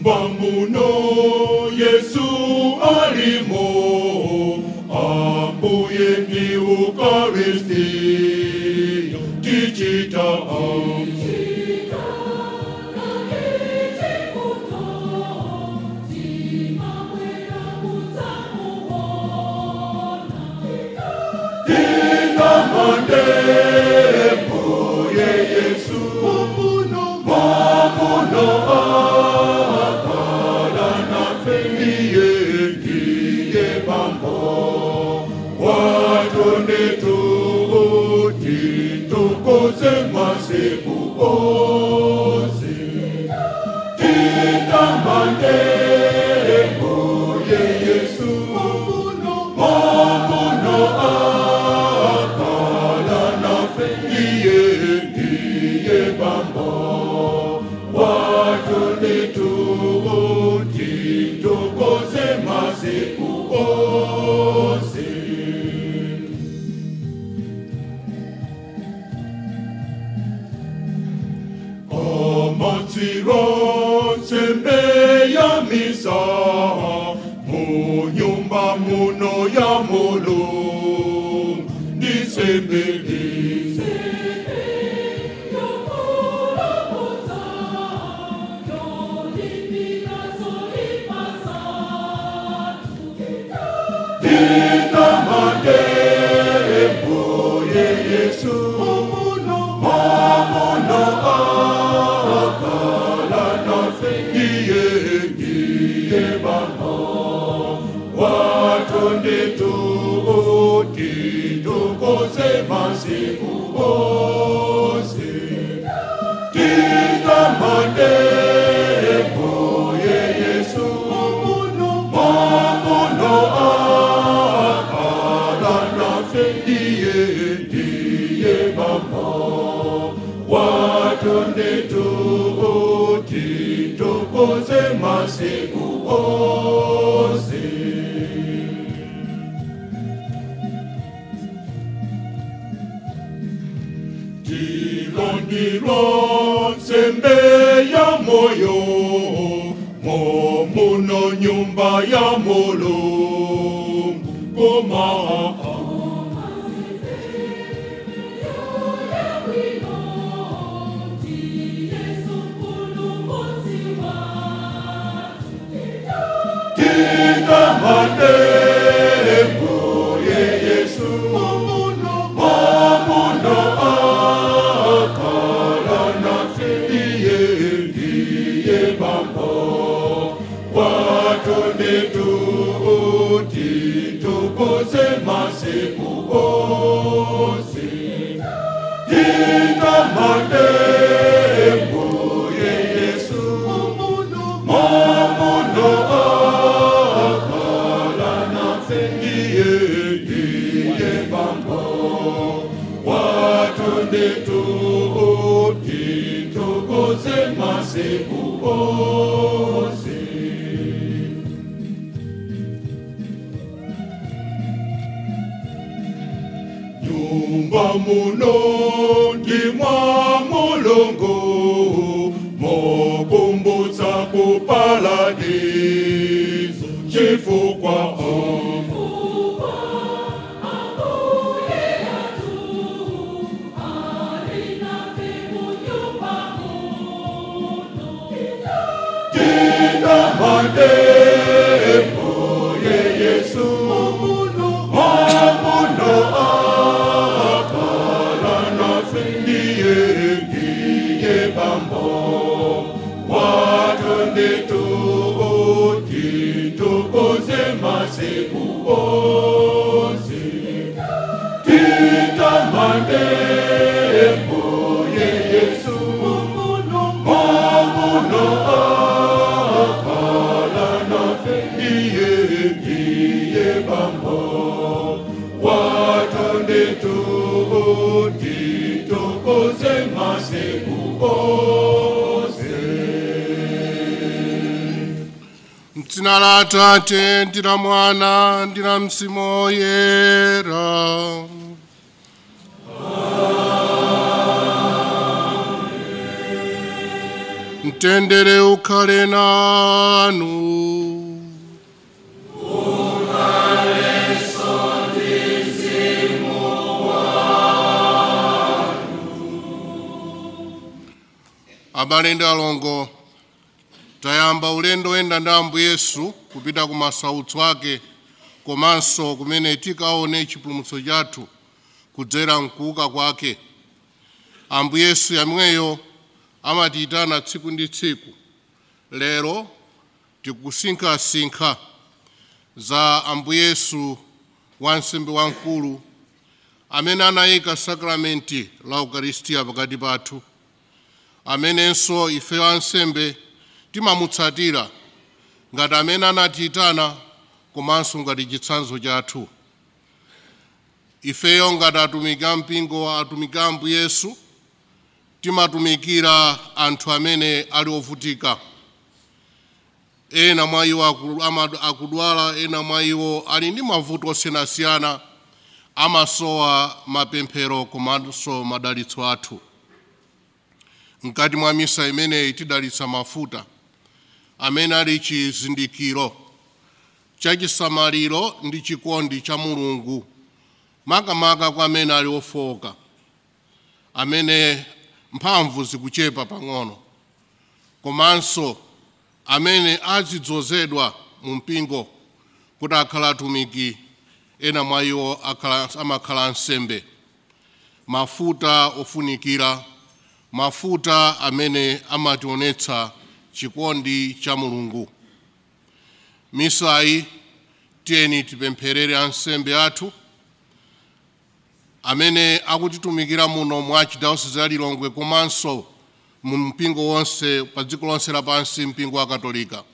nyumba muno Yesu alimo, ambuye ni Ukaristi, tichita Mbuye Yesu mamuno akala na fendiye ndiye bambo watone tuti tukoze masiku ozi titamande Mbuye Yesu mamuno ndiye bambo watone tuti tukoze masiku ozi Omatiro sembe ya misa mu nyumba muno ya Mulungu nisembele Titamande Mbuye Yesu mamuno akala na fendiye ndiye bambo watonde tuti tukoze masiku ozi Titamande Mbuye Yesu mamuno ndiye bambo watonde tuti tukoze masiku ozi Tilondilo sembe ya moyo muno nyumba ya Mulungu kumaa Titamande Mbuye Yesu mamuno akala na fendiye ndiye bambo watone tuti tukoze masiku ozi Titamande Mbuye Yesu mamuno ndiye bambo watonde tuti tukoze masiku ozi nyumba muno ndimwa Mulungu mokumbutsa ku paradiso chifukwa Titamande Mbuye Yesu mamuno akala na fendiye ndiye bambo watonde tuti tukoze masiku ozi Titamande Mbuye Yesu mamuno ndiye bambo watonde tuti tukoze masiku ozi Mtsina la Atate ndila Mwana ndila Mzimu Oyera. Mtendere ukhale nanu. Abale ndi alongo, tayamba ulendo oyenda ndi Ambuye Yesu kupita ku masautso ake, komanso kumene tikaone chipulumutso chathu kudzera mkuuka kwake. Ambuye Yesu yamweyo amatiyitana tsiku ndi tsiku. Lero tikusinkhasinkha za Ambuye Yesu wansembe wamkulu amene anayika sakramenti la Ukaristiya pakati pathu, amenenso ife ansembe timamutsatira ngati amene anatiyitana komanso ngati chitsanzo chathu. Ifeyo ngati atumiki a mpingo atumiki a Ambuye Yesu timatumikira anthu amene ali ovutika. Ena mwa iwo akudwala, ena mwa iwo ali ndi mavuto osiyanasiyana, amasowa mapemphero komanso madalitso athu. Mkati mwa misa imeneyi tidalitsa mafuta amene ali chizindikiro cha chisamaliro ndi chikondi cha Mulungu, makamaka kwa amene ali ofowoka, amene mphamvu zikuchepa pang'ono, komanso amene azidzozedwa mu mpingo kuti akhala atumiki, ena mwa iwo amakhala ansembe. Mafuta ofunikira, mafuta amene amationetsa chikondi cha Mulungu. Misayi tiyeni tipempherere ansembe athu amene akutitumikira muno mwa Archdiocese ya Lilongwe komanso mu mpingo wonse pa dziko lonse lapansi, mpingo wa Katolika.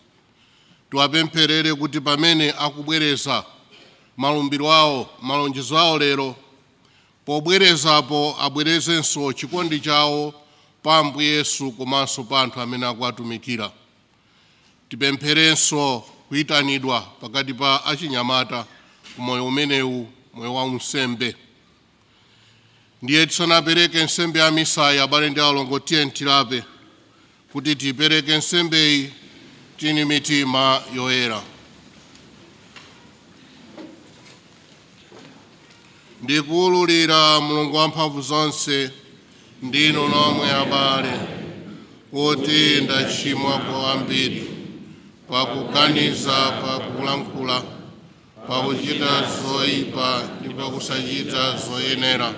Tiwapempherere kuti pamene akubwereza malumbiro awo, malonjezo awo lero, pobwerezapo abwerezenso chikondi chawo pa Ambuye Yesu komanso pa anthu amene akuwatumikira. Tipempherenso kuyitanidwa pakati pa achinyamata ku moyo umenewu, moyo wa unsembe. Ndiye tisanapereke nsembe ya misayi, abale ndi alongo, tiyeni tilape kuti tipereke nsembeyi tini mitima yoyera. Ndikuwululira Mulungu wamphamvu zonse, ndinu nomwe abale, kuti ndachimwa kwambiri pakuganiza, pakulankhula, pakuchita zoyipa ndi pakusachita zoyenera.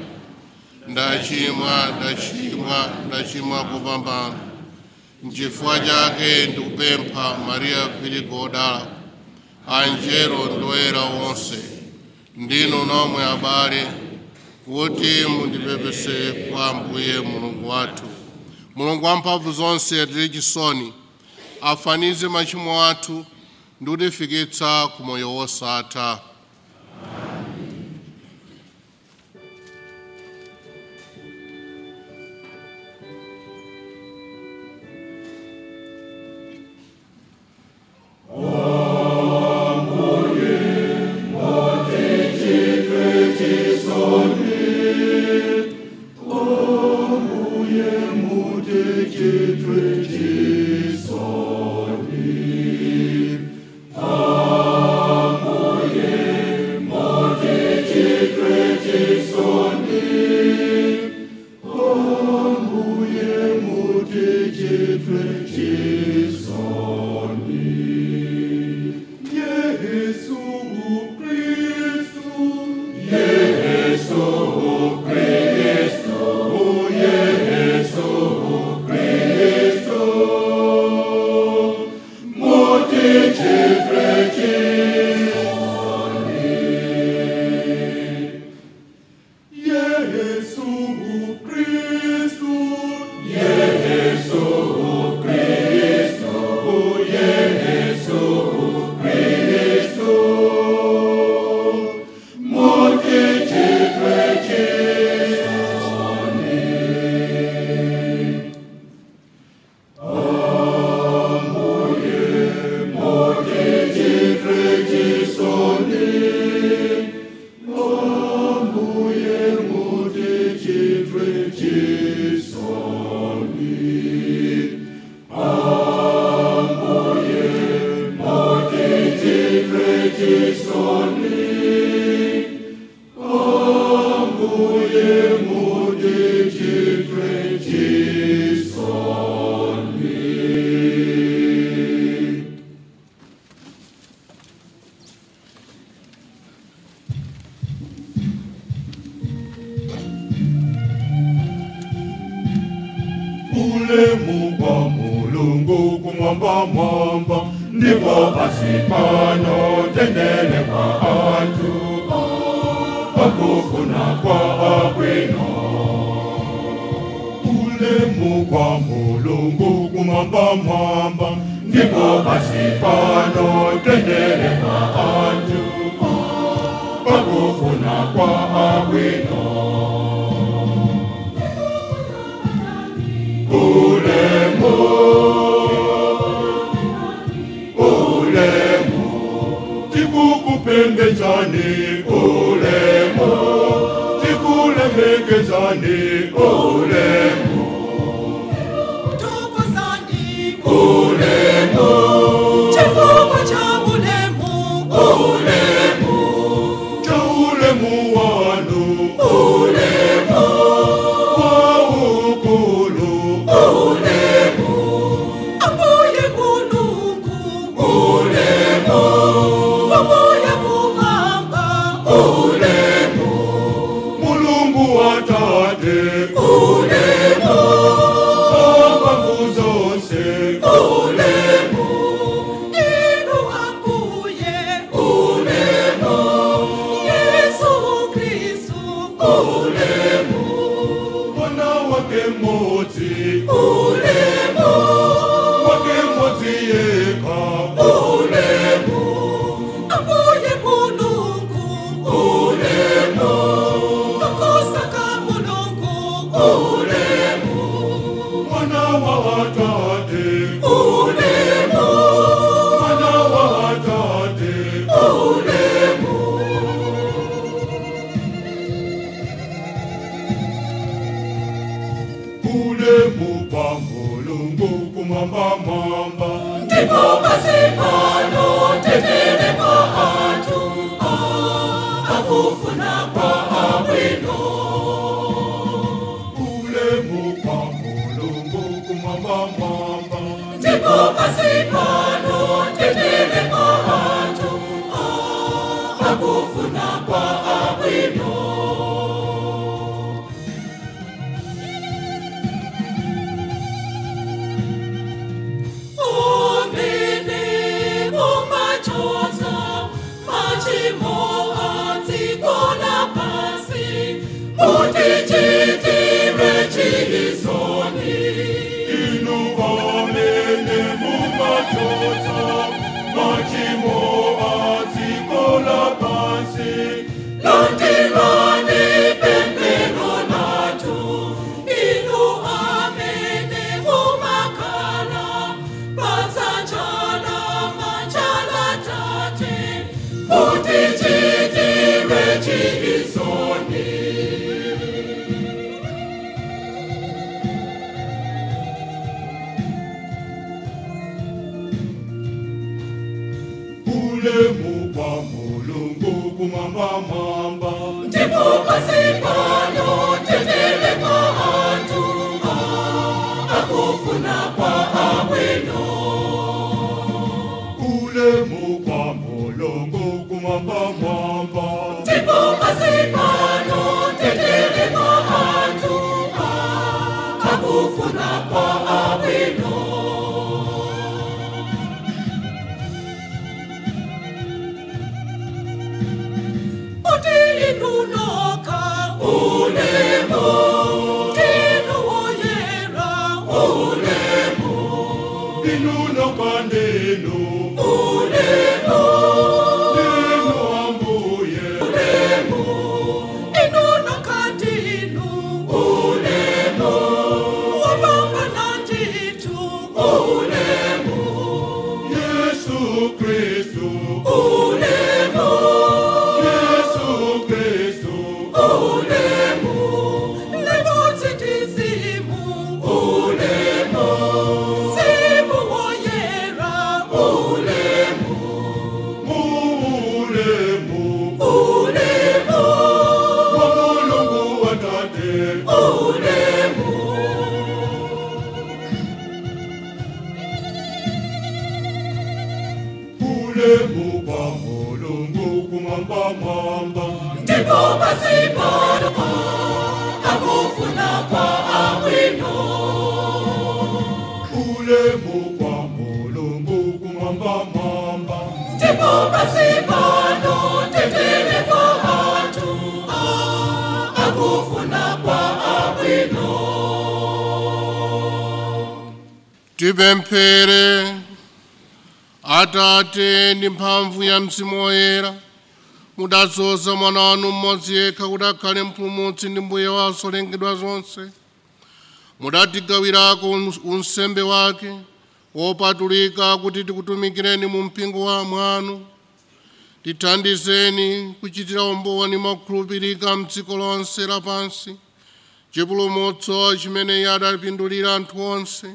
Ndachimwa kupambana. N'chifukwa chake ndikupempha Maria Virigo wodala, anjelo ndi oyera onse, ndinu nomwe abale, kuti mundipepese kwa Ambuye Mulungu wathu. Mulungu wamphamvu zonse atire chisoni, afanize machimo athu ndi kutifikitsa ku moyo wosatha. Amen. Ulemu kwa Mulungu kumwamba mwamba, ndipo basi pano tendele kwa atu, pakufuna kwa abwino. Ulemu kwa Mulungu kumwamba mwamba, ndipo basi pano tendele kwa atu, pakufuna kwa abwino. Ulemu, tikukupembedzani. Ulemu, tikulemegezani. Ulemu, tukusani. ulemu, Chifukwa cha ulemu. ulemu, cha ulemu wanu. Ulemu, wa ukulu. Ulemu, Ambuye Mulungu. ulemu, Pamoja kumamba. ulemu, Mulungu watate. Ulemu, Baba zonse. Ulemu, Inu Ambuye. ulemu, Yesu Kristu. ulemu, Mwana wake mmozi. Ulemu. Wake mmozi yeka. Ulemu, Ambuye Mulungu. ulemu, Tukosaka Mulungu. ulemu, Mwana wa tate. Ulemu. Mwana wa tate. Ulemu, ulemu kwa Mulungu kumwamba mwamba, Ndipo basi pano tendele kwa atu, akufuna kwa abwino. ulemu kwa Mulungu kumwamba mwamba, Ndipo basi pano tendele kwa atu, akufuna kwa abwino. Omene kumachoza, machimo anzikola pasi, mutichitire chisoni. inu amene mumatoza, machimo azikola pansi. Londirani pembero natu, inu amene mumakala, pasachala machala tate, mutichitire chisoni. Ulemu kwa Mulungu kumwamba mwamba, Ndipo basi pano tendele kwa atu, akufuna kwa abwino. ulemu kwa Mulungu kumwamba mwamba, Ndipo basi pano tendele kwa atu, akufuna kwa abwino. Uti inunoka. Ulemu. Tinu oyera. Ulemu. inuno kandenu. Ulemu. Nenu ambuye. Ulemu. Inunoka tinu. Ulemu. Wabamba na jitu. Ulemu. Yesu Kristu. Ulemu. Yesu Kristu. Ulemu. Lebo titizimu. Ulemu. Simu oyera. Ulemu. Ulemu, Ulemu. wa Mulungu watate. Ulemu. Ulemu kwa Mulungu kumwamba mwamba, Ndipo basi pano akufuna kwa abwino. pasipano tendele kwa atu akufuna kwa abwino. Tipemphere. Atate ndi mphamvu ya Mzimu Woyera mudadzoza mwana wanu mmodzi yekha kuti akhale mpulumutsi ndi mbuye wa zolengedwa zonse. Mudatigawirako unsembe wake wopatulika kuti tikutumikireni mu mpingo mwanu. Tithandizeni kuchitira umboni mokhulupirika m'dziko lonse lapansi chipulumutso chimene Iye adapindulira anthu onse.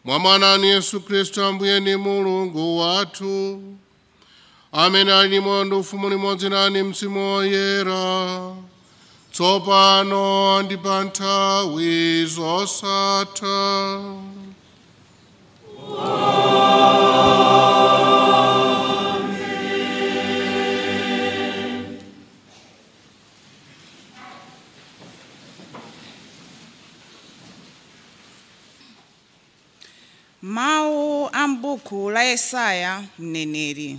Mwa mwana wanu Yesu Khristu Ambuye ndi Mulungu wathu, amene ali ndi moyo ndi ufumu limodzi nanu Mzimu Woyera, tsopano ndi pa nthawi zosatha. Mawu a m'buku la Yesaya mneneri.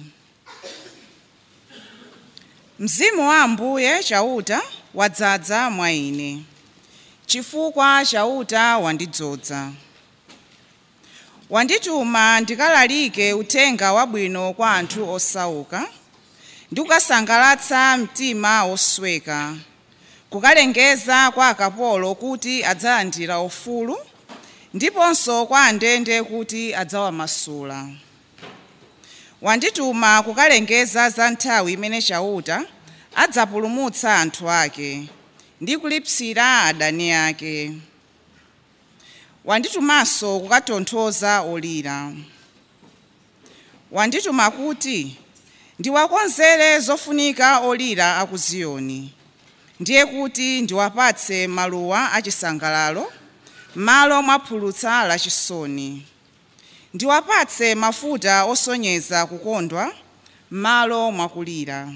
Mzimu wa Ambuye chauta wadzaza mwa ine, chifukwa chauta wandidzoza. Wandituma ndikalalike uthenga wabwino kwa anthu osauka, ndi kukasangalatsa mtima osweka, kukalengeza kwa akapolo kuti adzalandira ufulu, ndiponso kwa andende kuti adzawamasula. Wandituma kukalengeza za nthawi imene chauta adzapulumutsa anthu ake ndi kulipsira adani ake. Wanditumanso kukatonthoza olira. Wandituma kuti ndiwakonzere zofunika olira a ku Ziyoni, ndiye kuti ndiwapatse maluwa achisangalalo malo mwa phulutsa lachisoni. Ndiwapatse mafuta osonyeza kukondwa malo mwakulira.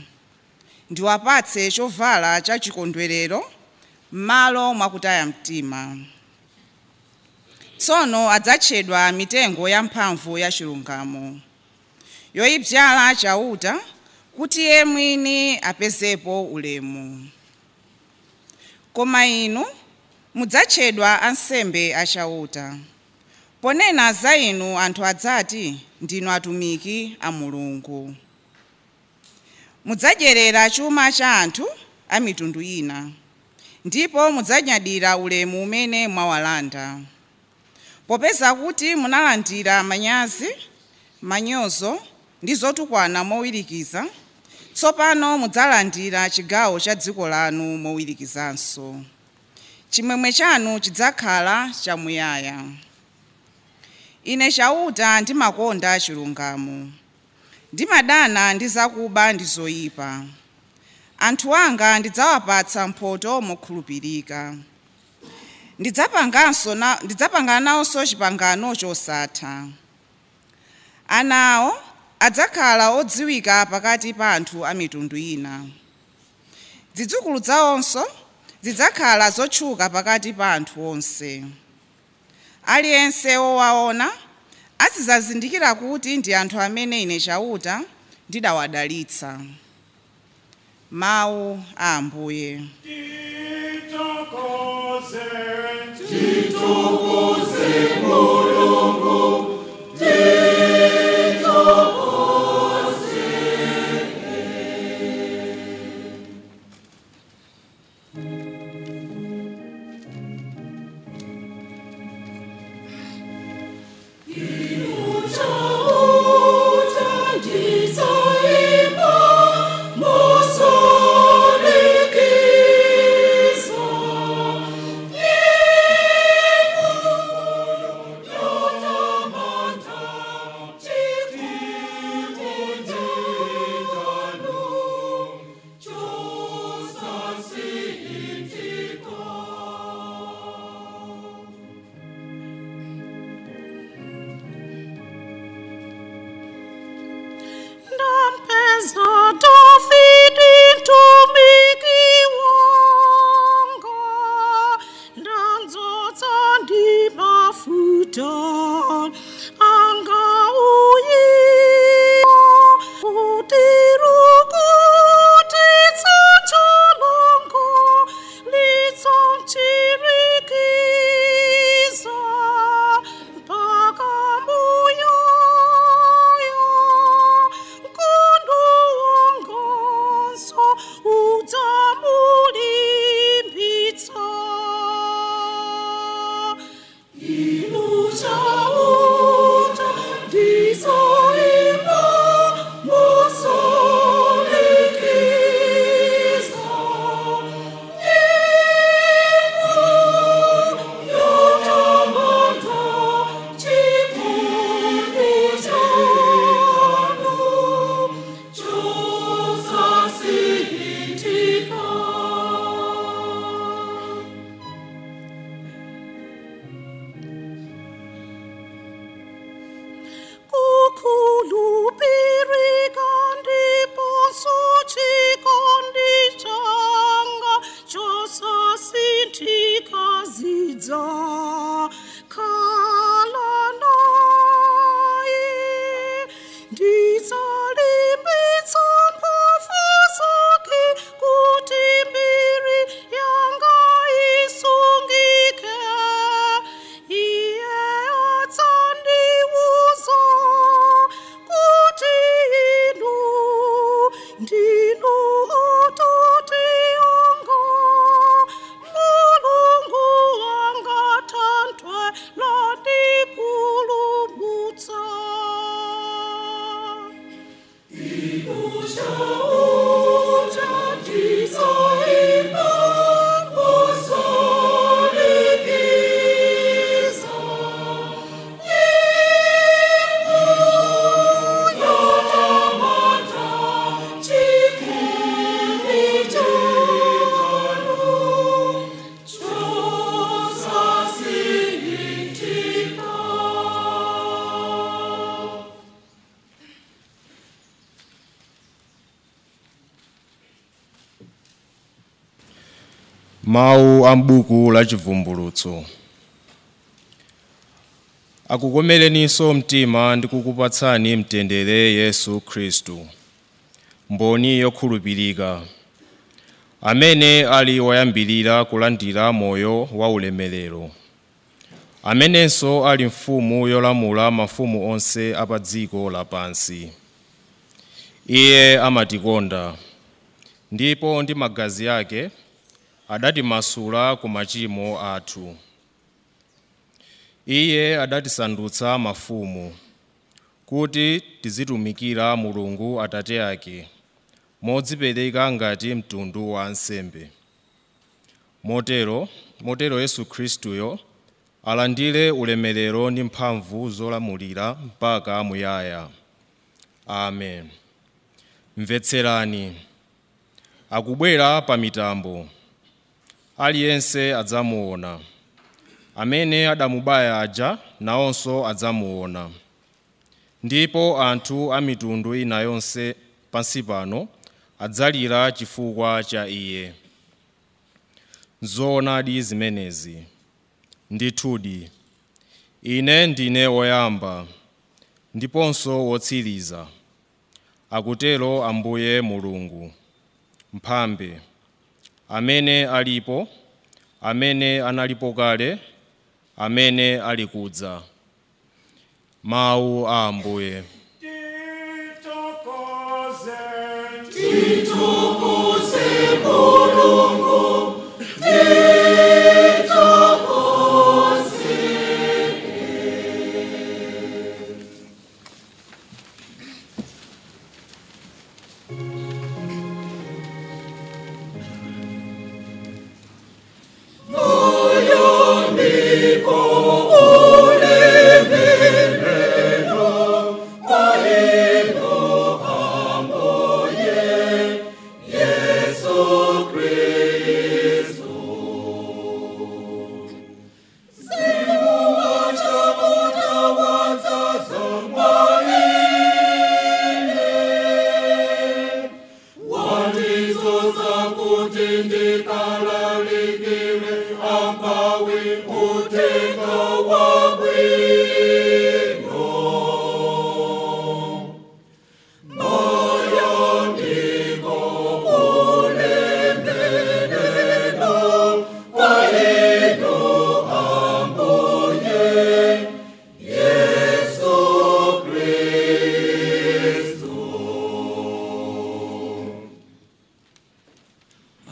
Ndiwapatse chovala cha chikondwerero malo mwakutaya mtima. Tsono adzatchedwa mitengo ya mphamvu ya chilungamo, yoyibyala chauta kuti Iye mwini apezepo ulemu. Koma inu mudzatchedwa ansembe achauta. Ponena za inu anthu adzati ndinu atumiki a Mulungu. Mudzadyerera chuma cha anthu a mitundu ina, ndipo mudzanyadira ulemu umene mwawalanda. Popeza kuti munalandira manyazi, manyozo ndi zotukwana mowirikiza, tsopano mudzalandira chigawo cha dziko lanu mowirikizanso. Chimwemwe chanu chidzakhala chamuyaya. Ine chauta ndimakonda chilungamo, ndimadana ndi zakuba ndi zoyipa. Anthu anga ndidzawapatsa mphotho mokhulupirika. Ndidzapangana nawonso chipangano chosatha. Ana awo adzakhala odziwika pakati pa anthu a mitundu ina. Zidzukulu zawonso zidzakhala zotchuka pakati pa anthu onse. Aliyense wowaona azidzazindikira kuti ndi anthu amene ine chauta ndidawadalitsa. Mawu a Ambuye. Titokoze Mulungu, anga uyi kuti Mawu a m'buku la Chivumbulutso. Akukomereninso mtima ndi kukupatsani mtendere Yesu Khristu, mboni yokhulupirika, amene ali woyambirira kulandira moyo wa ulemerero, amenenso ali mfumu yolamula mafumu onse apa dziko lapansi. Iye amatikonda, ndipo ndi magazi ake adatimasula ku machimo athu. Iye adatisandutsa mafumu kuti tizitumikira Mulungu Atate ake modzipereka ngati mtundu wa ansembe. Motero Yesu Khristuyo alandire ulemerero ndi mphamvu zolamulira mpaka muyaya. Amen. Mvetserani. Akubwera pa mitambo, aliyense adzamuona. Amene adamubaya aja nawonso adzamuona. Ndipo anthu a mitundu ina yonse pansi pano adzalira chifukwa cha iye. Zoonadi zimenezi. Ndithudi, ine ndine woyamba ndiponso wotsiriza, akutero Ambuye Mulungu mphambe, amene alipo, amene analipo kale, amene ali kudza. Mawu a Ambuye. Titukuze Mulungu,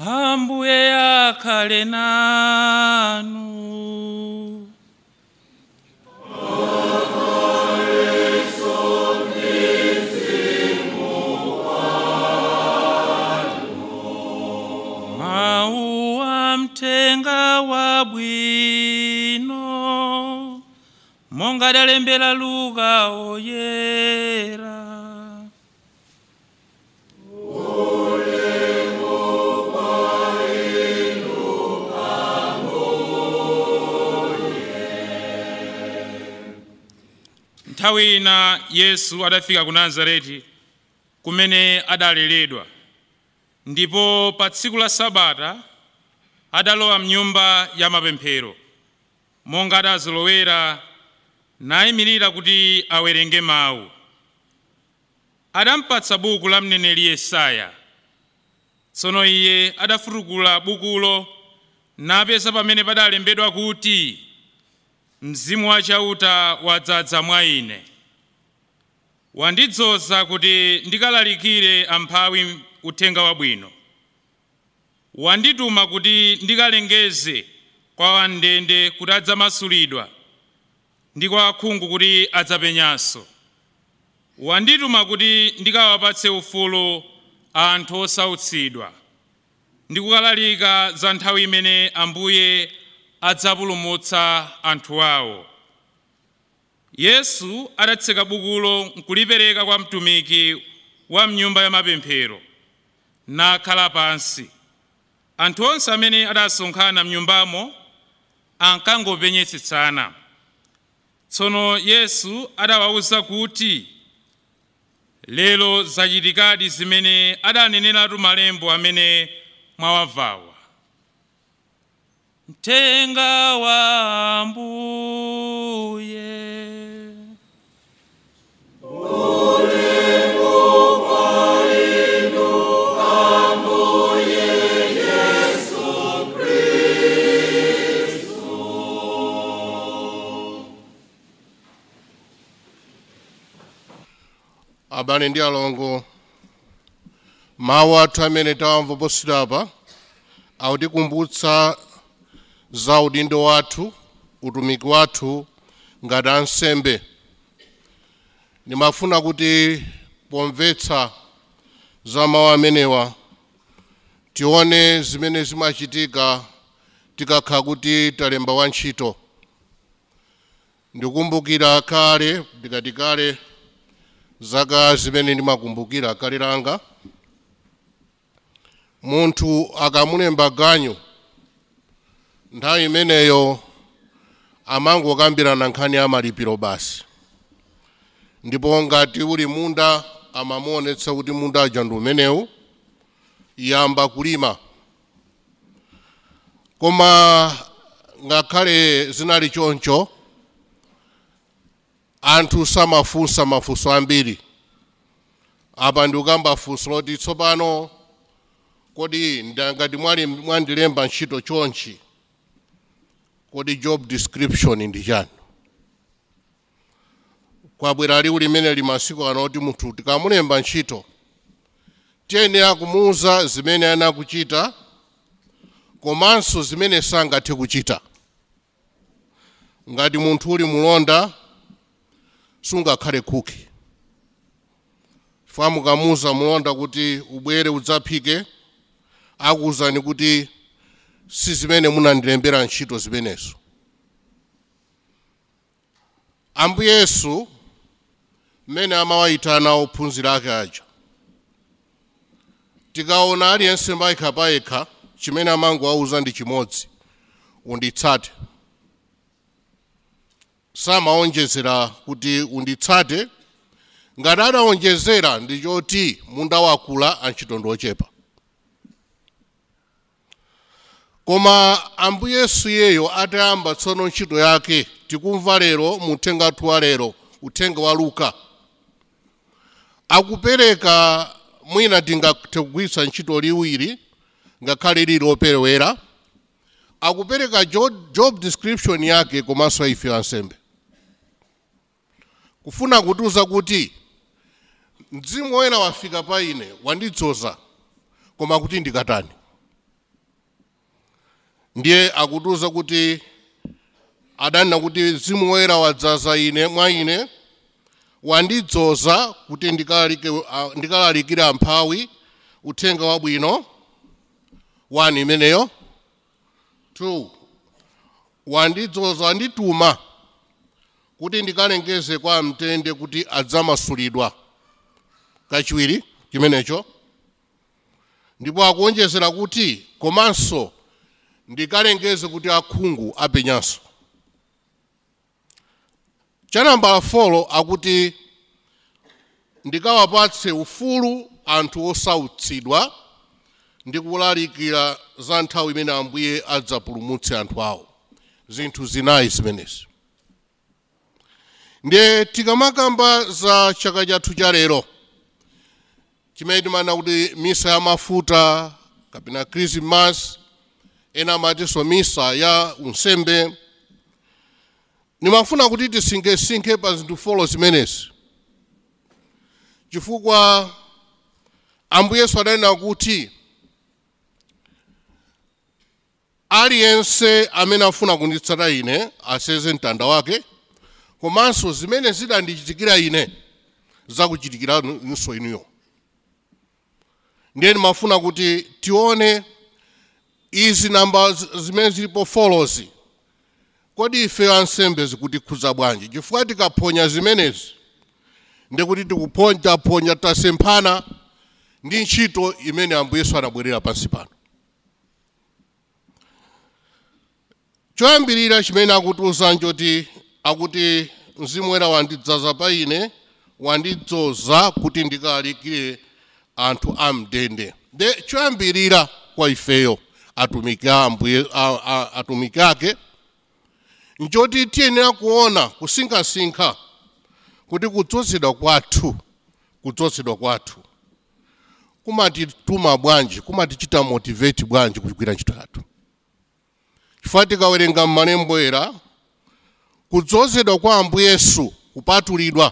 Ambuye akhale nanu. Mawu amtenga wabwino monga adalembera Luka oyera. Nthawi ina Yesu adafika ku Nazareti kumene adaleredwa, ndipo pa tsiku la Sabata adalowa mnyumba ya mapemphero monga adazolowera nayimirira kuti awerenge mawu. Adampatsa buku la mneneri Yesaya. Tsono iye adafutukula bukulo napeza pamene padalembedwa kuti, Mzimu wachauta wadzaza mwa ine, wandidzoza kuti ndikalalikire amphawi uthenga wabwino, wandituma kuti ndikalengeze kwa wandende kuti adzamasulidwa ndi kwa akhungu kuti adzapenyanso, wandituma kuti ndikawapatse ufulu anthu osautsidwa ndi kukalalika za nthawi imene Ambuye adzapulumutsa anthu awo. Yesu adatseka bukulo nkulipereka kwa mtumiki wa mnyumba ya mapemphero nakhala pansi. Anthu onse amene adasonkhana mnyumbamo ankangopenyetsetsana. Tsono Yesu adawawuza kuti lero zachitikadi zimene adaneneratu malembo amene mwawamvawa. Mtenga wa Ambuye. Abale ndi alongo, mawu athu amene tawamva posachedwapa akutikumbutsa za udindo wathu, utumiki wathu ngati ansembe. Ndimafuna kuti pomvetsa za mawu amenewa tione zimene zimachitika tikakhala kuti talemba wantchito. Ndikumbukira kale, ndikati kale zaka zimene ndimakumbukira kale langa, munthu akamulemba ganyu nthawi imeneyo amangokambirana nkhani ya malipiro basi, ndipo ngati uli munda amamuonetsa kuti munda aja ndi umenewu, yamba kulima. Koma ngakhale zinali choncho, anthu samafunsa mafunso ambiri. Apa ndikukamba funso loti tsopano kodi ngati mwandilemba ntchito chonchi, kodi job description ndi chani? Kwabwera liwu limene limasiku ano kuti munthu tikamulemba ntchito tiyenera kumuwuza zimene anakuchita komanso zimene sangathe kuchita. Ngati munthu uli mulonda sungakhale kuki. Famu kamuza mulonda kuti ubwere udzaphike, akuwuzani kuti si zimene munandilembera ntchito zimenezo. Ambuye Yesu mmene amawayitana ophunzira ake aja, tikaona aliyense mbayikha payekha, chimene amangowawuza ndi chimodzi: unditsate. Samaonjezera kuti unditsate. Ngati adaonjezera ndi choti munda wakula antchito ndi ochepa. Koma Ambuye Yesu yeyo atayamba tsono ntchito yake, tikumva lero mu uthenga wathu wa lero, uthenga wa Luka, akupereka mwina tingathe kugwiritsa ntchito liwiri ngakhale lili loperewera, akupereka job description yake komanso ife ansembe, kufuna kutiuza kuti Mzimu Woyera wafika pa ine, wandidzoza, koma kuti ndikatani. Ndiye akutiuza kuti adanena kuti Mzimu Woyera wadzaza ine mwa ine, wandidzoza kuti ndikalalikire amphawi uthenga wabwino. 1 imeneyo. 2, wandidzoza, wandituma kuti ndikalengeze kwa amtende kuti adzamasulidwa. Kachiwiri chimenecho. Ndipo akuonjezera kuti komanso ndikalengeze kuti akhungu apenyanso. Chanambala 4 akuti ndikawapatse ufulu anthu osautsidwa ndi kulalikira za nthawi imene Ambuye adzapulumutse anthu awo. Zinthu zinayi zimenezi. Ndiye tikamakamba za chaka chathu cha lero, chimene timana kuti misa ya mafuta kapena Christmas, ena amatinso misa ya unsembe, nimafuna kuti tisinke pa zinthu 4 zimenezi. Chifukwa Ambuye Yesu adanena kuti aliyense amene afuna kunditsata ine aseze mtanda wake, komanso zimene zidandichitikira ine zakuchitikira nso inuyo. Ndiye nimafuna kuti tione izi namba zimene zilipo 4 kodi ife ansembe zikutikhudza bwanji. Chifukwa tikaphonya zimenezi ndikuti tikuponya tasemphana ndi ntchito imene Ambuye Yesu anabwerera pansi pano. Choyambirira chimene akutiuza njoti akuti Mzimu Woyera wandidzaza pa ine, wandidzoza kuti ndikalalikire anthu amtende. De choyambirira kwa ifeyo atumiki ake, njoti tiyenera kuona kusinkhasinkha kuti kudzozedwa kwathu kumatituma bwanji, kumatichita motivate bwanji kugwira ntchito yathu. Chifukwa tikawerenga m'malemba oyera, kudzozedwa kwa Ambuye Yesu, kupatulidwa,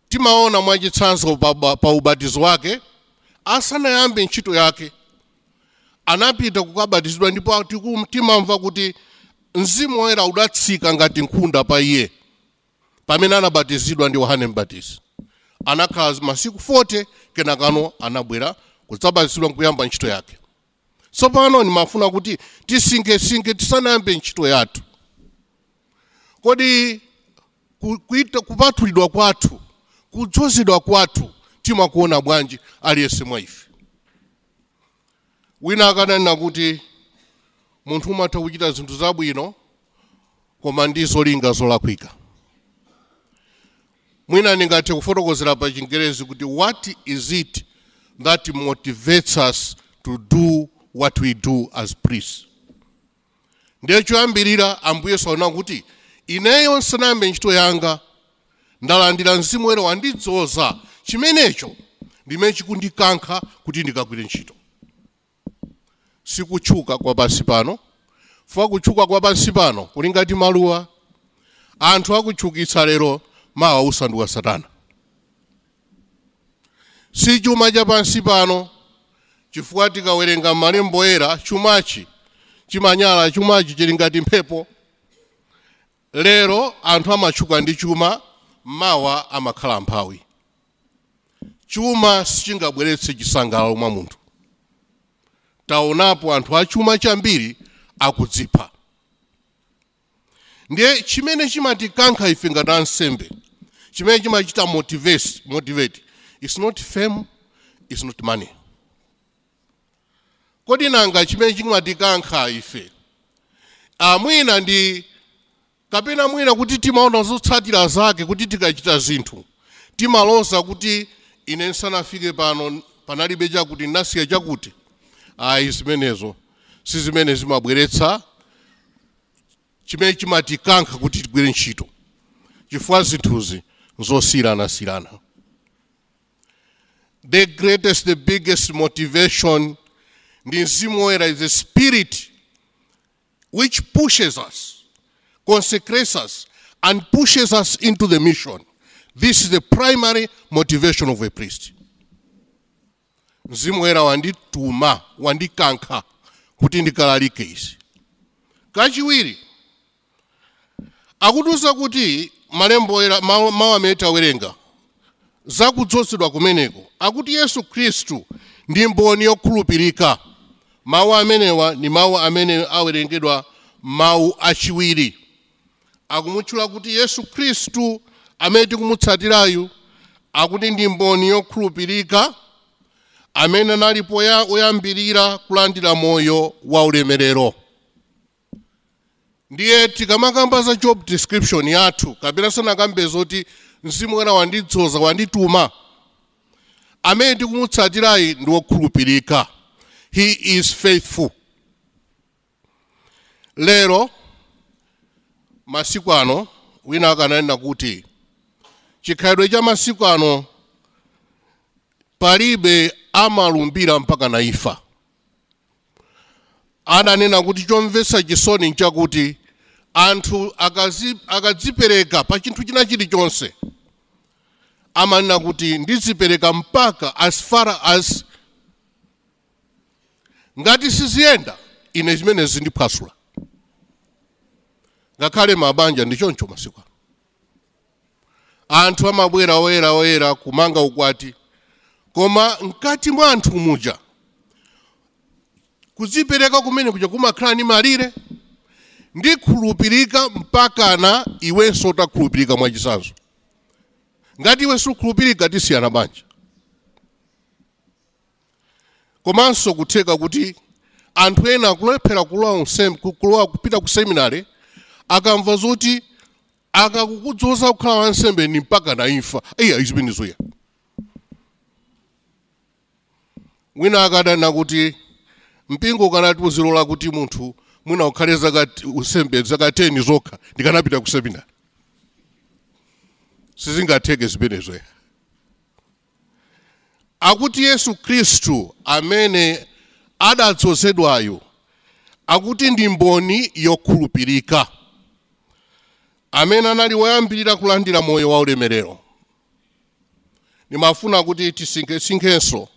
timaona mwachitsanzo pa ubatizo wake. Asanayambe ntchito yake anapita kukabatizidwa, ndipo timamva kuti Mzimu Woyera udatsika ngati nkhunda pa iye pamene anabatizidwa ndi Yohane Mbatizi. Anakhala masiku 40 kenakano anabwera kudzabatizidwa nkuyamba ntchito yake. Tsopano ndimafuna kuti tisinke tisanayambe ntchito yathu. Kodi kupatulidwa kwathu, kudzozedwa kwathu timakuona bwanji aliyense mwa ife? Wina akanena kuti munthu umatha kuchita zinthu zabwino koma ndi zolinga zolakwika. Mwina ningathe kufotokozera pa Chingerezi kuti what is it that motivates us to do what we do as priests? Ndiye choyambirira Ambuye Yesu anaona kuti ineyo nsanayambe ntchito yanga ndalandira Mzimu Woyera wandidzoza, chimenecho ndimene chikundikankha kuti ndikagwire ntchito. Sikutchuka kwa pansi pano, fuka kutchuka kwa pansi pano kuli ngati maluwa, anthu akutchukitsa lero mawa usanduka Satana. Si chuma cha pansi pano, chifukwa tikawerenga m'malemba oyera chumachi chimanyala, chumachi chili ngati mphepo. Lero anthu amatchuka ndi chuma, mawa amakhala mphawi. Chuma sichingabweretse chisangalalo mwa munthu. Taonapo anthu achuma chambiri akudzipha. Ndiye chimene chimatikankha ife ngati ansembe, chimene chimachita motivate, it's not fame, it's not money. Kodi nanga chimene chimatikankha ife, mwina ndi kapena mwina kuti timaona zotsatira zake, kuti tikachita zinthu timaloza kuti ine nsanafike pano panalibe chakuti nasiya chakuti. Zimenezo si zimene zimabweretsa chimene chimatikankha kuti tigwire ntchito, chifukwa zinthuzi zosiyana. The greatest, the biggest motivation ndi Mzimu Woyera is the spirit which pushes us, consecrates us, and pushes us into the mission. This is the primary motivation of a priest. Mzimu Woyera wandituma, wandikankha kuti ndikalalike izi. Kachiwiri akutuza kuti malemba oyera mawu amene tawerenga zakudzozedwa kumeneko akuti Yesu Khristu ndi mboni yokhulupirika. Mawu amenewa ni mawu amene awerengedwa mawu achiwiri. Akumutchula kuti Yesu Khristu amene tikumutsatirayu akuti ndi mboni yokhulupirika, amene analipo oyambirira kulandira moyo wa ulemerero. Ndiye tikamakamba za job description yathu, kapena sanakambe zoti Mzimu Woyera wandidzoza, wandituma, amene tikumutsatirayi ndi wokhulupirika. He is faithful. Lero masiku ano wina akanena kuti chikhalidwe cha masiku ano palibe amalumbira mpaka na ifa. Adanena kuti chomvetsa chisoni nchakuti anthu akadzipereka pa chinthu china chilichonse amanena kuti ndidzipereka mpaka as far as ngati siziyenda ine zimene zindiphwasula. Ngakhale mabanja ndi choncho masiku. Anthu amabwera oyera kumanga ukwati, koma mkati mwa anthu muja kudzipereka kumene kuja kumakhala ni malire ndi khulupirika mpaka na iwenso utakhulupirika mwachisanzo. Ngati iwe sukhulupirika tisiyana banja. Komanso kutheka kuti anthu ena akulephera kulowa kupita ku seminary akamva zoti akakukudzoza kukhala wansembe ni mpaka na imfa. Izimenezo ya. Wina akanena kuti mpingo ukanati uzilola kuti munthu mwina ukhale usembe zaka 10 zokha ndikanapita ku seminari. Sizingatheke zimenezo. Akuti Yesu Khristu amene adatsozedwayo akuti ndi mboni yokhulupirika amene anali woyambirira kulandira moyo wa ulemerero. Nimafuna kuti tisinkhesinkhenso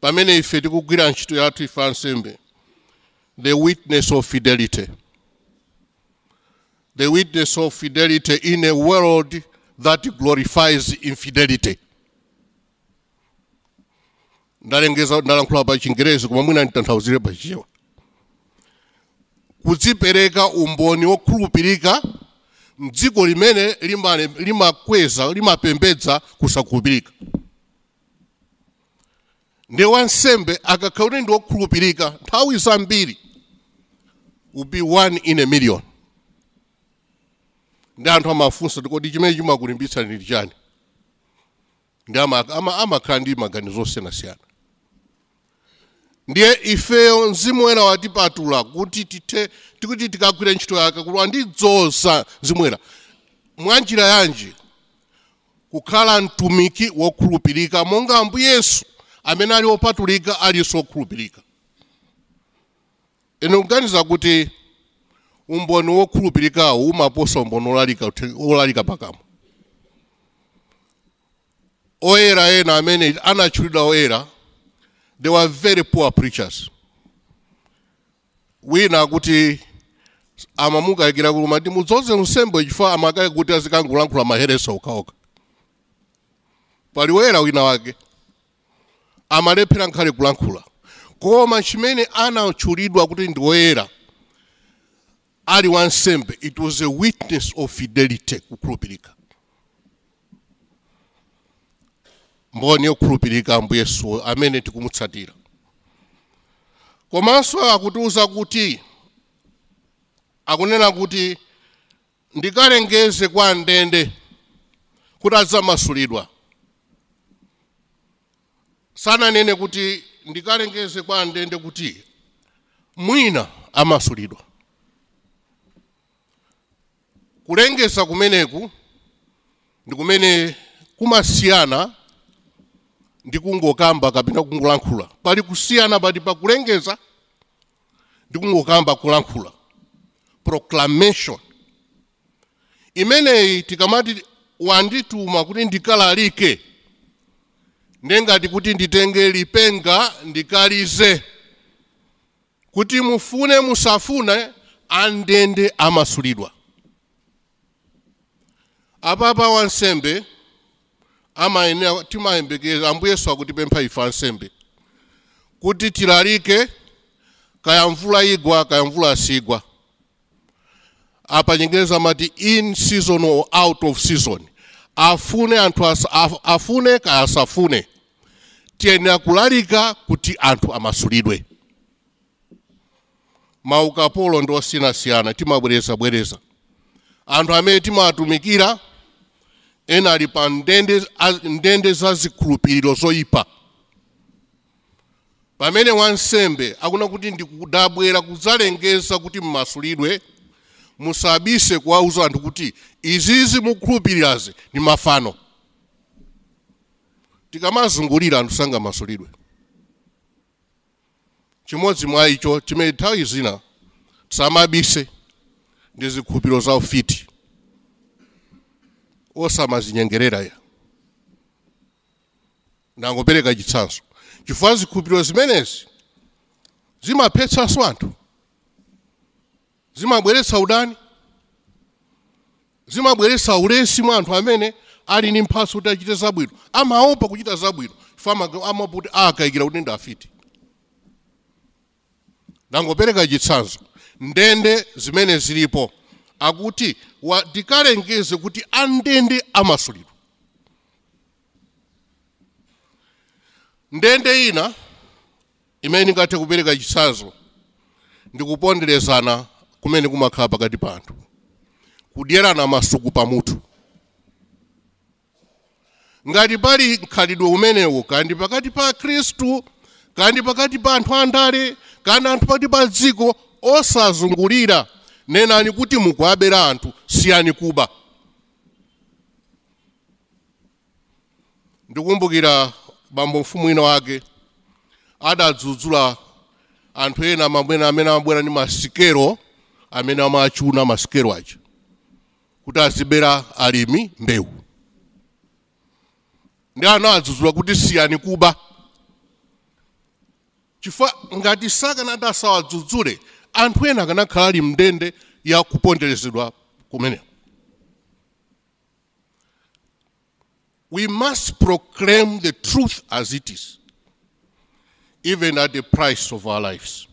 pamene ife tikugwira ntchito yathu ife ansembe, the witness of fidelity. The witness of fidelity in a world that glorifies infidelity. Ndalankhula pa Chingerezi koma mwina nditanthauzire pa Chichewa. Kudzipereka umboni wokhulupirika mdziko limene limakweza limapembedza kusakhulupirika. Ndi wansembe akakhala ndi wokhulupirika nthawi zambiri will be 1 in a million. Ndi anthu amafunsa kodi chimene chimakulimbitsa ndi chani? Ndi amakhala ndi maganizo osiyanasiyana. Ndiye ifeyo Mzimu Woyera watipatula kuti tikuti tikagwira ntchito yake kuti ndidzoza Mzimu Woyera mwanjira yanji kukhala mtumiki wokhulupirika monga Ambuye Yesu amene ali wopatulika alinso wokhulupirika. Ine kuganiza kuti umboni wokhulupirikawo umaposa umboni olalika pakamwa. Oyera ena amene anatchulidwa oyera, they were very poor preachers. Wina kuti amamukayikira kuluma ndi mudzoze nsembe chifukwa amakaya kuti azikangulankhula maheresa okhaokha. Pali oyera wina wake amalephera nkhale kulankhula, koma chimene anatchulidwa kuti ndi oyera ali wansembe, it was a witness of fidelity, kukhulupirika. Mboni yokhulupirika Ambuye Yesu amene tikumutsatira. Komanso akutiuza kuti akunena kuti ndikalengeze kwa ndende kuti adzamasulidwa. Sananene kuti ndikalengeze kwa ndende kuti mwina amasulidwa. Kulengeza kumeneku ndi kumene kumasiyana ndi kungokamba kapena kungolankhula. Pali kusiyana pati pa kulengeza ndi kungokamba kulankhula. Proclamation imeneyi tikamati wandituma kuti ndikalalike, ndengati kuti nditenge lipenga ndikalize kuti mufune musafune andende amasulidwa. Apapa wansembe amayenera timayembekeza Ambuye Yesu akutipempha ife ansembe kuti tilalike kaya mvula igwa kaya mvula sigwa. Apa Chingereza amati in season or out of season. Afune anthu afune kaya asafune, tiyenera kulalika kuti anthu amasulidwe. Maukapolo ndi osiyanasiyana timabwereza. Anthu amene timatumikira ena ali pa ndende za zikhulupiriro zoyipa. Pamene wansembe akuna kuti ndikudabwera kudzalengeza kuti mmasulidwe, musabise kuwauza anthu kuti izizi mukhulupirirazi ni mafano. Tikamazungulira anthu sangamasulidwe. Chimodzi mwa icho chimene nthawi zina tisamabise ndi zikhulupiriro za ufiti osamazinyengerera ya. Ndangopereka chitsanzo chifukwa zikhulupiriro zimenezi zimaphetsanso anthu, zimabweretsa udani, zimabweretsa ulesi mwa anthu amene ali ndi mphatso kuti achite zabwino. Amaopa kuchita zabwino chifukwa amaopa kuti akayikira kuti ndi afiti. Ndangopereka chitsanzo ndende zimene zilipo akuti tikalengeze kuti andende amasulidwa. Ndende ina imene ingathe kupereka chitsanzo ndikuponderezana kumene kumakhala pakati pa anthu, kudyerana masuku pa mutu. Ngati pali mkhalidwe umenewo kandi pakati pa Khristu kandi pakati pa anthu andale kana anthu pati pa dziko osazungulira nenani kuti mukuabera anthu siyani kuba. Ndikumbukira bambo mfumu ina wake adadzudzula anthu ena amene amabwera ndi masikelo amene amachuna masikelo aja kuti azibera alimi mbewu. Ndi anadzudzula kuti siyani kuba. Chifukwa ngati sakanati asawadzudzule anthu ena akanakhala ali mndende ya kuponderezedwa kumene. We must proclaim the truth as it is, even at the price of our lives.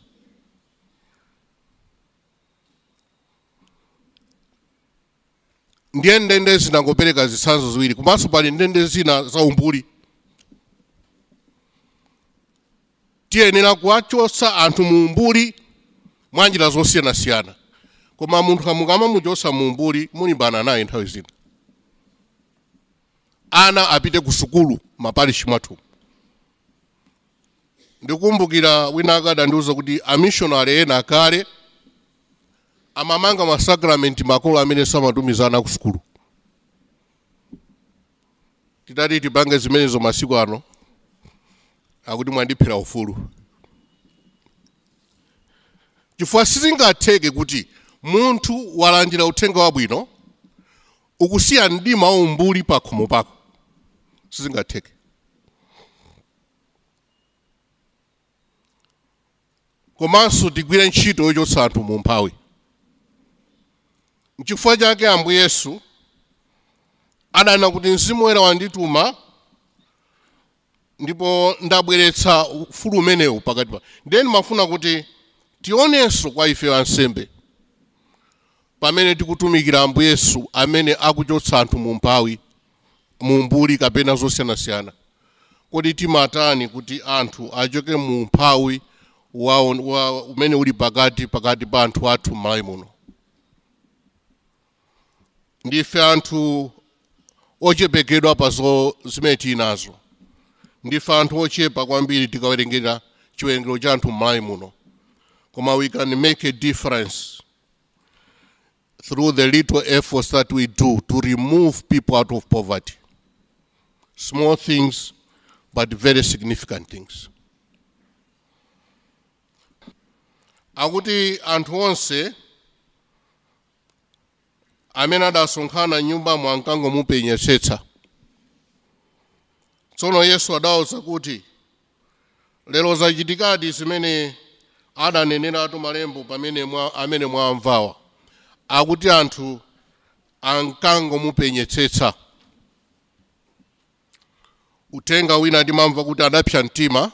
Ndiye ndende zinangopereka zitsanzo ziwiri, komanso pali ndende zina za umbuli. Tiyenera kuwachotsa anthu mu umbuli mwa njira zosiyanasiyana, koma munthu amukamamuchotsa mu umbuli mulimbana naye nthawi zina. Ana apite ku sukulu maparishi mwathu. Ndikumbukira wina akadandiuza kuti amishonari ena akale amamanga masakramenti makolo amene samatumizana ku sukulu. Titati tipange zimenezo masiku ano akuti mwandiphera ufulu. Chifukwa sizingatheke kuti munthu walandira uthenga wabwino ukusiya mdima waumbuli pa khomo pako. Sizingatheke. Komanso tigwire ntchito yochotsa anthu mu mphawi. N'chifukwa chake Ambuye Yesu adanena kuti Mzimu Woyera wandituma ndipo ndabweretsa ufulu umenewu pakati pa. Ndiye ndimafuna kuti tionenso kwa ife wansembe pamene tikutumikira Ambuye Yesu amene akuchotsa anthu mu mphawi, mu umbuli kapena zosiyanasiyana. Kodi timatani kuti anthu achoke mu mphawi umene uli pakati pa anthu athu m'malawi muno. Ndife anthu ochepekedwa pa zimene tinazo. Ndife anthu ochepa kwambiri tikawerengera chiwerengero cha anthu m'malawi muno. Koma we can make a difference through the little efforts that we do to remove people out of poverty. Small things, but very significant things. Akuti anthu onse amene adasonkhana nyumba mwankango mupenyetsetsa. Tsono Yesu adawuza kuti lero zachitikadi zimene adaneneratu malembo amene mwamvawa. Akuti anthu ankango mupenyetsetsa. Utenga wina ndimamva kuti adapsa mtima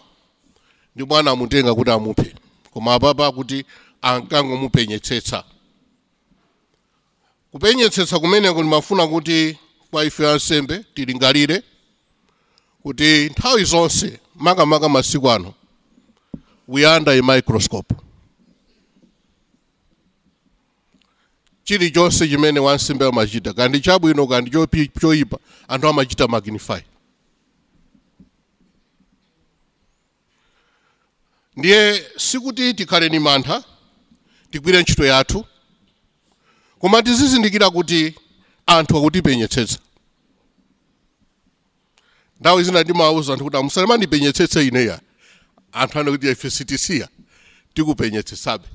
ndipo anamutenga kuti amuphe. Koma apapa kuti ankango mupenyetsetsa. Kupenyetsetsa kumeneko ndimafuna kuti kwa ife ansembe tilingalire kuti nthawi zonse makamaka masiku ano we are under a microscope. Chilichonse chimene wansembe amachita kandi chabwino kandi choyipa anthu amachita magnify. Ndiye sikuti tikhale ni mantha tigwire ntchito yathu, koma tizizindikira kuti anthu akutipenyetsetsa. Nthawi zina ndimawuza anthu kuti musamandipenyetsetse ineya. Anthu ana kuti ife sitisiya tikupenyetsetsabe.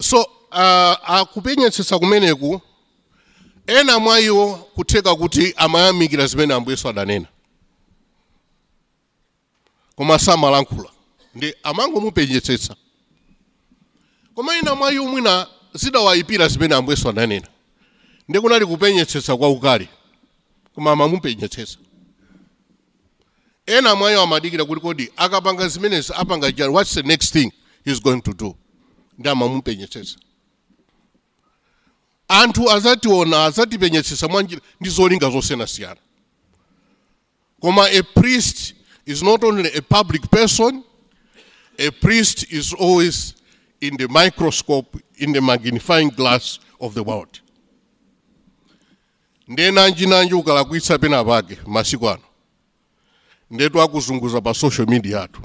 So akupenyetsetsa kumeneku ena mwa iwo kutheka kuti amayamikira zimene Ambuye Yesu adanena. Koma samalankhula. Ndi amangomupenyetsetsa. Koma ena mwa iwo mwina zidawayipira zimene Ambuye Yesu adanena. Ndi kunali kupenyetsetsa kwa ukali. Koma amamupenyetsetsa. Ena mwa iwo amadikira kuti kodi akapanga zimenezi apanga chani, what's the next thing he's going to do? Ndi amamupenyetsetsa. Anthu azationa azatipenyetsetsa mwanjira ndi zolinga zosiyanasiyana. Koma a priest is not only a public person, a priest is always in the microscope, in the magnifying glass of the world. Ndiye nanji ukalakwitsa pena pake masiku ano. ndetu akuzunguza pa social media atu.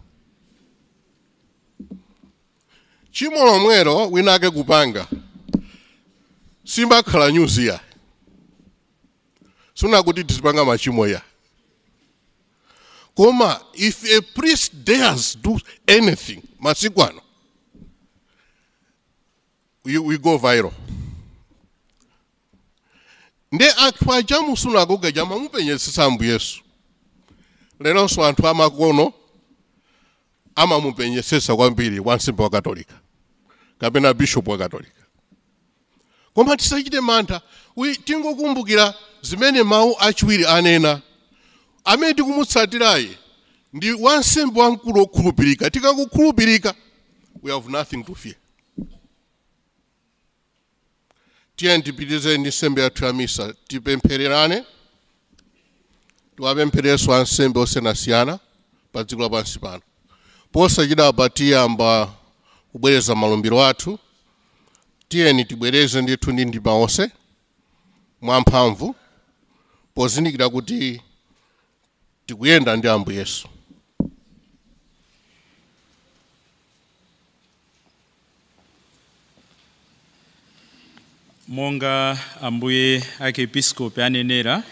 Chimo lomwero winake kupanga simba khala news ya suna kuti tizipanga machimo ya koma if a priest dares do anything masiku ano we go viral. Nde anthu aja musunagoga jama mupenyesesa Ambuye Yesu lero so anthu amakono ama mupenyesesa kwambiri wansembe wa Katolika kapena bishop wa Katolika. Koma tisachite mantha tingokumbukira zimene mawu achiwiri anena amene tikumutsatirayi ndi wansembe wamkulu okhulupirika. Tikakukhulupirika we have nothing to fear. Tiye tipitize ndi nsembe yathu ya misa tipemphererane tiwapemphereso ansembe osiyanasiyana pa dziko lapansi pano. Posachita apa tiyamba kubwereza malumbiro athu. Tiyeni tibwereze ndithu ndi ndima onse mwamphamvu pozindikira kuti tikuyenda ndi Ambuye Yesu. Monga Ambuye Archiepiscopi anenera,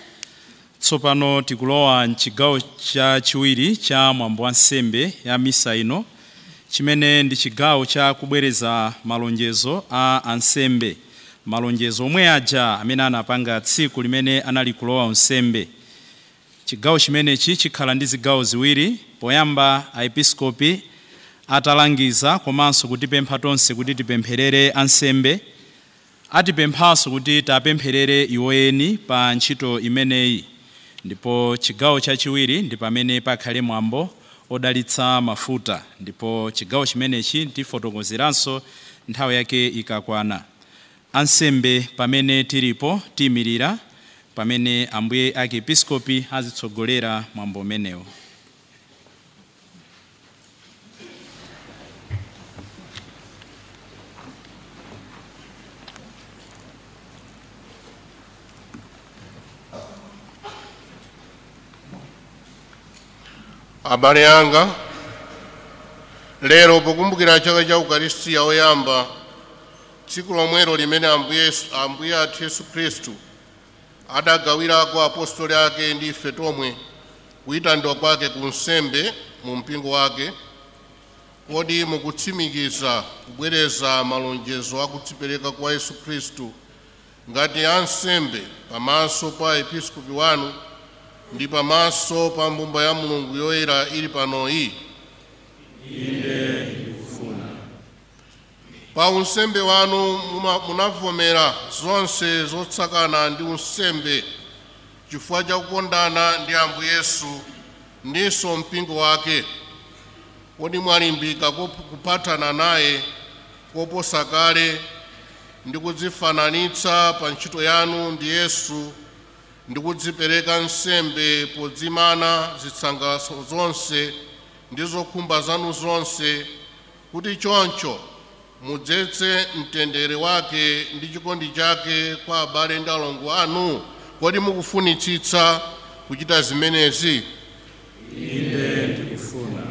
tsopano tikulowa mchigawo cha chiwiri cha mwambo wa nsembe ya misa ino, chimene ndi chigawo cha kubwereza malonjezo a ansembe. Malonjezo omwe aja amene anapanga tsiku limene analikulowa nsembe. Chigawo chimenechi chikhala ndi zigawo ziwiri. Poyamba aepiskopi atalangiza komanso kutipempha tonse kuti tipempherere ansembe. Atipemphaso kuti tapempherere iwoyeni pa ntchito imeneyi. Ndipo chigawo chachiwiri ndi pamene pakhale mwambo odalitsa mafuta. Ndipo chigawo chimenechi tifotokozeranso nthawi yake ikakwana. Ansembe pamene tilipo tiyimirira pamene Ambuye Archiepiscopi azitsogolera mwambo umenewo. Abale anga, lero pokumbukira chaka cha Ukaristiya oyamba, tsiku lomwero limene Ambuye athu Yesu Khristu adagawirako apostoli ake ndi ife tomwe kuyitanidwa kwake ku nsembe mu mpingo wake, kodi mukutsimikiza kubwereza malonjezo akudzipereka kwa Yesu Khristu ngati ansembe pamaso pa episkopi wanu ndi pamaso pa mbumba ya Mulungu yoyera ili panoyi? Inde ndikufuna. Pa unsembe wanu munavomera zonse zotsakana ndi unsembe chifukwa cha kukondana ndi Ambuye Yesu ndinso mpingo wake. Kodi mwalimbika kupatana naye koposa kale ndi kudzifananitsa pa ntchito yanu ndi Yesu ndi kudzipereka nsembe podzimana zitsangaso zonse ndi zokhumba zanu zonse, kuti choncho mudzetse mtendere wake ndi chikondi chake kwa abale ndi alongo anu? Kodi mukufunitsitsa kuchita zimenezi? Inde ndikufuna.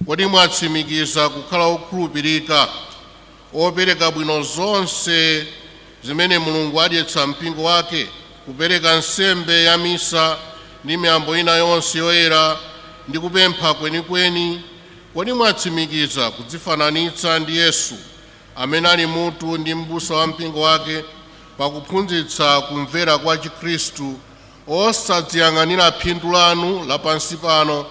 Kodi mwatsimikiza kukhala okhulupirika opereka bwino zonse zimene Mulungu adyetsa mpingo wake, kupereka nsembe ya misa ndi miyambo ina yonse yoyera ndi kupempha kwenikweni? Kodi mwatsimikiza kudzifananitsa ndi Yesu amene ali mutu ndi m'busa wa mpingo wake pakuphunzitsa kumvera kwa Chikhristu, osadziyang'anira phindu lanu lapansi pano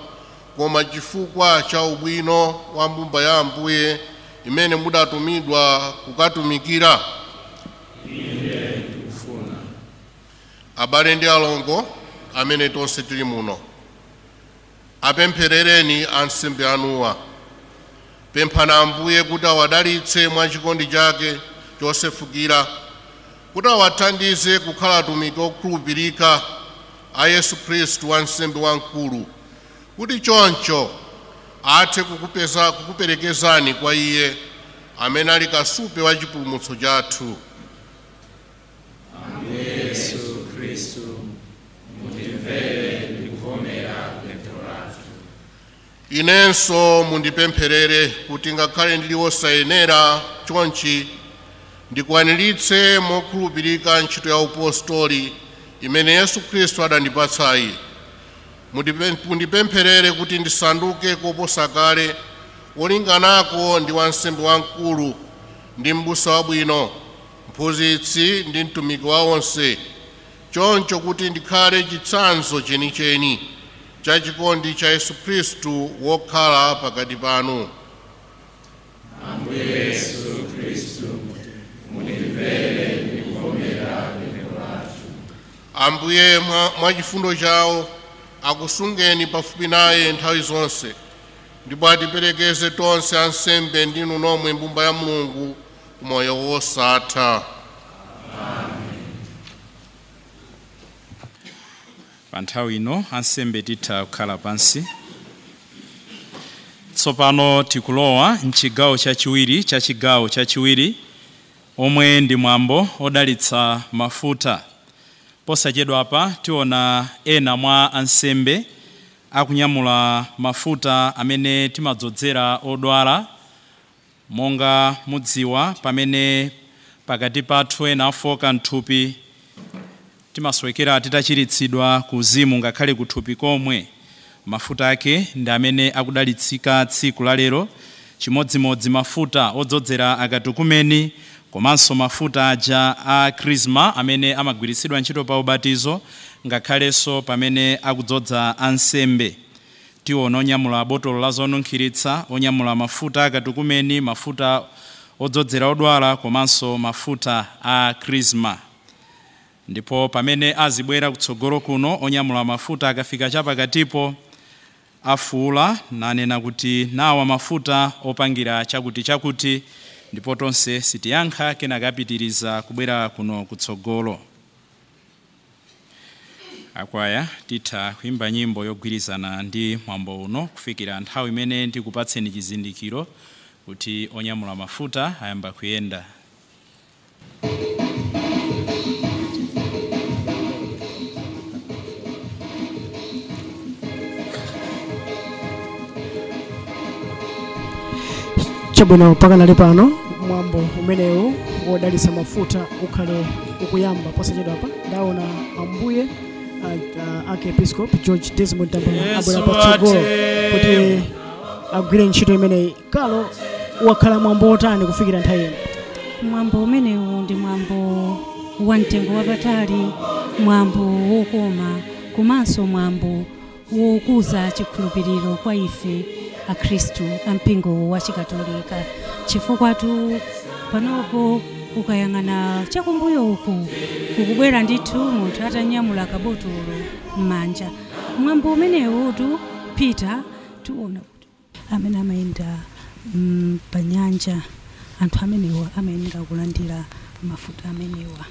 koma chifukwa cha ubwino wa mbumba ya Ambuye imene mudatumidwa kukatumikira? Inde ndikufuna. Abale ndi alongo amene tonse tili muno, apempherereni ansembe anuwa. Pemphani Ambuye kuti awadalitse mwa chikondi chake chosefukira, kuti awathandize kukhala atumiki okhulupirika a Yesu Khristu wansembe wamkulu, kuti choncho athe kukuperekezani kwa Iye amene ali kasupe wa chipulumutso chathu. Yesu Khristu, mutimvere ndi kuvomera pemphero Inenso mundipempherere kuti ngakhale ndili wosayenera chonchi ndikwaniritse mokhulupirika ntchito ya upostoli imene Yesu Khristu adandipatsayi. Mundipempherere kuti ndisanduke koposa kale wolinganako ndi wansembe wamkulu ndi m'busa wabwino, mphunzitsi ndi mtumiki wa onse, choncho kuti ndikhale chitsanzo chenicheni cha chikondi cha Yesu Khristu wokhala pakati panu. Ambuye Yesu Khristu, mundimvere ndikuvomera pemphero lathu. Ambuye mwa chifundo chawo akusungeni pafupi naye nthawi zonse, ndipo atiperekeze tonse ansembe ndinu nomwe mbumba ya Mulungu kumoyo wosatha. Pa nthawi ino ansembe titha kukhala pansi. Tsopano tikulowa mchigawo chachiwiri omwe ndi mwambo odalitsa mafuta. Posachedwa apa tiona ena mwa ansembe akunyamula mafuta amene timadzozera odwala. Monga mudziwa pamene pakati pathu ena afoka mthupi timaswekera titachiritsidwa kuzimu ngakhale kuthupi komwe. Mafuta ake ndi amene akudalitsika tsiku la lero, chimodzimodzi mafuta odzozera akatukumeni komanso mafuta aja a krisma amene amagwiritsidwa ntchito pa ubatizo ngakhalenso pamene akudzoza ansembe. Tiona onyamula botolo la zonunkhiritsa, onyamula mafuta akatukumeni, mafuta odzozera odwala komanso mafuta a krisma. Ndipo pamene azibwera kutsogolo kuno onyamula mafuta akafika chapakatipo afuula nanena kuti nawa mafuta opangira chakuti, ndipo tonse sitiyankha kenaka apitiriza kubwera kuno kutsogolo. Akwaya titha kuimba nyimbo yogwirizana ndi mwambo uno kufikira nthawi imene ndikupatseni chizindikiro kuti onyamula mafuta ayamba kuyenda. Chabwino mpaka nali pano mwambo umenewu wodalitsa mafuta ukhale ukuyamba. Posachedwa apa ndaona ambuye Archiepiscopi George Desmond Tambala abwera patsogolo kuti agwire ntchito imeneyi. Kalo wakhala mwambo otani kufikira nthawi ino? Mwambo umenewu ndi mwambo wa mtengo wapatali, mwambo wokoma, komanso mwambo wokuza chikhulupiriro kwa ife akhristu ampingo wa chikatolika. Chifukwa panopo ukayang'ana chakumbuyo uku kukubwera ndithu munthu atanyamula kabotolo m'manja. Mwambo umenewu Peter tiona kuti amene amayenda panyanja anthu amenewa amayenera kulandira mafuta amenewa.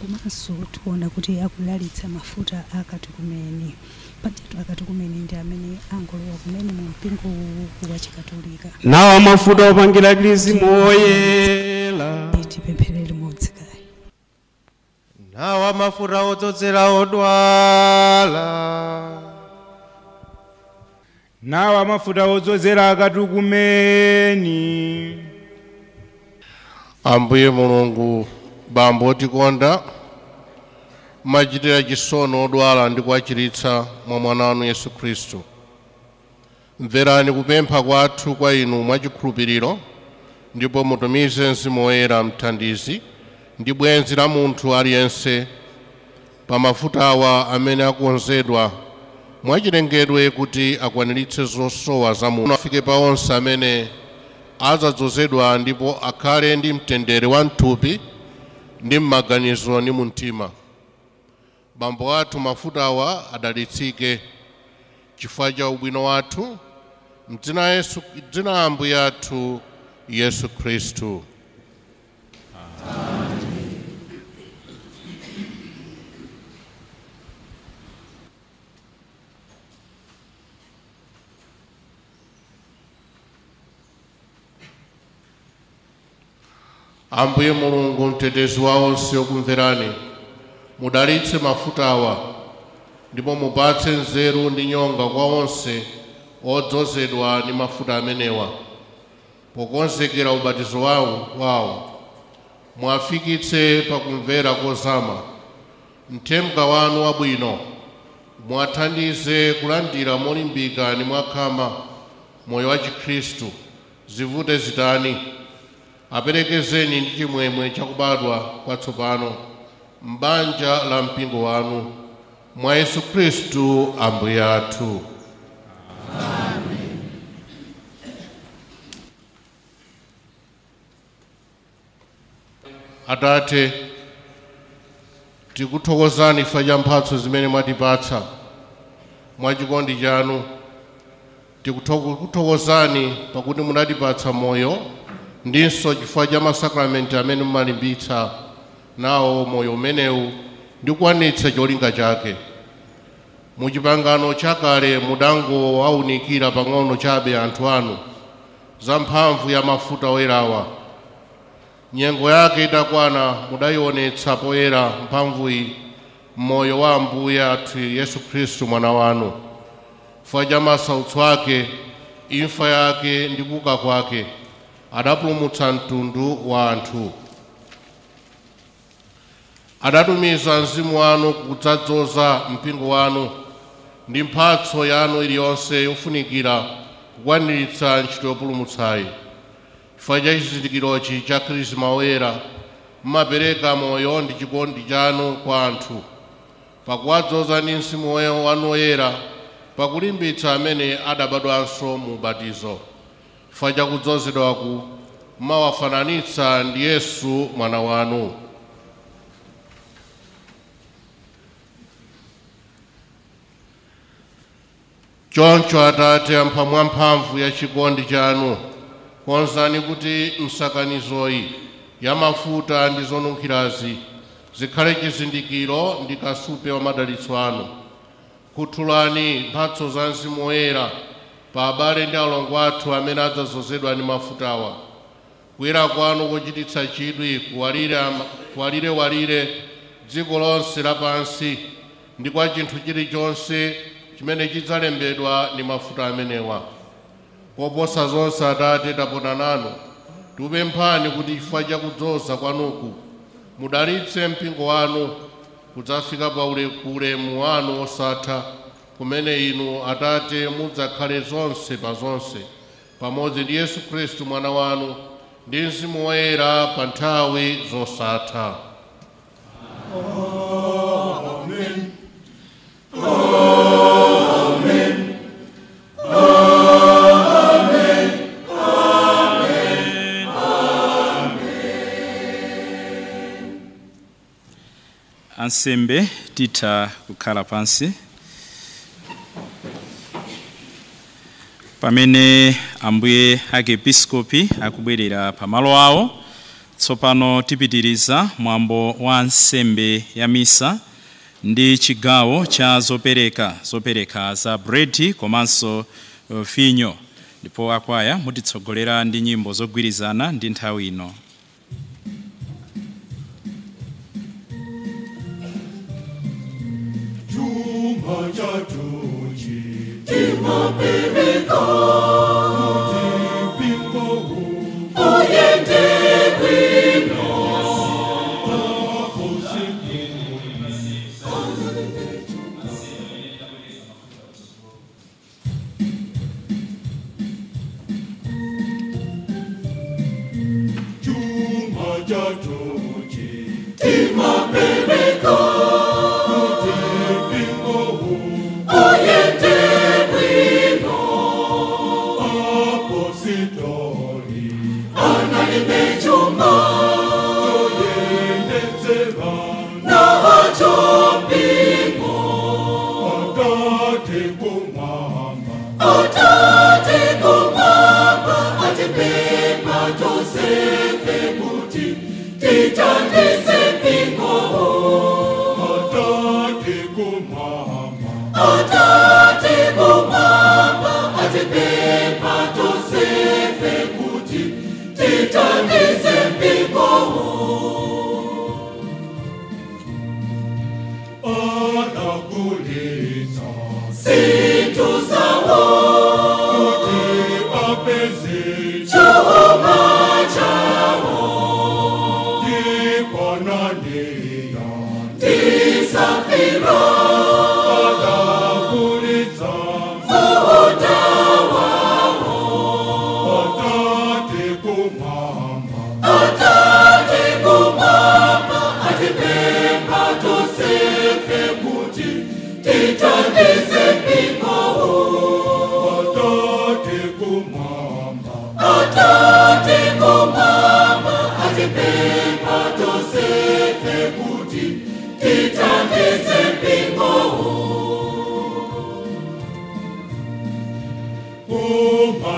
Komanso tiona kuti akudalitsa mafuta akatukumeni. Pajatu akatukumeni ndi amene angolowa kumene mu mpingo wa chikatolika. Nawa mafuta opangira Krismu oyera. Tipempherere limodzi kaye. Nawa mafuta odzozera odwala. Nawa mafuta odzozera akatukumeni. Ambuye Mulungu Bambo otikonda, machitira chisono odwala ndi kuwachiritsa mwa mwana wanu Yesu Khristu. Mverani kupempha kwathu kwa inu mwachikhulupiriro, ndipo mutumize Mzimu Woyera mthandizi ndi bwenzi la munthu aliyense pa mafuta awa amene akonzedwa mwachilengedwe kuti akwaniritse zosowa za munthu. Afike pa onse amene adzadzozedwa ndipo akhale ndi mtendere wa mthupi ndi m'maganizo ndi mu mtima. Bambo athu mafuta awa adalitsike chifukwa cha ubwino wathu, m'dzina la Ambuye athu Yesu Khristu. Ambuye Mulungu mtetezi wa onse okumverani, mudalitse mafuta awa ndipo mupatse nzeru ndi nyonga kwa onse odzozedwa ndi mafuta amenewa. Pokonzekera ubatizo wawo mwafikitse pakumvera kozama mthemba wanu wabwino, mwathandize kulandira molimbika ndi mwakhama moyo wa Chikhristu zivute zitani. Aperekezeni ndi chimwemwe chakubadwa kwatsopano m'banja la mpingo wanu mwa Yesu Khristu Ambuye athu. Atate, tikuthokozani chifukwa cha mphatso zimene mwatipatsa mwa chikondi chanu. Tikuthokozani pakuti munatipatsa moyo ndinso chifukwa cha masakramenti amene mumalimbitsa nawo moyo umenewu ndi kuwanitsa cholinga chake. Mu chipangano chakale mudangowaunikira pang'ono chabe anthu anu za mphamvu ya mafuta oyerawa. Nyengo yake itakwana mudayionetsa poyera mphamvu iyi m'moyo wa Ambuye athu Yesu Khristu mwana wanu. Chifukwa cha masautso ake, imfa yake ndi kuuka kwake adapulumutsa mtundu wa anthu. Adatumiza mzimu wanu kudzadzoza mpingo wanu ndi mphatso yanu iliyonse yofunikira kukwaniritsa ntchito yopulumutsayi. Chifukwa cha chizindikirochi cha Krisma oyera mumapereka moyo ndi chikondi chanu kwa anthu, pakuwadzoza ndi mzimu wanu oyera, pakulimbitsa amene adabadwanso mu ubatizo. Chifukwa cha kudzozedwaku mumawafananitsa ndi Yesu mwana wanu. Choncho Atate, mwa mphamvu ya chikondi chanu, konzani kuti msakanizoyi ya mafuta ndi zonunkhirazi zikhale chizindikiro ndi kasupe wa madalitso anu. Khuthulani mphatso za Mzimu Woyera pa abale ndi alongo athu amene adzazozedwa ndi mafutawa. Kuyera kwanu kochititsa chidwi kuwalire dziko lonse lapansi ndi kwa chinthu chilichonse chimene chidzalembedwa ndi mafuta amenewa. Koposa zonse Atate, tapota nanu tikupemphani kuti chifukwa cha kudzoza kwanuku mudalitse mpingo wanu kudzafika pa ulemu wanu osatha, kumene inu Atate mudzakhale zonse pa zonse pamodzi ndi Yesu Khristu mwana wanu ndi Mzimu Woyera pa nthawi zosatha. Amen. Ansembe titha kukhala pansi pamene Ambuye Archiepiscopi akubwerera pamalo awo. Tsopano tipitiriza mwambo wa nsembe ya misa ndi chigawo cha zopereka za bredi komanso vinyo, ndipo akwaya mutitsogolera ndi nyimbo zogwirizana ndi nthawi ino. Situ sawo tisafira adakulitsa uta wao atate kumama atipemba tosefe kuti titandise mpingo atate kumama atipemba tosefe kuti titandise mpingo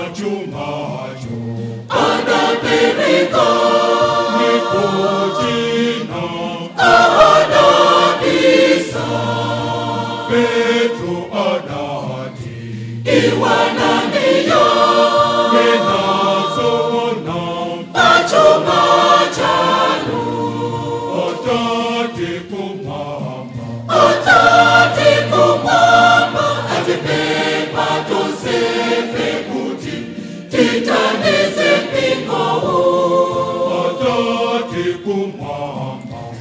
umachumacho adapereka nikotina adabisa Petro adati iwananiyo menazona pachumachanu atate kumama atipemba tosefe kuti titandise mpingo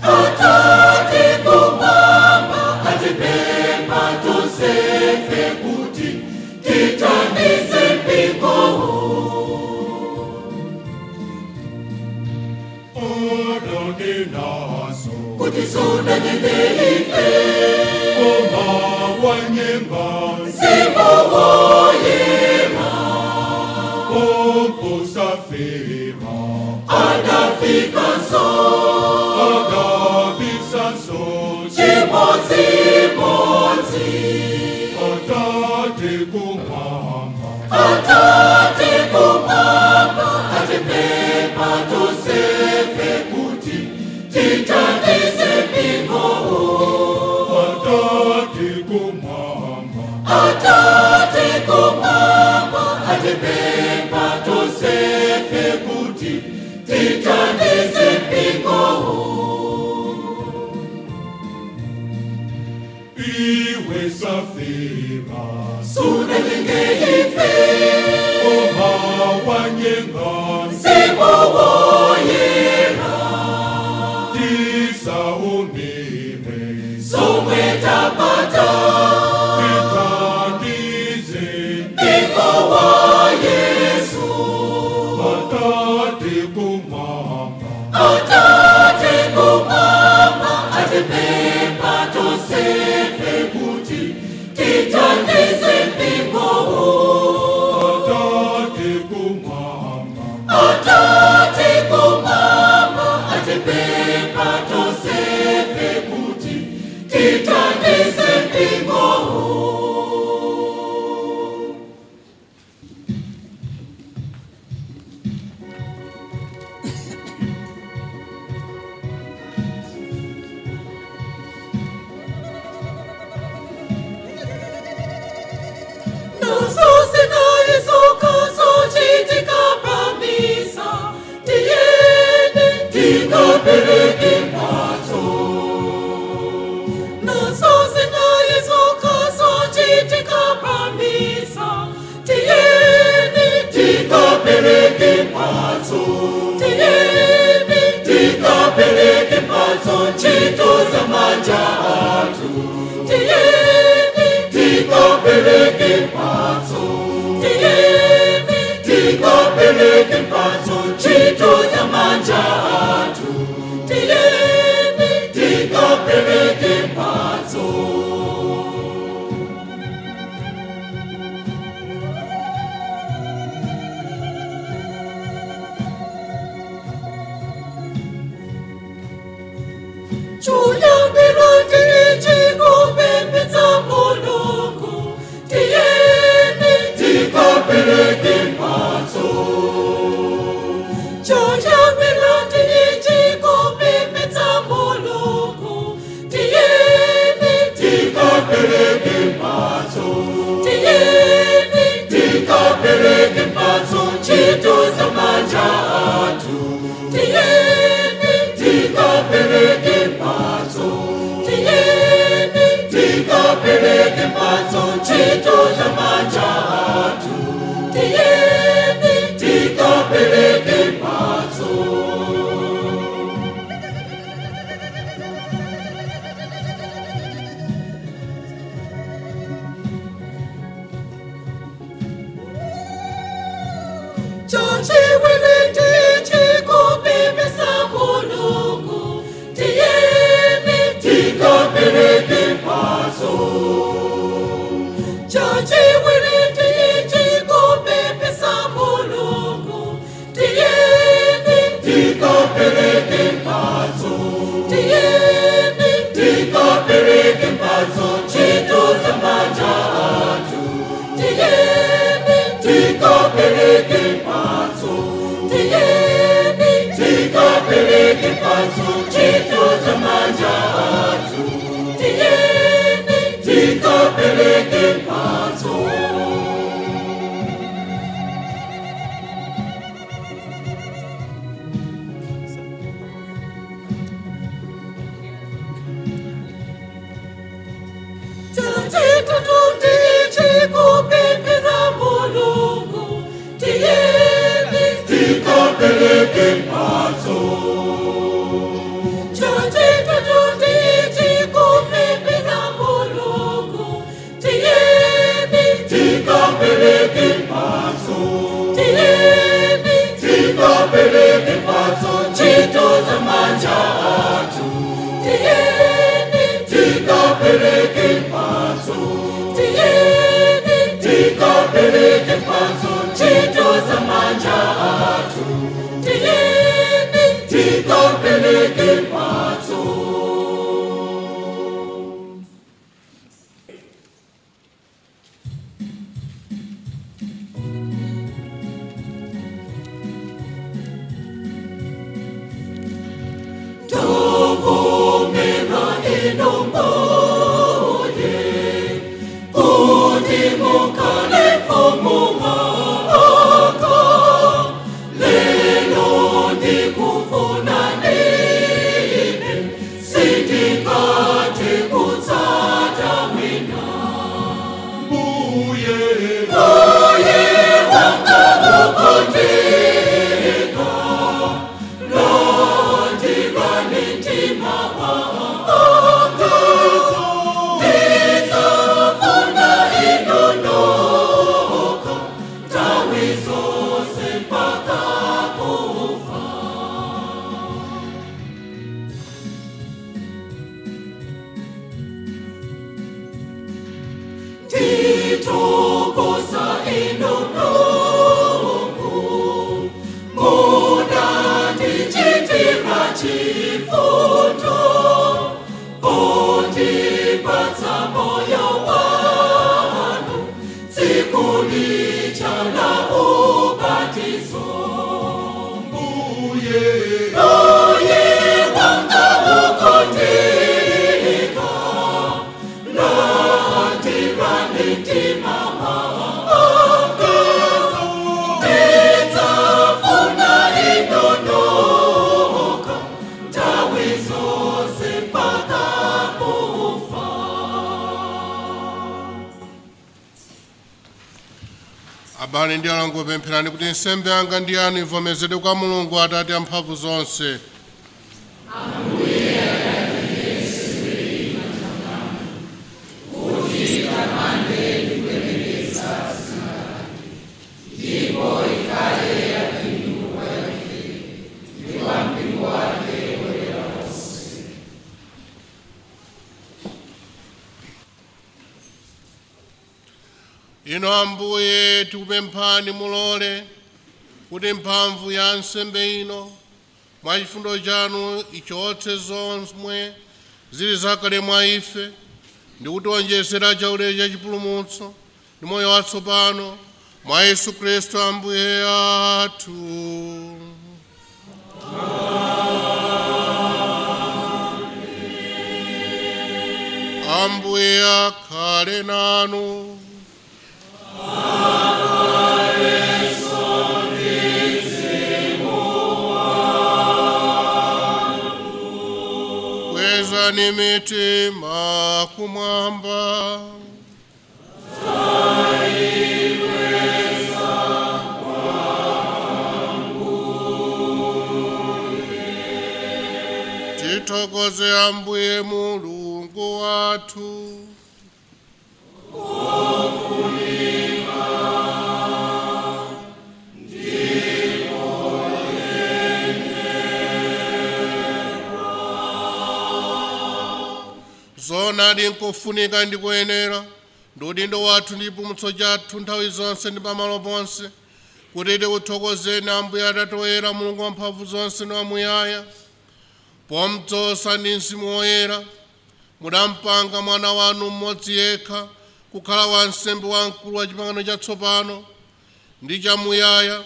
atate kumama atipemba tosefe kuti titandise mpingo odonenaso kuti sudanyende ife oma wanyenga simo woyema omposafera adafika so adabisa so chimozimozi atate kumama atipemba tosefe kuti titandise mpingo atate kumama atipemba tosefe kuti titandise mpingo iwe safira sudanyenge ife oma wanyenga simo woyera tisaumire somwe tapata titandize mpingo wa Yesu atate kumama atipemba tosefe kuti titandise mpingo atate kumama atipemba tosefe kuti titandise mpingo mphatso ntchito za manja athu tiyeni tikapereke mphatso tachita tutichi kupembedza Mulungu tiyeni tikapereke mphatso tachita tutichi kupembedza Mulungu tiyeni tikapereke mphatso tiyeni tikapereke mphatso ntchito za manja athu tiyeni tikapereke mphatso tiyeni tikapereke mphatso ntchito za manja athu tiyeni tikapereke mphatso tuvumira inomboye kuti mukhale mfumu wako lelo ndikufuna nine sindikati kutsata wina mbuye wanga ukondeka londirani mtima wanga ndizafuna inonoka nthawi zonse mpaka kufa ndithokoza Mulungu munandichitira chifundo pondipatsa moyo wanu tsiku lija la ubatizo mbuye wanga ukondeka londirani mtima wanga ndizafuna inonoka nthawi zonse mpaka kufa abale ndi alongo pempherani kuti nsembe yanga ndi yanu ivomezedwe kwa Mulungu Atate amphamvu zonse. Ino Ambuye tikupemphani mulole kuti mphamvu ya nsembe ino mwa chifundo chanu ichotse zomwe zili zakale mwa ife ndi kutiwonjezera chaulere cha chipulumutso ndi moyo watsopano mwa Yesu Kristu Ambuye athu. Ambuye akhale nanu. Kwezani mitima kumwamba. Tithokoze Ambuye Mulungu wathu. Zoonadi nkofunika ndi kuyenera ndi udindo wathu ndi chipulumutso chathu nthawi zonse ndi pamalo ponse kuti tikuthokozeni Ambuye Atate woyera Mulungu wamphamvu zonse ndi wamuyaya pomudzoza ndi Mzimu Woyera mudampanga mwana wanu mmodzi yekha kukhala wansembe wamkulu wa pangano chatsopano ndi chamuyaya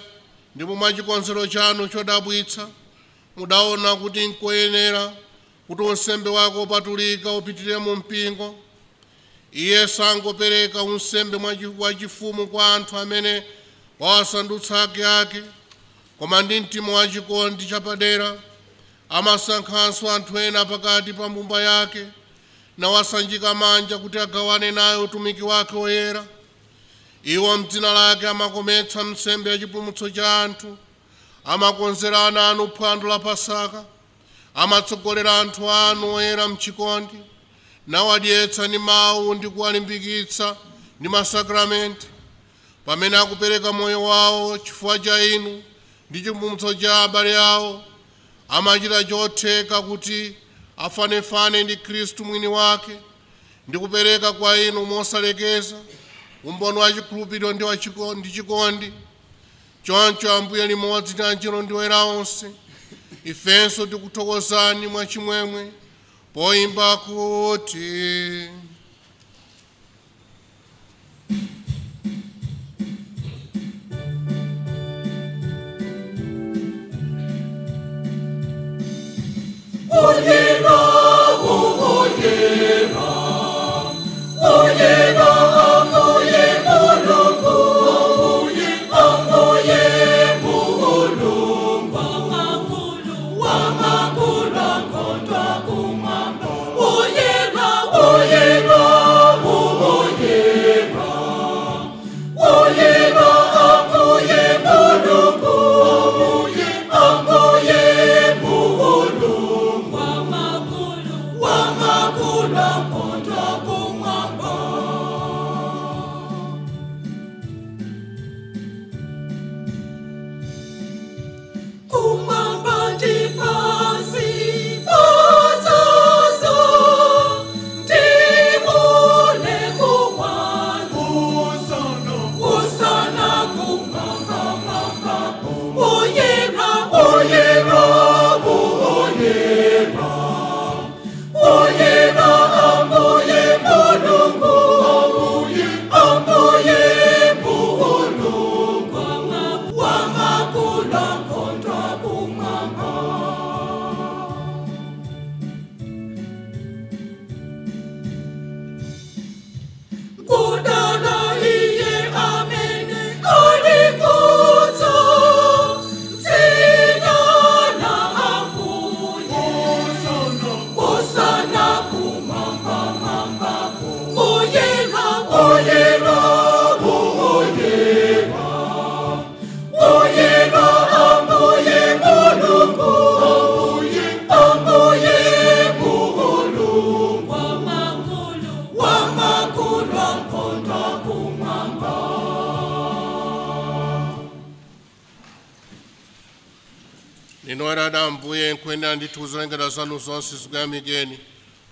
ndipo mwa chikonzero chanu chodabwitsa mudaona kuti nkoyenera kuti unsembe wako opatulika upitirire mu mpingo. Iye sangopereka unsembe wachifumu kwa anthu amene wawasandutsa ake, koma ndi mtima wachikondi chapadera amasankhanso anthu ena pakati pa mbumba yake, nawasanjika manja kuti agawane naye utumiki wake woyera. Iwo m'dzina lake amakometsa nsembe yachipulumutso cha anthu, amakonzera ana anu phwando la Pasaka, amatsogolera anthu anu oyera m'chikondi, nawadyetsa ndi mawu ndi kuwalimbikitsa ndi masakramenti, pamene akupereka moyo wawo chifukwa cha inu ndi chipulumutso cha abale awo. Amachita chotheka kuti afanefane ndi Khristu mwini wake ndi kupereka kwa inu mosalekeza umboni wa chikhulupiriro ndi chikondi. Choncho Ambuye limodzi ndi angelo ndi oyera onse, ifenso tikuthokozani mwachimwemwe poyimba kuti Ninoerada Ambuye nkwenda ndithu zolengedwa zanu zonse zikuyamikeni,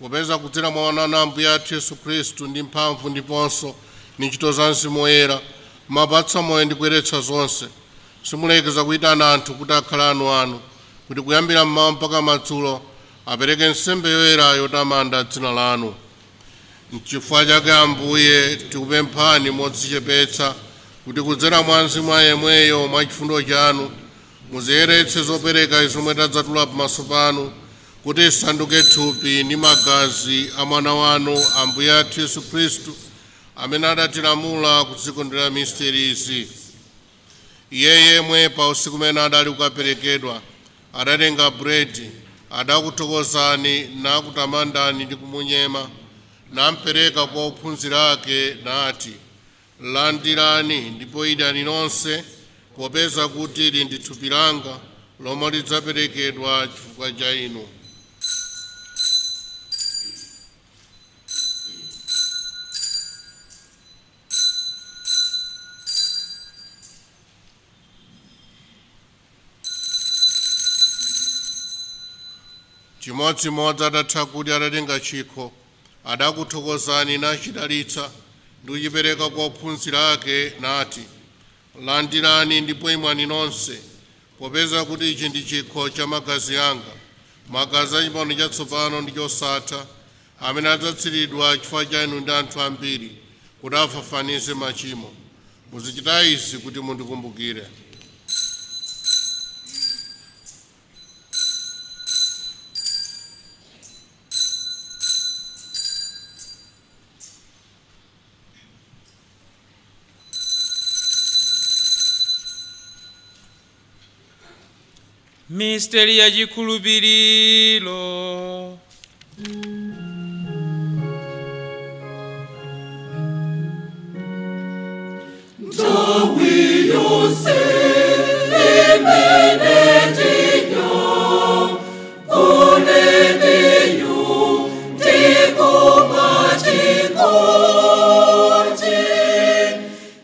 popeza kudzera mwa mwana Ambuye athu Yesu Khristu ndi mphamvu ndiponso ndi ntchito za Mzimu Woyera mapatsa moyo ndi kuyeretsa zonse. Simulekeza kuyitana anthu kuti akhale anu, kuti kuyambira mmawa mpaka madzulo apereke nsembe yoyera yotamanda dzina lanu. N'chifukwa chake Ambuye tikupemphani modzichepetsa kuti kudzera mwa Mzimu yemweyo mwa chifundo chanu muziyeretse zopereka zomwe tadzatula pamaso panu, kuti zisanduke thupi ndi magazi a mwana wanu Ambuye athu Yesu Khristu, amene adatilamula kuzikondera misteri izi. Iye yemwe pa usiku umene adali kukaperekedwa adatenga buledi, adakuthokozani nakutamandani ndi kumunyema, nampereka kwa ophunzira ake nati, landirani ndipo idyani nonse, popeza kuti ili ndi thupi langa lomwe lidzaperekedwa chifukwa cha inu. Chimodzimodzi atatha kudya adatenga chikho, adakuthokozani nachidalitsa ndi kuchipereka kwa ophunzira ake nati, landirani ndipo imwani nonse, popeza kuti ichi ndi chikho cha magazi anga, magazi a pangano chatsopano ndi chosatha, amene adzatsiridwa chifukwa cha inu ndi anthu ambiri, kuti afafanize machimo. Muzichita izi kuti mundikumbukire. Misteri ya chikhulupiriro. Nthawi yonse imene kuneniyu tikumachikonje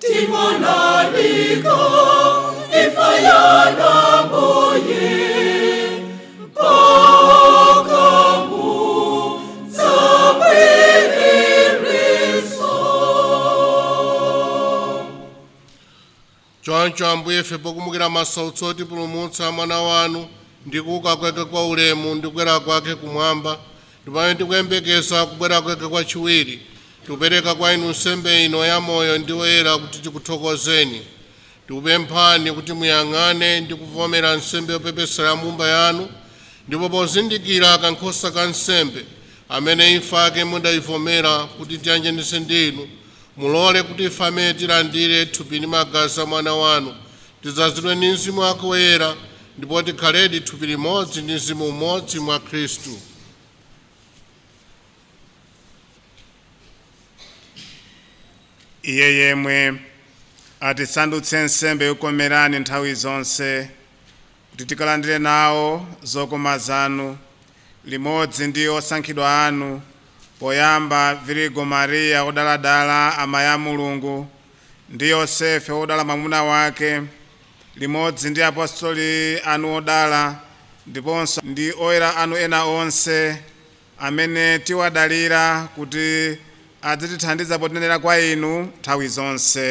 timanalika ifayana moye pakamu zabwerereso. Choncho Ambuye ife pokumbukira masautso otipulumutsa mwana wanu ndi kuuka kwake kwa ulemu ndi kukwera kwake kumwamba, ndipo tikuyembekeza kubwera kwake kwachiwiri, tikupereka kwa inu nsembe ino ya moyo ndi woyera kuti tikuthokozeni. Tikupemphani kuti muyang'ane ndi kuvomera nsembe yopepesera mumba yanu, ndipo pozindikira kankhosa ka nsembe amene imfa yake mudayivomera kuti tiyanjanitse ndi inu, mulole kuti ife amene tilandire thupi ndi magazi a mwana wanu tidzazidwe ndi mzimu wake woyera, ndipo tikhaledi thupi limodzi ndi mzimu umodzi mwa Khristu. Iye yemwe atisandutse nsembe yokomerani nthawi zonse, kuti tikalandire nawo zokoma zanu, limodzi ndi osankhidwa anu, poyamba Virigo Maria odaladala amayi a Mulungu, ndi Yosefe odala mwamuna wake, limodzi ndi apostoli anu odala, ndiponso ndi oyera anu ena onse amene tiwadalira kuti adzitithandiza potenera kwa inu nthawi zonse.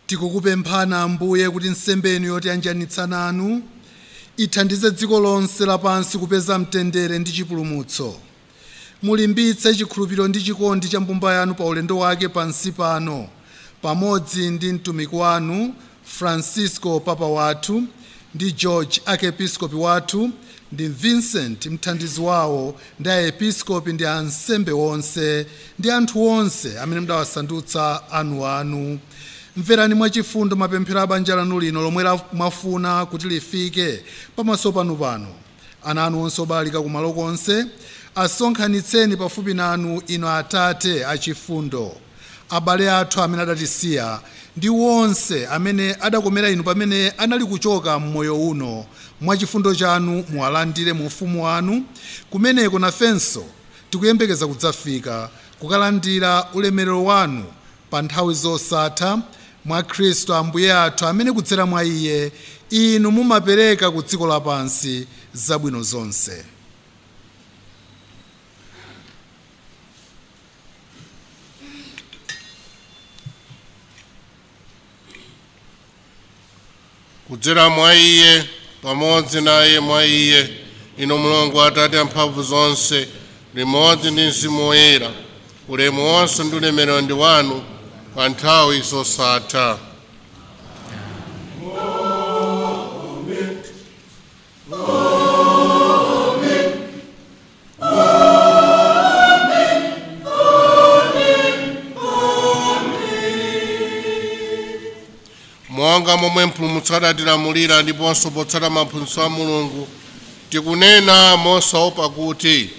Tikukupemphani Ambuye kuti nsembe inu yotiyanjanitsa nanu ithandize dziko lonse lapansi kupeza mtendere ndi chipulumutso. Mulimbitse chikhulupiriro ndi chikondi cha mbumba yanu pa ulendo wake pansi pano, pamodzi ndi mtumiki wanu Francisco Papa wathu, ndi George Archiepiscopi wathu, ndi Vincent mthandizi wawo, ndi aepiskopi ndi ansembe onse ndi anthu onse amene mudawasandutsa anu. Mverani mwachifundo mapemphero a banja lanu lino lomwe mwafuna kuti lifike pamaso pano. Ana anu onse obalalika kumalo konse asonkhanitseni pafupi nanu ino Atate achifundo. Abale athu amene adatisiya ndi wonse amene adakomera inu pamene anali kuchoka mmoyo uno, mwachifundo chanu muwalandire mu ufumu wanu, kumeneko nafenso tikuyembekeza kudzafika kukalandira ulemerero wanu pa nthawi zosatha, mwa Khristu Ambuye athu, amene kudzera mwa Iye inu mumapereka ku dziko lapansi zabwino zonse. Kudzera mwa Iye, pamodzi naye mwa Iye, inu Mulungu Atate amphamvu zonse, limodzi ndi mzimu woyera, ulemu wonse ndi ulemerero ndi wanu pa nthawi zosatha. Monga momwe mpulumutsi adatilamulira ndiponso potsata maphunzitso a Mulungu, tikunena mosaopa kuti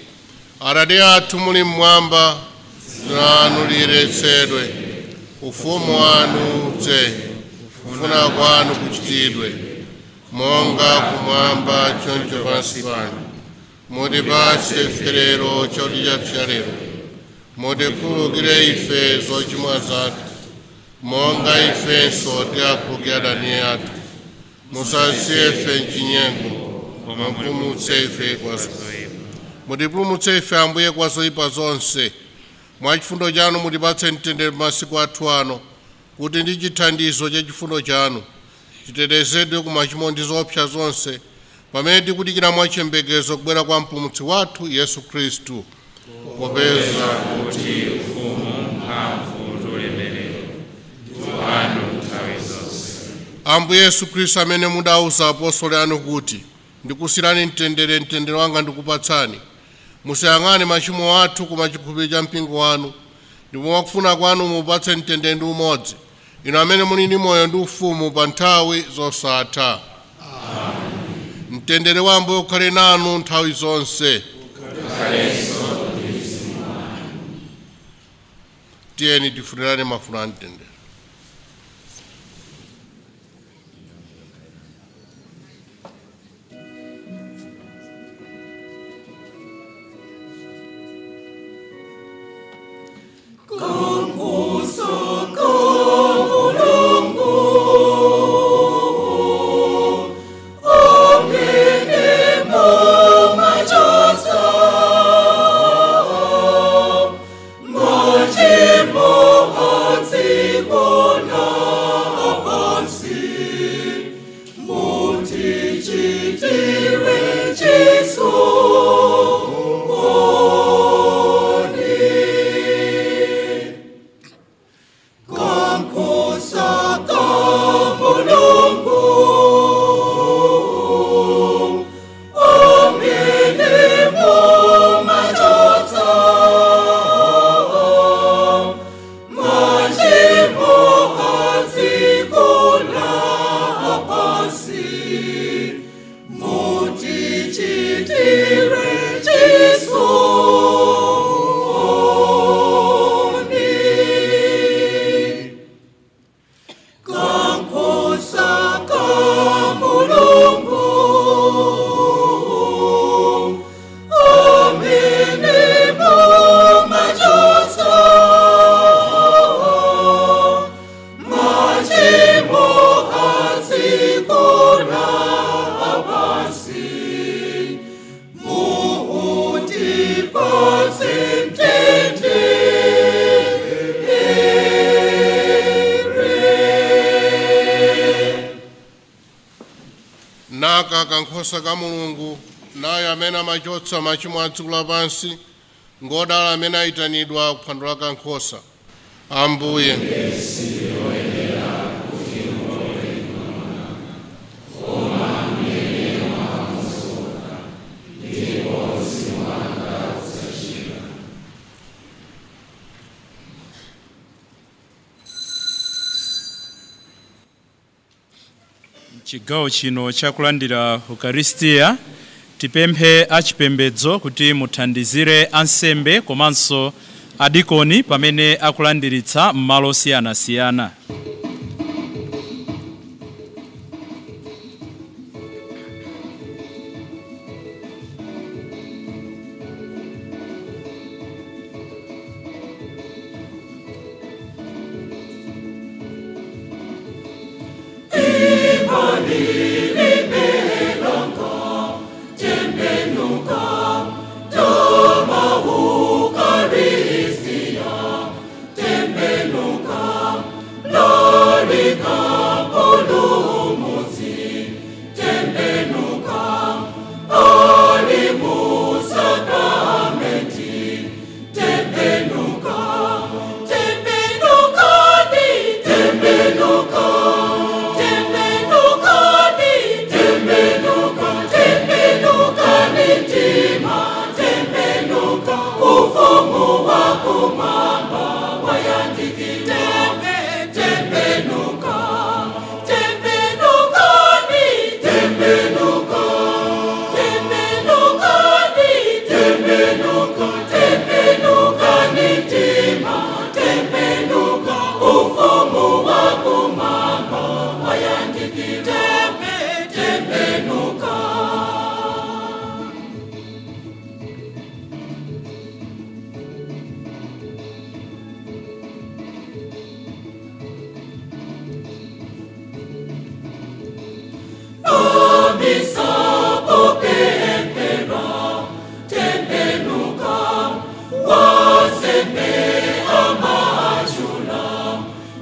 Atate athu muli mmwamba, dzina lanu liyeretsedwe, ufumu wanu udze, kufuna kwanu kuchitidwe, monga kumwamba choncho pansi pano. Mutipatse ife lero chakudya chathu lero, mutikhululukire ife zochimwa zathu, monga ifenso tiwakhululukira adani athu. Musasiye ife m'chinyengo, koma mutipulumutse ife kwa zoyipa. Mutipulumutse ife Ambuye kwa zoyipa zonse. Mwa chifundo chanu mutipatse mtendere masiku athu ano, kuti ndi chithandizo cha chifundo chanu titetezedwe ku machimo ndi zoopsa zonse, pamene tikudikira mwachiyembekezo kubwera kwa mpulumutsi wathu Yesu Khristu. Popeza kuti ufumu, mphamvu ndi ulemerero ndi wanu nthawi zonse. Ambuye Yesu Khristu, amene mudawuza apostoli anu kuti ndikusiyirani mtendere, mtendere wanga ndikupatsani, musayang'ane machimo athu koma chikhulupiriro cha mpingo wanu, ndipo mwakufuna kwanu mupatse mtendere ndi umodzi inu amene muli ndi moyo ndi ufumu pa nthawi zosatha. Mtendere wa Ambuye ukhale nanu nthawi zonse. Tiyeni tifunirane mafuno a mtendere. Kankhosa ka Mulungu naye amene amachotsa machimo a dziko lapansi ngodala amene ayitanidwa kuphwando la kankhosa. Ambuye Chigawo chino chakulandira Eucharistia tipemphe achipembedzo kuti muthandizire ansembe komanso adikoni pamene akulandiritsa m'malo osiyanasiyana.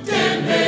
Tembe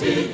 Dear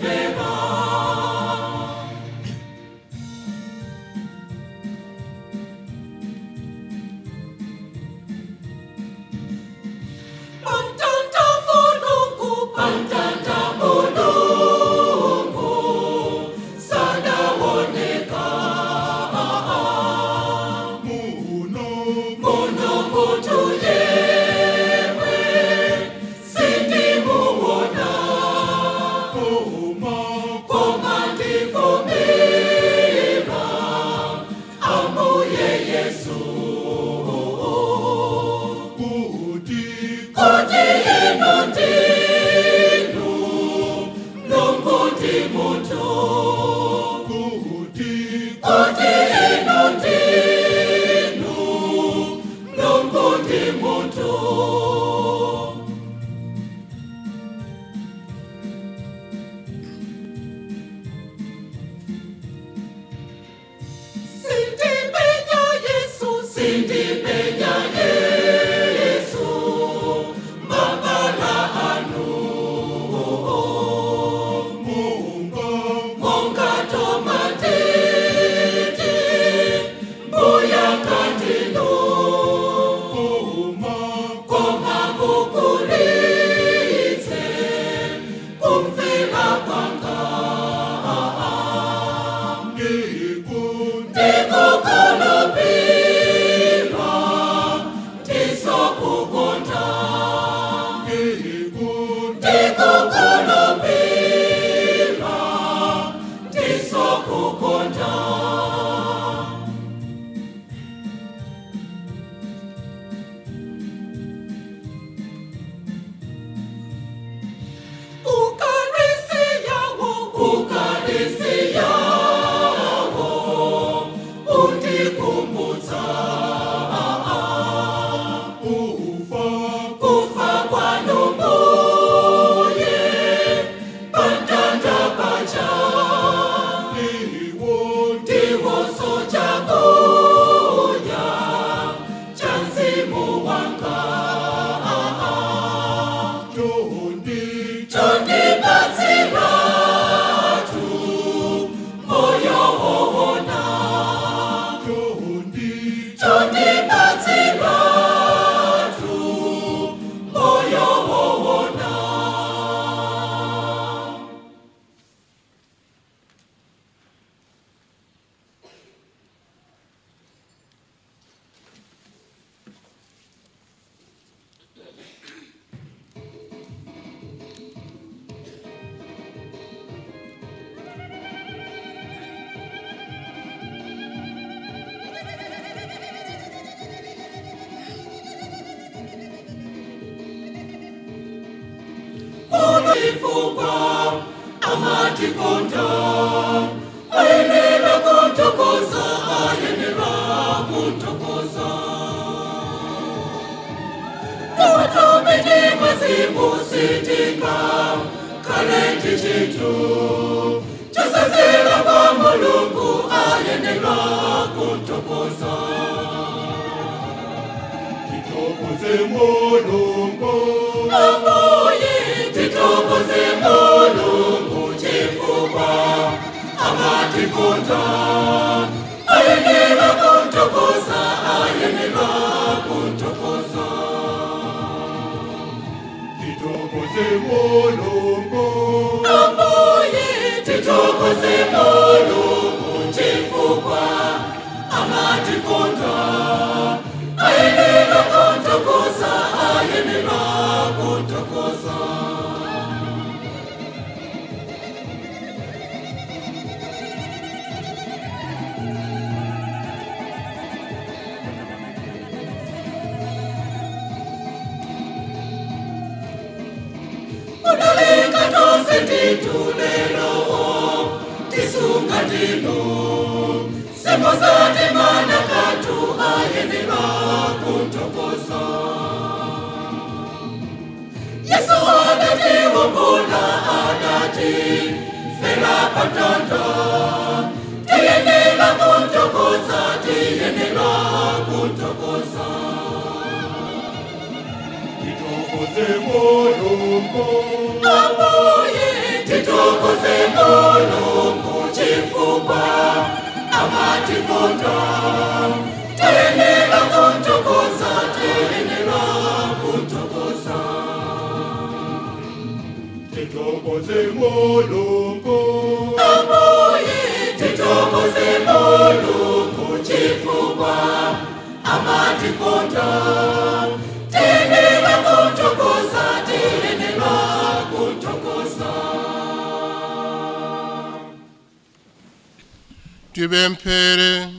Tibempere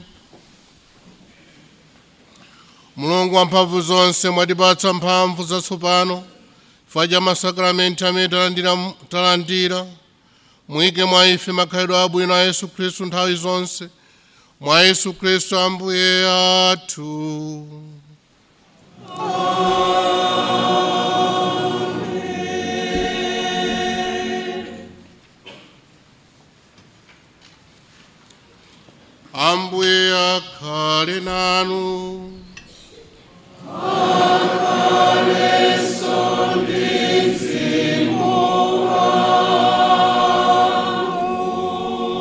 Mulungu wa mphamvu zonse mwatipatsa mphamvu zatsopano chifukwa cha masakramenti amene talandira Mwike mwa ife makhalidwe abwino a Yesu Khristu nthawi zonse. Mwa Yesu Khristu Ambuye athu. Ambuye akhale nanu.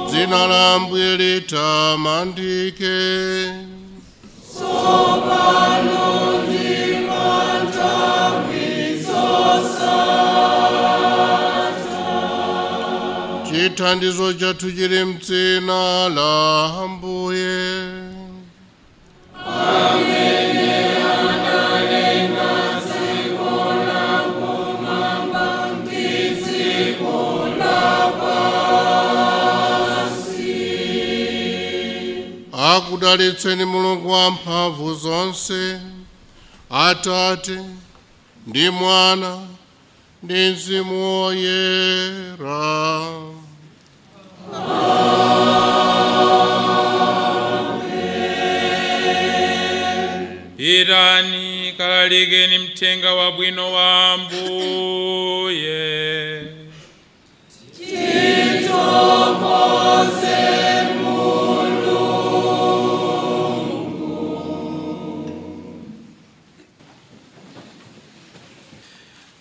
Dzina la Ambuye litamandike. Tsopano ndi pa nthawi zosatha. Chithandizo chathu chili m'dzina la Ambuye. Amene analenga dziko lakumwamba ndi dziko lapansi. Akudalitseni Mulungu wamphamvu zonse, Atate ndi Mwana ndi Mzimu Woyera. Pitani kalalikeni mthenga wabwino wa Ambuye. Titokoze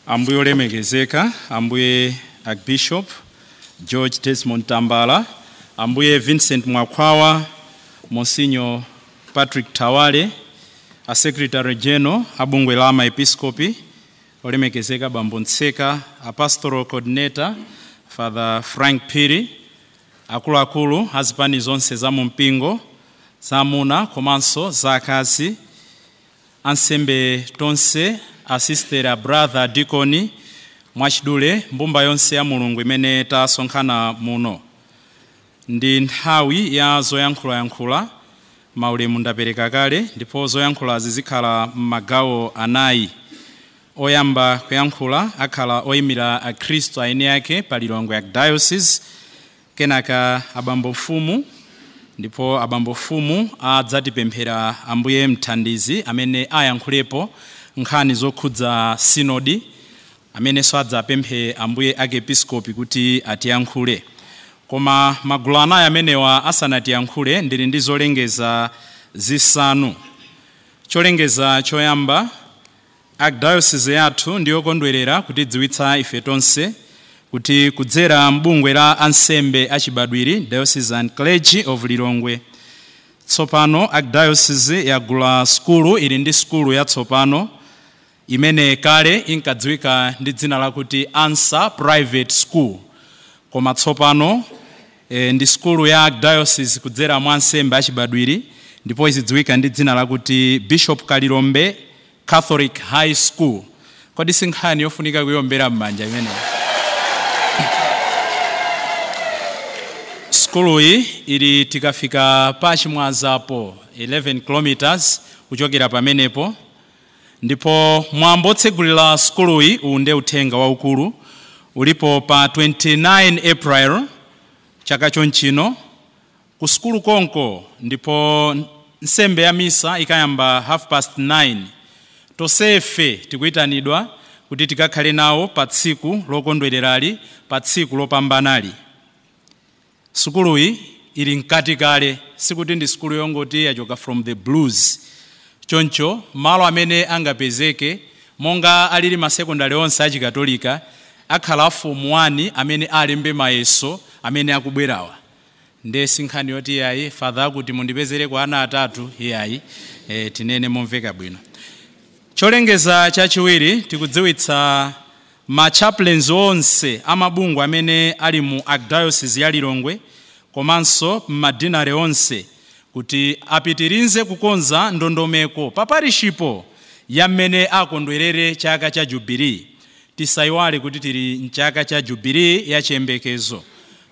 Ambuye olemekezeka, Ambuye Archbishop George Desmond Tambala, Ambuye Vincent Mwakwawa, Monsignor Patrick Tawale, a Secretary General abungwe la Maepiskopi, olemekezeka Bambo Ntseka, a Pastoral Coordinator Father Frank Piri, akuluakulu azipani zonse za mumpingo, zamuna komanso zakazi, ansembe tonse, asistera brother Dikoni, mwachidule mbumba yonse ya Mulungu imene tasonkhana muno. Ndi nthawi ya zoyankhula maulemu ndapereka kale, ndipo zoyankhula zizikhala m'magawo anayi. Oyamba kuyankhula akhala oyimira a Kristu aine yake pa Lilongwe Archdiocese, kenaka abambo mfumu, ndipo abambo mfumu adzatipemphera Ambuye mthandizi amene ayankhulepo nkhani zokhudza sinodi, amene so adzapemphe Ambuye Archiepiscopi kuti atiyankhule. Koma magulu anayi amenewa asanatiyankhule ndili ndi zolengeza zisanu. Cholengeza choyamba, Archdiocese yathu ndiyokondwerera kutidziwitsa ife tonse kuti kudzera mbungwe la ansembe achibadwiri Diocesan Clergy of Lilongwe, tsopano Archdiocese yagula skulu, ili ndi skulu yatsopano imene kale inkadziwika ndi dzina lakuti Answer Private School, koma tsopano ndi skulu ya Archdiocese kudzera mwa ansembe achibadwiri, ndipo izidziwika ndi dzina lakuti Bishop Kalilombe Catholic High School. Kodi sinkhani yofunika kuyombera m'manja imene. Skulu hii ili tikafika pachimwazapo 11 kilometers kuchokera pamenepo, ndipo mwambo otsegulira skulu hii uunde uthenga waukulu ulipo pa 29 April chaka chonchino ku skulu konko, ndipo nsembe ya misa ikayamba 9:30. Tosefe tikuitanidwa kuti tikakhale nawo pa tsiku lokondwererali, pa tsiku lopambanali. Skulu hii ili nkati kale, sikuti ndi skulu yongoti yachoka from the blues. Choncho malo amene angapezeke monga alili masekondari onse achikatolika akhala form 1 amene alembe mayeso amene akubwerawa. Nde sinkhani yoti yayi father kuti mundipezere kwa ana atatu yayi tinene momveka bwino. Cholengeza chachiwiri tikudziwitsa ma chaplains onse amabungwe amene ali mu Archdiocese ya Lilongwe komanso madinare onse kuti apitirize kukonza ndondomeko paparishipo ya mmene akondwerere chaka cha Jubilee. Tisaiwale kuti tili mchaka cha Jubilee ya chiyembekezo.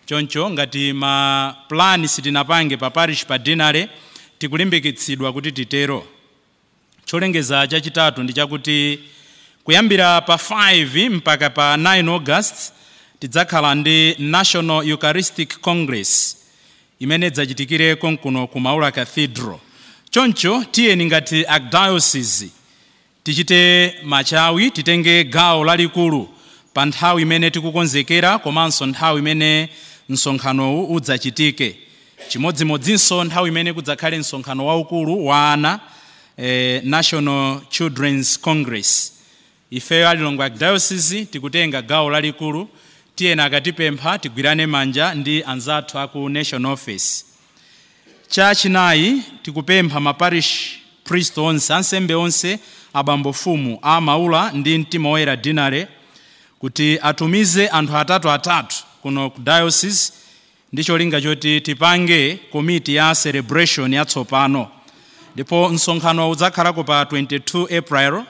Choncho ngati ma plan sitinapange paparish pa dinare tikulimbikitsidwa kuti titero. Cholengeza chachitatu ndi chakuti kuyambira pa 5 mpaka pa 9 August tidzakhala ndi National Eucharistic Congress imene idzachitikire konkuno ku Maula Cathedral. Choncho tiyeni ngati archdiocese tichite machawi, titenge gawo lalikulu pa nthawi imene tikukonzekera komanso nthawi imene msonkhanowu udzachitike. Chimodzimodzinso nthawi imene kudzakhale msonkhano waukulu wa ana National Children's Congress. Ifeyo alilongwe archdiocese tikutenga gawo lalikulu, tiyena akatipempha tigwirane manja ndi anzathu aku National Office. Chachinayi tikupempha maparish priest onse, ansembe onse, abambofumu a Maula ndi Mtima Woyera Dinare kuti atumize anthu atatu kuno ku diocese ndi cholinga choti tipange komiti ya celebration yatsopano. Ndipo msonkhano udzakhalako pa 22 April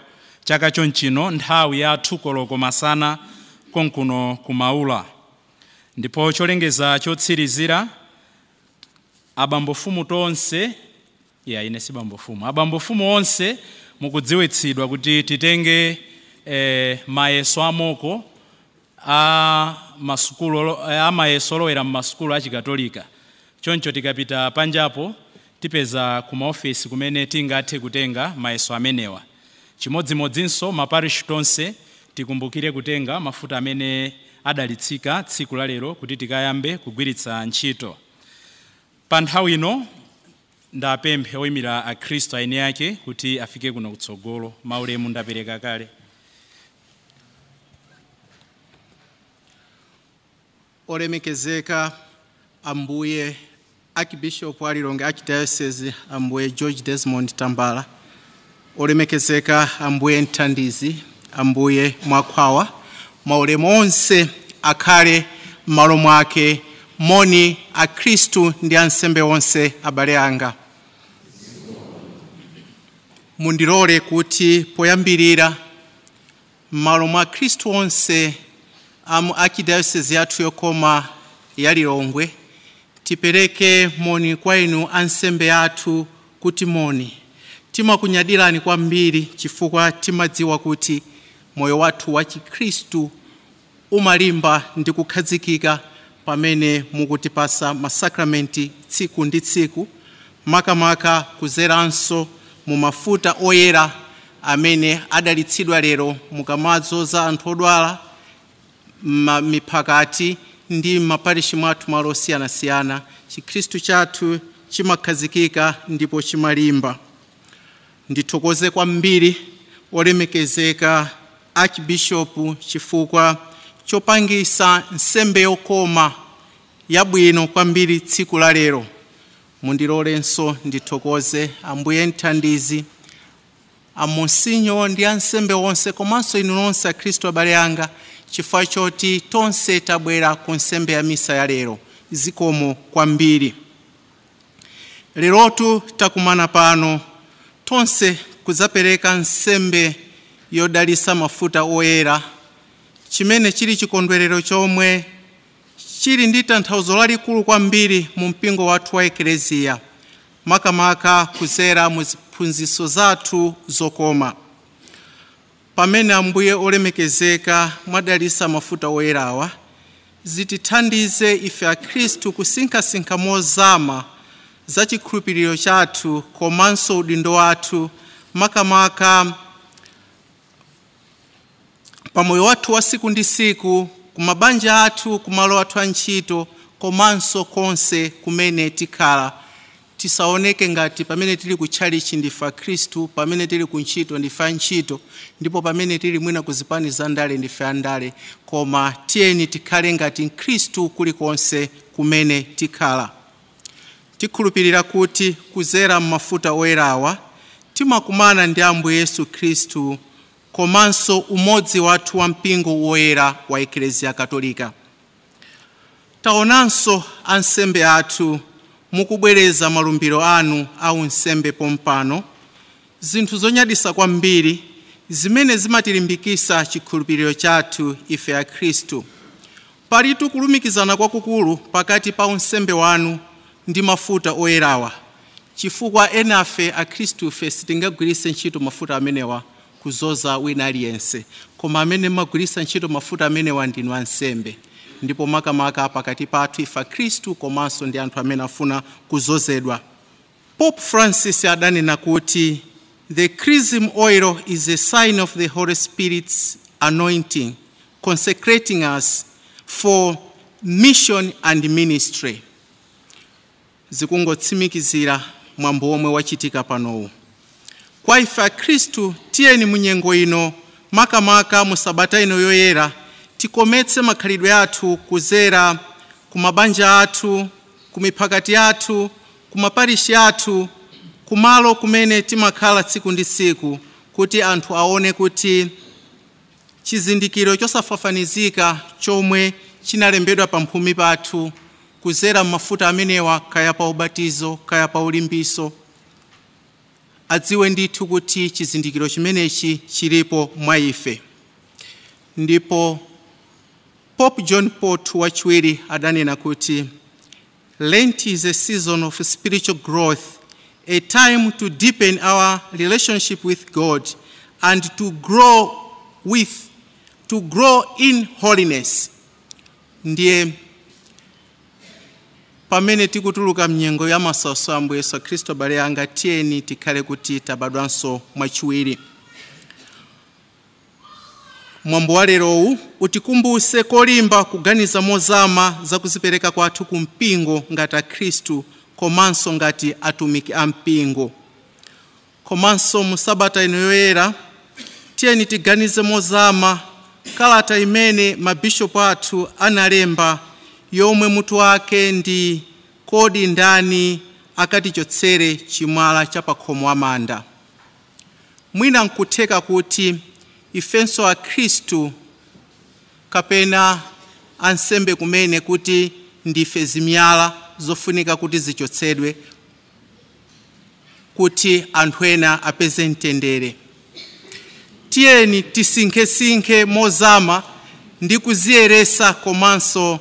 chaka chonchino nthawi ya 2 koloko masana konkuno ku Maula. Ndipo cholengeza chotsirizira abambofumu tonse, ine si bambofumu, abambofumu onse mukudziwitsidwa kuti titenge mayeso amoko a masukulu amayeso olowera mmasukulu achikatolika. Choncho tikapita panjapo tipeza ku maofisi kumene tingathe kutenga mayeso amenewa. Chimodzimodzinso maparish tonse tikumbukire kutenga mafuta amene adalitsika tsiku la lero kuti tikayambe kugwiritsa ntchito. Pa nthawi ino ndapemphe oyimira a Khristu aeni yake kuti afike kuno kutsogolo. Maulemu ndapereka kale. Olemekezeka ambuye Archbishop alilonge Archdiocese ambuye George Desmond Tambala. Olemekezeka ambuye mthandizi ambuye Mwakhwawa. Maulemu onse akhale m'malo mwake. Moni a Khristu ndi ansembe onse abale anga. Mundilole kuti poyambirira m'malo mwa Khristu onse amu Archdiocese yathu yokoma ya Lilongwe tipereke moni kwa inu ansembe athu kuti moni. Timakunyadirani kwambiri chifukwa timadziwa kuti moyo wathu wa Chikhristu umalimba ndi kukhazikika pamene mukutipasa masakramenti tsiku ndi tsiku, makamaka kuzeranso mu mafuta oyera amene adalitsidwa lero mukamadzoza anthu odwala miphakati ndi maparishi mwathu malo osiyanasiyana. Chikhristu chathu chimakhazikika ndipo chimalimba. Ndithokoze kwambiri olemekezeka Archbishop chifukwa chopangisa nsembe yokoma yabwino kwambiri tsiku la lero. Mundilolenso ndithokoze ambuye mthandizi, amonsinyo ndi ansembe onse komanso inu nonse a Khristu abale anga chifukwa choti tonse tabwera ku nsembe ya misa ya lero. Zikomo kwambiri. Lerotu takumana pano tonse kuzapereka nsembe yodalisa mafuta oyera, chimene chili chikondwerero chomwe chili ndi tanthauzo lalikulu kwambiri mu mpingo wathu wa ekleziya, makamaka kuzera mu ziphunzitso zathu zokoma. Pamene ambuye olemekezeka mwadalisa mafuta oyerawa, zitithandize ife a Khristu kusinkhasinkha mozama za chikhulupiriro chathu komanso udindo wathu, makamaka pamoyo wathu wa siku ndi siku, kumabanja athu, kumalo athu a ntchito, komanso konse kumene tikhala. Tisaoneke ngati pamene tili kutchalichi ndife a Khristu, pamene tili ku ntchito ndife a ntchito, ndipo pamene tili mwina kuzipani za ndale ndife a ndale, koma tiyeni tikhale ngati Khristu kulikonse kumene tikhala. Tikhulupirira kuti kuzera m'mafuta oyerawa timakumana ndi Ambuye Yesu Khristu komanso umodzi wathu wa mpingo woyera wa Ekleziya Katolika. Taonanso ansembe athu mukubwereza malumbiro anu au nsembe pompano, zinthu zonyadisa kwambiri zimene zimatilimbikisa chikhulupiriro chathu ife a Khristu. Palitu kulumikizana kwakukulu pakati pa unsembe wanu ndi mafuta oyerawa, chifukwa enafe a Khristu fe sitingagwiritse ntchito mafuta amenewa kuzoza wina aliyense, koma amene magwiritsa ntchito mafuta amenewa ndinu ansembe. ndipo makamaka pakati pathu ife Khristu komanso ndi anthu amene afuna kuzozedwa. Pope Francis adanena kuti the chrism oil is a sign of the Holy Spirit's anointing, consecrating us for mission and ministry. Zikungotsimikizira mwambo omwe wachitika panowu. Kwa ife Khristu tiyeni munyengo ino makamaka mu sabata ino yoyera tikometse makhalidwe athu kuzera ku mabanja athu, ku miphakati athu, ku maparishi athu, kumalo kumene timakhala tsiku ndi tsiku, kuti anthu aone kuti chizindikiro chosafafanizika chomwe chinalembedwa pamphumi pathu kuzera mafuta amenewa, kaya pa ubatizo kaya pa ulimbiso, adziwe ndithu kuti chizindikiro chimenechi chilipo mwa ife. Ndipo Pope John Paul II wachiwiri adanena kuti Lent is a season of spiritual growth, a time to deepen our relationship with God and to grow in holiness. Ndiye pamene tikutuluka mnyengo ya masautso a Mbuye Yesu Khristu, abale anga, tiyeni tikhale kuti tabadwanso mwachiwiri. Mwambo wa lerowu utikumbuse kolimba kuganiza mozama za kuzipereka kwathu ku mpingo ngati Akhristu komanso ngati atumiki a mpingo. Komanso mu sabata ino yoyera tiyeni tiganize mozama kalata imene mabishopu athu analemba, yomwe mutu wake ndi kodi ndani akatichotsere chimwala cha pakhomo amanda. Mwina nkutheka kuti ifenso Akhristu kapena ansembe kumene kuti ndife zimyala zofunika kuti zichotsedwe kuti anthu ena apeze mtendere. Tiyeni tisinkhe mozama ndi kuziyeresa komanso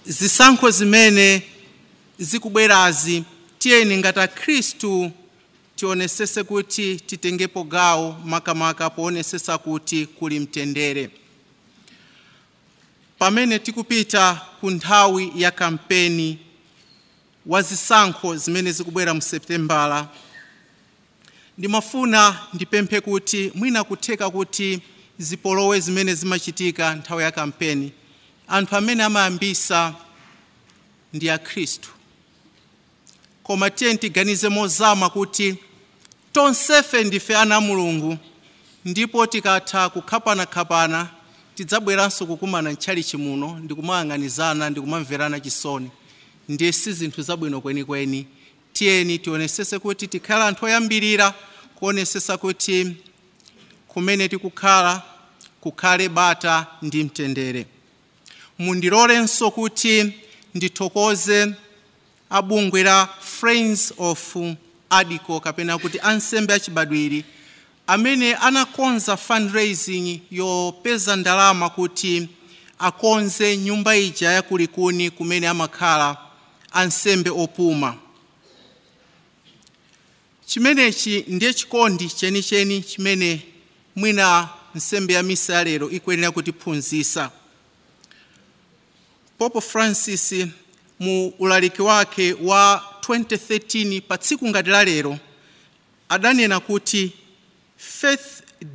zisankho zimene zikubwerazi. Tiyeni ngati Akhristu tionesese kuti titengepo gawo makamaka poonesesa kuti kuli mtendere. Pamene tikupita ku nthawi ya kampeni wa zisankho zimene zikubwera mu Septembala, ndimafuna ndipemphe kuti mwina kutheka kuti zipolowe zimene zimachitika nthawi ya kampeni, anthu amene amayambisa ndi Akhristu. Koma tiyeni tiganize mozama kuti tonsefe ndife ana Mulungu, ndipo tikatha kukhapana tidzabweranso kukumana ntchalichi muno ndi kumayang'anizana ndi kumamverana chisoni. Ndiye si zinthu zabwino kwenikweni. Tiyeni tionesese kuti tikhala anthu oyambirira kuonesesa kuti kumene tikukhala kukhale bata ndi mtendere. Mundilolenso kuti ndithokoze abungwe la Friends of Adiko kapena kuti ansembe achibadwiri amene anakonza fundraising yopeza ndalama kuti akonze nyumba ija ya kulikuni kumene amakhala ansembe opuma. Chimenechi ndiye chikondi chenicheni chimene mwina nsembe ya misa ya lero ikuyenera kutiphunzitsa. Pope Francis mu ulaliki wake wa 2013 pa tsiku ngati la lero adanena kuti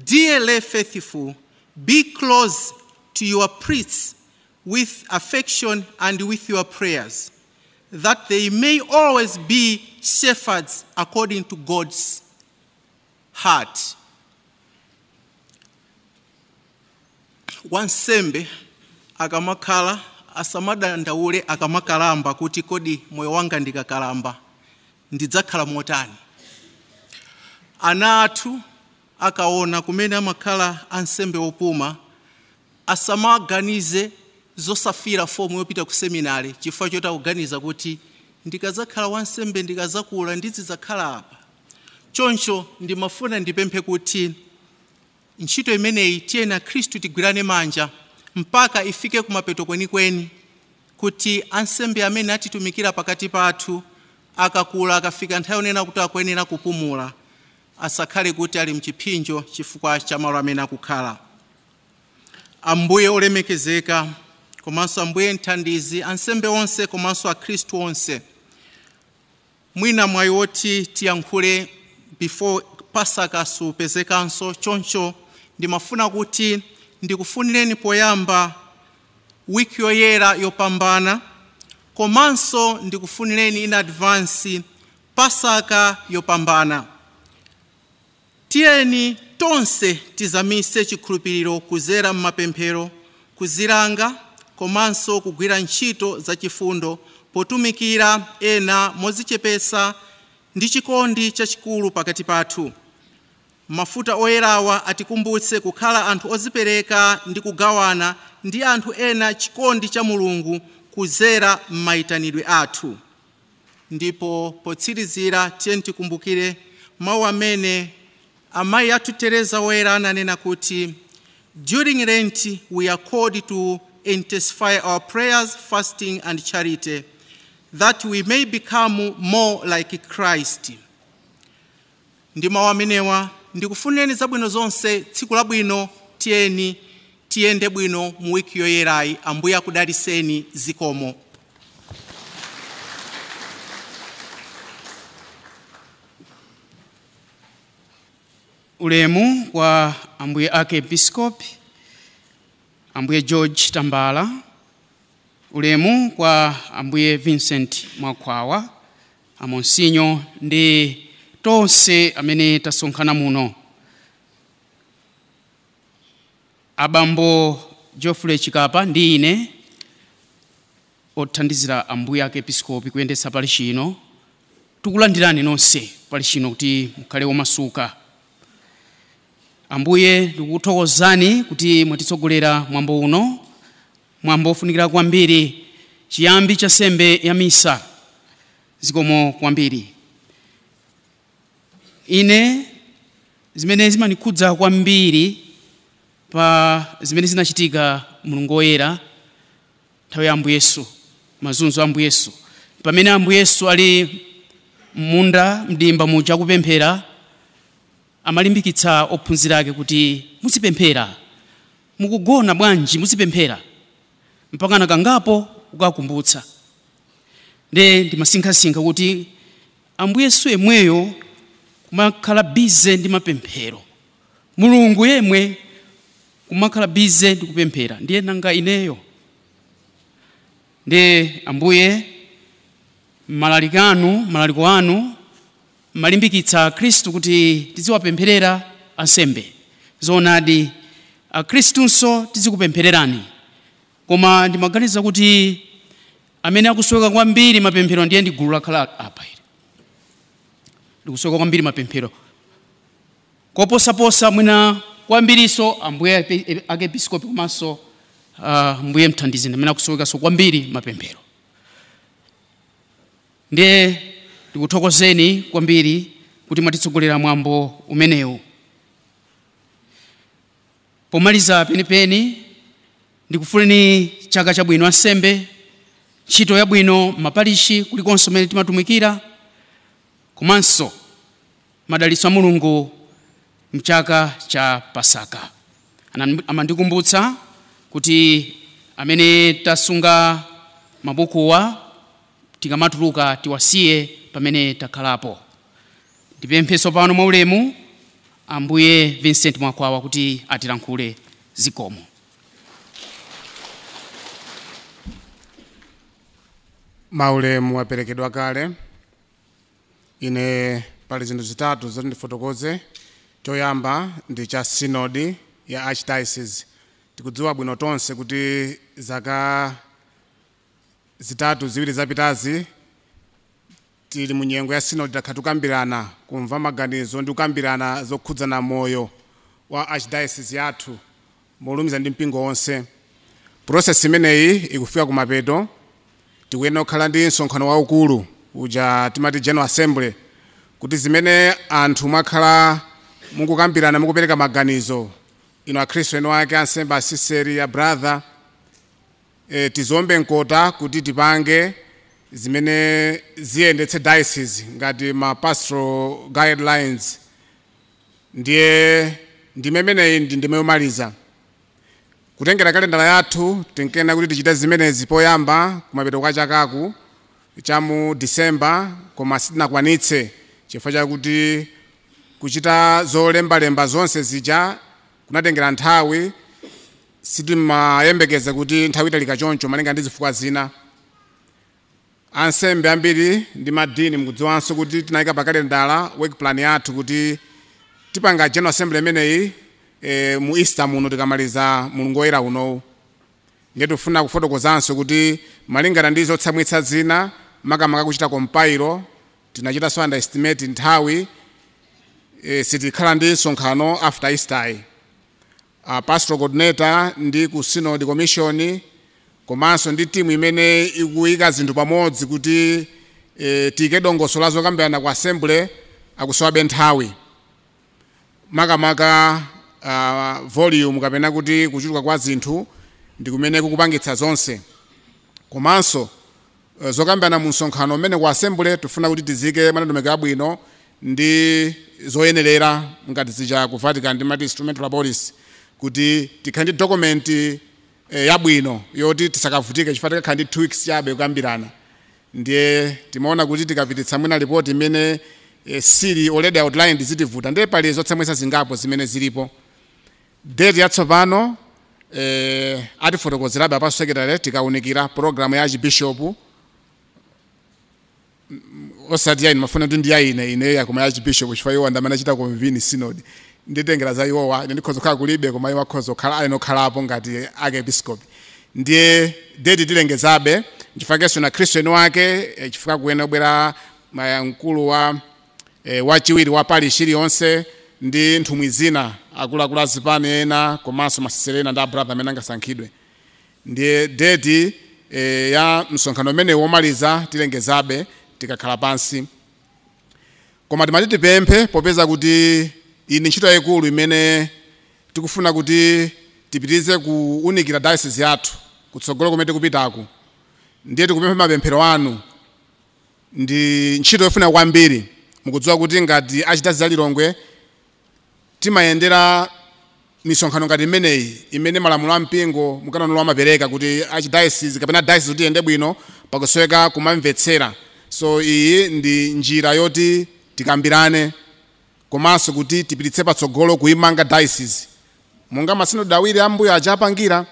dearly faithful, be close to your priests with affection and with your prayers, that they may always be shepherds according to God's heart. Wansembe akamakhala asamadandaule akamakalamba kuti kodi moyo wanga ndikakalamba ndidzakhala motani. Ana athu akaona kumene amakhala ansembe opuma asamaganize zosafira fomu yopita ku seminari chifukwa choti akuganiza kuti ndikadzakhala wansembe ndikazakula ndizidzakhala apa. Choncho ndimafuna ndipemphe kuti ntchito imeneyi tiyeni Akhristu tigwirane manja mpaka ifike kumapeto kwenikweni, kuti ansembe amene atitumikira pakati pathu akakula akafika nthawi yonena kuti akuyenera kupumula asakhale kuti ali mchipinjo chifukwa cha malo amene akukhala. Ambuye olemekezeka komanso ambuye mthandizi, ansembe onse komanso akhristu onse. Mwina mwayi woti tiyankhule before Pasaka supezekanso, choncho ndimafuna kuti ndikufunireni poyamba wiki yoyera yopambana, komanso ndikufunireni in advance Pasaka yopambana. Tiyeni tonse tizamise chikhulupiriro kuzera m'mapemphero, kuzilanga, komanso kugwira ntchito zachifundo potumikira ena mozichepesa ndi chikondi chachikulu pakati pathu. Mafuta oyerawa atikumbutse kukhala anthu ozipereka ndi kugawana ndi anthu ena chikondi cha Mulungu kuzera m'mayitanidwe athu. Ndipo potsirizira tiyeni tikumbukire mawu amene amayi athu Teresa Woyera ananena kuti during Lent we are called to intensify our prayers, fasting and charity, that we may become more like Christ. Ndi mawu amenewa ndikufunireni zabwino zonse, tsiku labwino, tiyeni tiyende bwino mu wiki yoyerayi. Ambuye akudaliseni. Zikomo. Ulemu kwa ambuye Archiepiscopi ambuye George Tambala, ulemu kwa ambuye Vincent Mwakwawa, amonsinyo ndi tonse amene tasonkhana muno. Abambo Geoffrey Chikapa ndi ine othandizira ambuye Archiepiscopi kuyendetsa parishi ino, tikulandirani nonse parishi ino kuti mukhale omasuka. Ambuye ndikuthokozani kuti mwatitsogolera mwambo uno, mwambo ofunikira kwambiri, chiyambi cha sembe ya misa. Zikomo kwambiri. Ine zimene zimanikhudza kwambiri pa zimene zinachitika Mulungu Woyera nthawi ya Ambuye Yesu, mazunzo a Ambuye Yesu, pamene Ambuye Yesu ali munda mdimba muja kupemphera, amalimbikitsa ophunzira ake kuti muzipemphera, mukugona bwanji muzipemphera, mpaka nakangapo kukakumbutsa. Ndimasinkhasinkha kuti Ambuye Yesu yemweyo kumakhala bize ndi mapemphero, Mulungu yemwe kumakhala bize ndi kupemphera, ndiye nanga ineyo. Ambuye malaliko anu malimbikitsa Khristu kuti tiziwapempherera ansembe. Zoonadi akhristunso tizikupemphererani, koma ndimaganiza kuti amene akusweka kwambiri mapemphero ndiye ndi gulu lakhala apa ili. Ndikusweka kwambiri mapemphero koposaposa mwina kwambiriso ambuye Archiepiscopi komanso mbuye mthandizi amene akuswekanso kwambiri mapemphero. Ndikuthokozeni kwambiri kuti mwatitsogolera mwambo umenewu. Pomaliza penipeni ndikufuneni chaka chabwino ansembe, ntchito yabwino maparishi kulikonse mmene timatumikira, komanso madalitso a Mulungu mchaka cha Pasaka. Amandikumbutsa kuti amene tasunga mabukuwa tikamatuluka tiwasiye pamene takhalapo. Ndipempheso pano mwaulemu ambuye Vincent Mwakwawa kuti atilankhule. Zikomo. Maulemu aperekedwa kale. Ine pali zinthu zitatu zoti ndifotokoze. Choyamba ndi cha sinodi ya Archdiocese. Tikudziwa bwino tonse kuti zaka zitatu ziwiri zapitazi tili mu nyengo ya sinodi, takhatukambirana kumva maganizo ndi kukambirana zokhudzana moyo wa Archdiocese yathu molumiza ndi mpingo onse. Process imeneyi ikufika kumapeto. Tikuyenera kukhala ndi msonkhano waukulu uja timati General Assembly, kuti zimene anthu mwakhala mukukambirana mukupereka maganizo, ino akhristu eno ake, ansembe, asiseri, brother, tizombe nkota kuti tipange zimene ziyendetse diocese ngati ma pastoral guidelines. Ndiye ndimemeneyi ndimeyomaliza. Kutengera kalendala yathu tinkena kuti tichite zimenezi poyamba kumapeto kwa chakaku cha mu December, koma sitinakwanitse chifukwa chakuti kuchita zolembalemba zonse zija kunatengera nthawi. Sitimayembekeza kuti nthawi italika choncho malinga ndi zifukwa zina. Ansembe ambiri ndi madini mukudziwanso kuti tinayika pa kalendala work plan yathu kuti tipanga General Assembly imeneyi mu Easter muno tikamaliza mulungu woyera unowu. Ndiye tifuna kufotokozanso kuti malingana ndi zotsamwitsa zina makamaka kuchita kompayiro tinachita so underestimate nthawi sitikhala ndi sonkhano after Easter. Pastoral coordinator ndi ku synod commission komanso ndi timu imene ikuyika zinthu pamodzi kuti tiyike dongosolo la zokambirana ku assembly akusowabe nthawi. Makamaka volume kapena kuti kuchuluka kwa zinthu ndi kumene kukupangitsa zonse. Komanso zokambirana mu msonkhano umene ku assembly tifuna kuti tizike manendomeko abwino ndi zoyenerera ngati zija ku Vatican ndi mati instrumental laboris kuti tikhale ndi document yabwino yoti tisakavutike chifukwa tikakhala ndi 2 weeks chabe kukambirana. Ndiye timaona kuti tikapititsa mwina report imene sili already outlined zitivuta ndiye pali zotsamwitsa zingapo zimene zilipo. Date yatsopano atifotokozerabe apa secretary tikaunikira program ya Archbishop osati yaini mafuna kuti ndi ine yakoma ya Archbishop chifukwa iwo andamana achita convene synod nditengera za iwowa ndikhoza kukhala kulibe koma iwo akhoza kukhala anokhalapo ngati Archiepiscopi. Ndiye date tilengezabe chifukwa keso na Khristu eni wake chifukwa kuwena kubwera mkulu wa chiwiri wa parish iliyonse ndi nthumwi zina akuluakulu azipani ena komanso masiserena ndi abrother amene angasankhidwe. Ndiye date ya msonkhano umene womaliza tilengezabe tikakhala pansi. Koma timati tipemphe popeza kuti iyi ntchito yayikulu imene tikufuna kuti tipitize kuunikira diocese yathu kutsogolo kumene tikupitaku. Ndiye tikupempha mapemphero anu. Ndi ntchito yofuna kwambiri mukudziwa kuti ngati achitasi za Lilongwe timayendera misonkhano ngati imeneyi imene malamulo a mpingo mukanano amapereka kuti archdiocese kapena diocese kuti iyende bwino pakusweka kumamvetsera. So iyi ndi njira yoti tikambirane komanso kuti tipititse patsogolo kuimanga diocese monga masynod awiri ambuyo achapangira.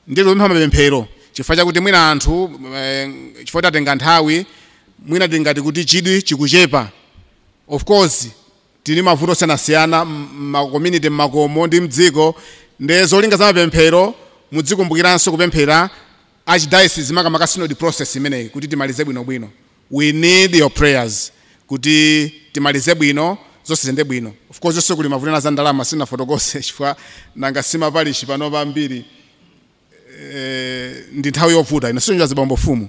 Ndiye tipempha mapemphero chifukwa chakuti mwina anthu chifukwa tatenga nthawi mwina tingati kuti chidwi chikuchepa. Of course tili mavuto osiyanasiyana m'makommunity m'makomo ndi mdziko ndiye zolinga za mapemphero mudzikumbukiranso kupemphera archdiocese makamaka synod process imeneyi kuti timalize bwinobwino. We need your prayers kuti timalize bwino zonse zende bwino. Of course zonse kuli mavuto za ndalama sinafotokoze chifukwa nanga simapalishi pano pambiri ndi nthawi yovuta ino sinjo zibombo fumu.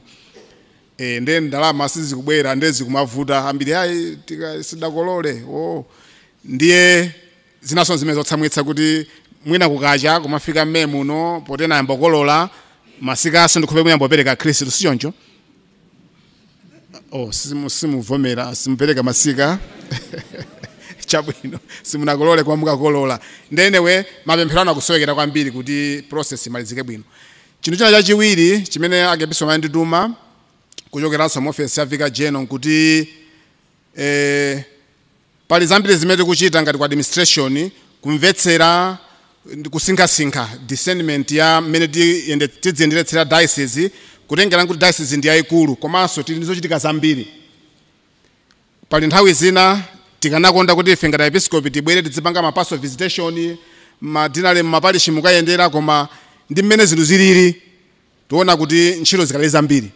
Ndiye ndalama sizikubwera ndiye zikumavuta ambiri ayi tikasidakolole. Ndiye zinaso zimene zotsamwitsa kuti mwina kukacha kumafika mmene muno potena yambokolola masikaso ndikhope mwina mbopereka Khristu sichoncho. Simuvomera simupereka masika chabwino simunakolole kwa mukakolola. Ndenewe mapemphero anakusowekera kwambiri kuti process imalizike bwino. Chinthu china chachiwiri chimene Archiepiscopi andituma kuchokeranso mu office ya Vicar General kuti pali zambiri zimene tikuchita ngati ku administration kumvetsera kusinkhasinkha discernment ya mmene tidziyendetsera diocese kutengera kuti diocese ndi yayikulu komanso tili ndizochitika zambiri. Pali nthawi zina tikanakonda kuti ife ngati Episcopi tibwere tidzipanga mapastoral visitation madinale maparishi mukayendera koma ndi mmene zinthu zilili tiona kuti ntchito zikali zambiri.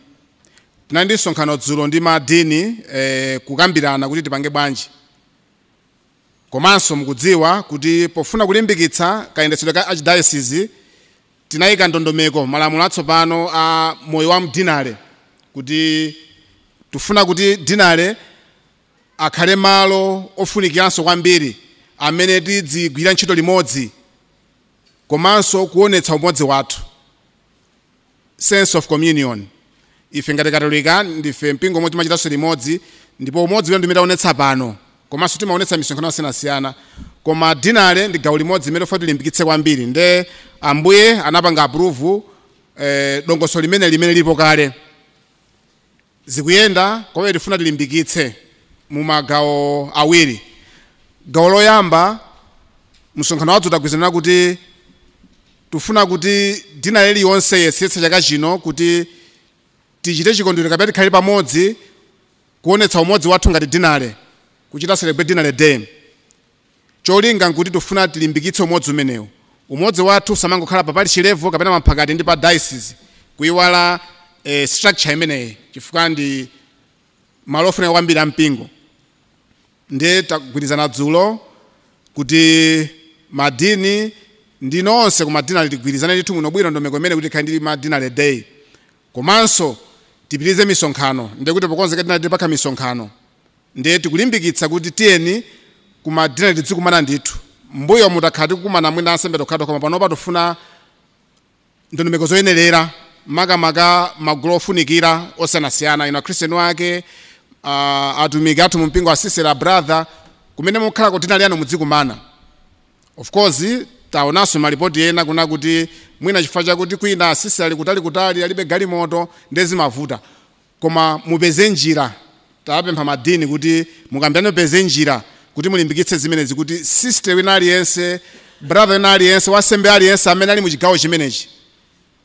Tinali ndi msonkhano dzulo ndi madini kukambirana kuti tipange bwanji. Komanso mukudziwa kuti pofuna kulimbikitsa kayendetsedwe ka archdiocese tinayika ndondomeko malamulo atsopano a moyo wa mdinale kuti tufuna kuti dinale akhale malo ofunikiranso kwambiri amene tidzigwira ntchito limodzi komanso kuonetsa umodzi wathu sense of communion. Ife ngati Katolika ndife mpingo umodzi timachitanso limodzi ndipo umodzi wena ndimene taonetsa pano komanso timaonetsa misonkhano yosiyanasiyana, koma dinale ndi gawo limodzi limene tifuna tilimbikitse kwambiri. Nde ambuye anapanga approve dongosolo limene lilipo kale zikuyenda, koma tifuna tilimbikitse mu magawo awiri. Gawo loyamba msonkhano wathu tagwirizana kuti tufuna kuti dinale lililonse yesetsa chaka chino kuti tichite chikondwerero kapena tikhale pamodzi kuonetsa umodzi wathu ngati dinale, kuchita celebrate dinale day. Cholinga nkuti tufuna tilimbikitse umodzi umenewu. Umodzi wathu samangokhala pa parish level kapena maphakati ndi pa diocese kuiwala structure imeneyi, chifukwa ndi malo ofunika kwambiri ampingo. Ndiye tagwirizana dzulo kuti madini ndi nonse ku madinale tigwirizane ndithu muno bwino ndondomeko imene kuti ikhale ndi madinale day. Komanso tipitirize misonkhano, ndiye kuti pokonzeka dinale pakha misonkhano. Ndiye tikulimbikitsa kuti tiyeni ku madinale tidzikumana ndithu. Mbuyo mutakhala tikukumana mwina ansembe tokhato, koma panopa tufuna ndondomeko zoyenerera, makamaka magulu ofunikira osiyanasiyana, ino akhristiani wake, atumiki athu mu mpingo, asisera brother, kumene mukhala ku dinale yanu mudzikumana. Of course taonanso malipoti ena kuna kuti mwina chifukwa chakuti kwina asisi ali kutali alibe galimoto ndezi mavuta, koma mupeze njira. Tapempha madini kuti mukambirane mupeze njira kuti mulimbikitse zimenezi, kuti sister wina aliyense, brother wina aliyense, wasembe aliyense amene ali mu chigawo chimenechi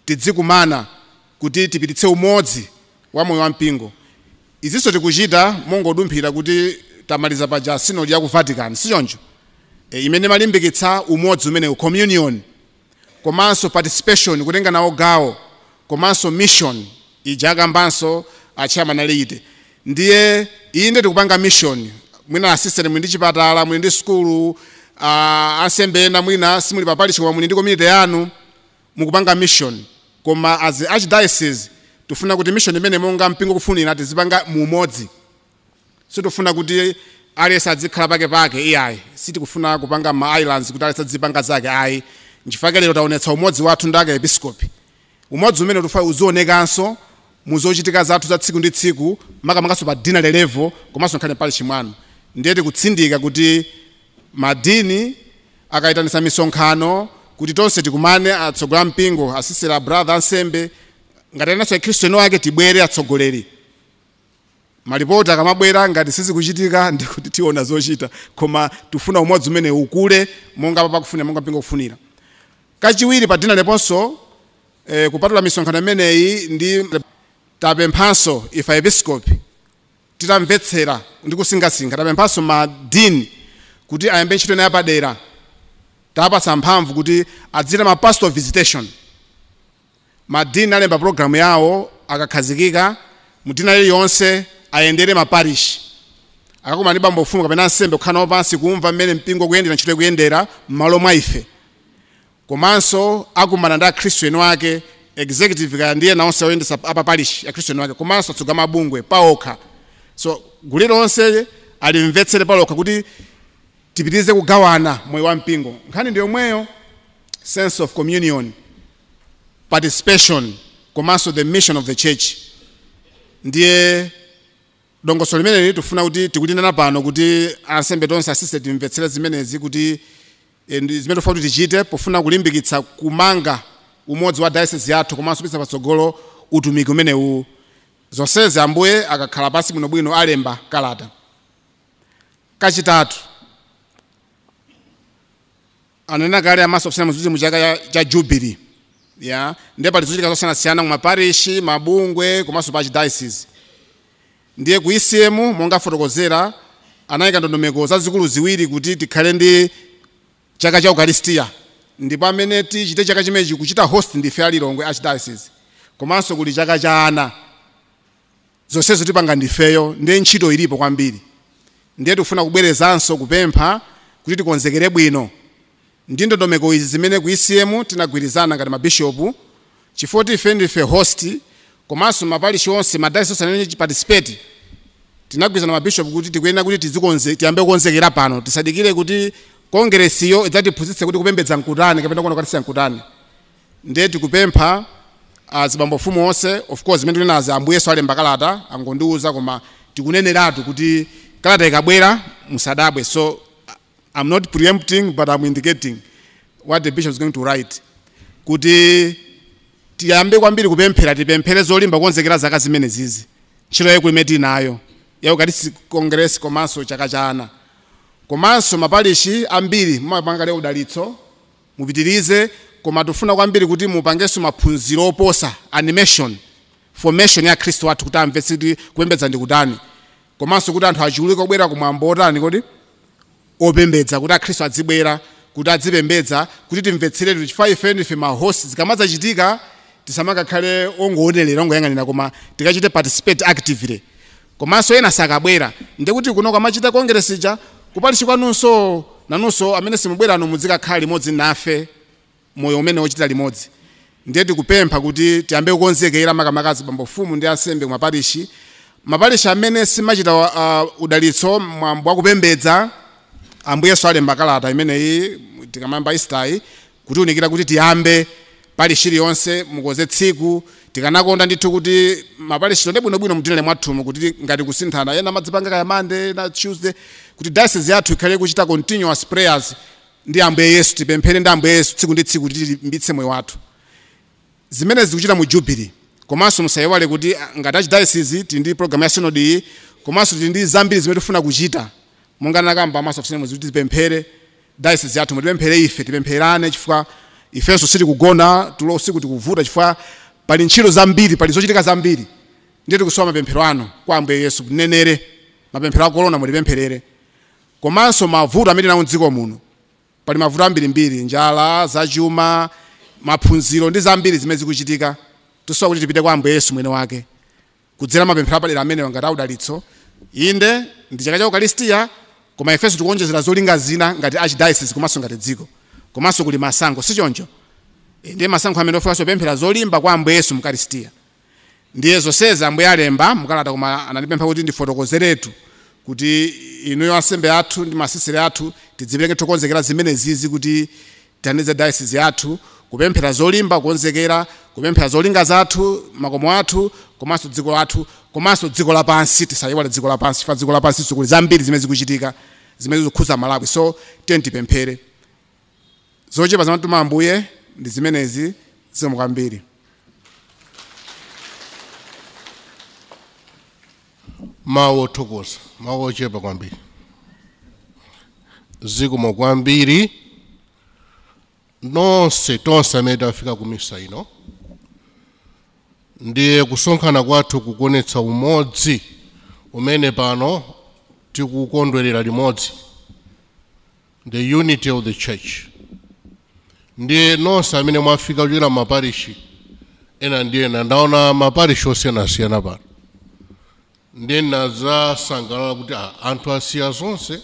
tidzikumana kuti tipititse umodzi wa moyo wa mpingo. Izinso tikuchita mongodumphira kuti tamaliza paja synod ya ku Vatican, sichoncho imene malimbikitsa umodzi umenewu, communion, komanso participation, kutenga nawo gawo, komanso mission ijakambanso achairman aliite. Ndiye inde tikupanga mission, mwina assistant muli ndi chipatala, muli ndi skulu, ansembe ena mwina simuli pa parish koma muli ndi community yanu mukupanga mission. Koma as archdiocese tufuna kuti mission imene monga mpingo kufunira tizipanga mu umodzi. So tufuna kuti aliyense adzikhala pake iyayi, sitikufuna kupanga ma islands kuti aliyense adzipanga zake ayi. Nchifukwa lero taonetsa umodzi wathu ndi episcopi. Umodzi umene tufuna uzionekanso muzochitika zathu za tsiku ndi tsiku, makamakaso pa dinale level, komanso nkhani parish mwanu. Ndiye tikutsindika kuti madini akaitanisa misonkhano kuti tonse tikumane, atsogoleri mpingo, asisera brother, ansembe, ngati enanso akhristiani wake tibwere atsogoleri. Malipoti akamabwera ngati sizikuchitika ndi kuti tiona zochita, koma tufuna umodzi umene ukule monga papa kufunira, monga mpingo kufunira. Kachiwiri pa dinale ponso kupatula misonkhano imeneyi ndi tapemphanso ifa episcopi titamvetsera ndi kusingasinga, tapemphanso madini kuti ayambe ntchito ina yapadera. Tapatsa mphamvu kuti adzita ma pastoral visitation. Madini alemba programu yawo akakhazikika mu dinale lililonse ayendere maparish. Akakumana ndi bambo mfumu kapena ansembe kukhala nawo pansi kumva mmene mpingo kuyendera ntchito kuyendera m'malo mwa ife. Komanso akumana ndi akhristiani wake, executive kaya ndiye naonse oyendesa apa parish akhristiani wake, komanso atsogoleri mabungwe paokha. So gulu lonse alimvetsere paokha kuti tipitirize kugawana moyo wa mpingo. Nkhani ndi yomweyo, sense of communion, participation, komanso the mission of the church. Ndiye dongosolo limene tufuna kuti tikutindana pano kuti ansembe tonse asise timvetsere zimenezi kuti zimene tufuna kuti tichite pofuna kulimbikitsa kumanga umodzi wa diocese yathu, komanso kupititsa patsogolo utumiki umenewu. Zonsezi ambuye akakhala pansi bwinobwino alemba kalata. Kachitatu, anena kale amaso ofisina muziti mu chaka cha jubilee. Ndiye pali zochitika zosiyanasiyana mu maparish, mabungwe, komanso pa archdiocese. Ndiye ku ECM monga fotokozera anayika ndondomeko zazikulu ziwiri kuti tikhale ndi chaka cha Eucharistia. Ndipo amene tichite chaka chimenechi kuchita host ndi ife alilongwe archdiocese, komanso kuli chaka cha ana. Zonsezo tipanga ndifeyo, ndiye ntchito ilipo kwambiri. Ndiye tifuna kubwerezanso kupempha kuti tikonzekere bwino. Ndi ndondomeko izi zimene ku ECM tinagwirizana ngati mabishopu, chifukwa ife ndife host, komanso maparish onse madiocese amene participate tinagwirizana mabishopu kuti tikuyenera kuti tiyambe kukonzekera pano, tisadikire kuti kongresiyo idzatiphunzitse kuti kupembedza mkutani kapena kuona kwatisa mkutani. Ndiye tikupempha azibambo mfumu onse, of course zimene tinazo ambuyeso alemba kalata angondiuza, koma tikuneneratu kuti kalata ikabwera musadabwe. So I'm not preempting, but I'm indicating what the bishop is going to write. Kuti tiyambe kwambiri kupemphera, tipemphere zolimba kukonzekera zaka zimene zizi. Ntchito yeku imeti nayo. Ya ukatisi kongresi komanso chaka chana. Komanso mapalishi ambiri mumapanga leo udalitso, mupitirize, koma tufuna kwambiri kuti mupangenso maphunziro oposa, animation, formation ya Kristo wathu kuti amvetse kuti kupembedza ndi kutani. Komanso kuti anthu achulike kubwera kumwambo otani kodi opembedza, kuti akhristu adzibwera, kuti adzipembedza, kuti timvetseretu chifukwa ife mahosi zikamadza chitika tisamakakhale ongoonelera ongoyang'anira, koma tikachite participate actively. Komanso ena sakabwera ndikuti kuno kwamachita kongressija kupalishi kwanunso nanunso amene simubwera ano muzikakhale limodzi nafe moyo umene wochita limodzi. Ndiye tikupempha kuti tiyambe kukonzekera makamakazi bambofumu ndi ansembe kumapalishi. Mapalishi amene simachita udalitso mwambo wakupembedza, Ambuye Yesu alemba kalata imeneyi tikamamba Easter kuti unikira kuti tiyambe palishi liyonse mukonze tsiku. Tikanakonda ndithu kuti mapalishi tonde bwinobwino mudinele mwathumu kuti ngati kusinthana ena madzipanga kaya Monday na Tuesday, kuti diocese yathu ikhale kuchita continuous prayers ndi Ambuye Yesu, tipemphere ndi Ambuye Yesu tsiku ndi tsiku kuti timbitse moyo wathu. Zimene zikuchita mu Jubilee. Komanso musayiwale kuti ngati achidiocese tili ndi program ya synod iyi, komanso tili ndi zambiri zimene tifuna kuchita. Monga nakamba Master of Ceremonies kuti tipemphere diocese yathu, mutipemphere ife, tipempherane chifukwa ifenso siti kugona tulo usiku tikuvuta chifukwa pali ntchito zambiri, pali zochitika zambiri. Ndiye tikusowa mapemphero ano kwa Ambuye Yesu kunenere mapemphero a corona mutipempherere. Komanso mavuto amene nawo m'dziko muno, pali mavuto ambirimbiri, njala, zachuma, maphunziro ndi zambiri zimene zikuchitika. Tusowa kuti tipite kwa Ambuye Yesu mwene wake kudzera mapemphero apadera amene ngati audalitso. Inde ndi chaka cha Ukaristiya, koma ifenso tikuonjezera zolinga zina ngati archdiocese komanso ngati dziko. Komanso kuli masankho sichoncho. Ndiye masankho amene ofunanso pemphera zolimba kwa Ambuye Yesu mukaristiya. Ndiye zonsezi Ambuye alemba mukalata, koma anandipempha kuti ndifotokozeretu kuti inuyo ansembe athu ndi masisere athu tidzipereke tokonzekera zimene zizi kuti tithandize diocese yathu kupemphera zolimba, kukonzekera kupemphera zolinga zathu, makomo athu, komanso dziko lathu, komanso dziko lapansi. Tisayiwale dziko lapansi chifukwa dziko lapansi kuli zambiri zimene zikuchitika zimene zikukhuza Malawi. So tiyeni tipemphere. Zochepa zamatuma Ambuye ndi zimenezi zikomo kwambiri. Mawu othokoza, mawu ochepa kwambiri. Zikomo kwambiri nonse tonse amene tafika ku misa ino. Ndiye kusonkhana kwathu kukonetsa umodzi umene pano tikukondwerera limodzi, the unity of the church. Ndiye nonse amene mwafika kuchokera maparishi ena ndiye ndaona maparishi osiyanasiyana pano. Ndiye nazasangalala kuti anthu asiya zonse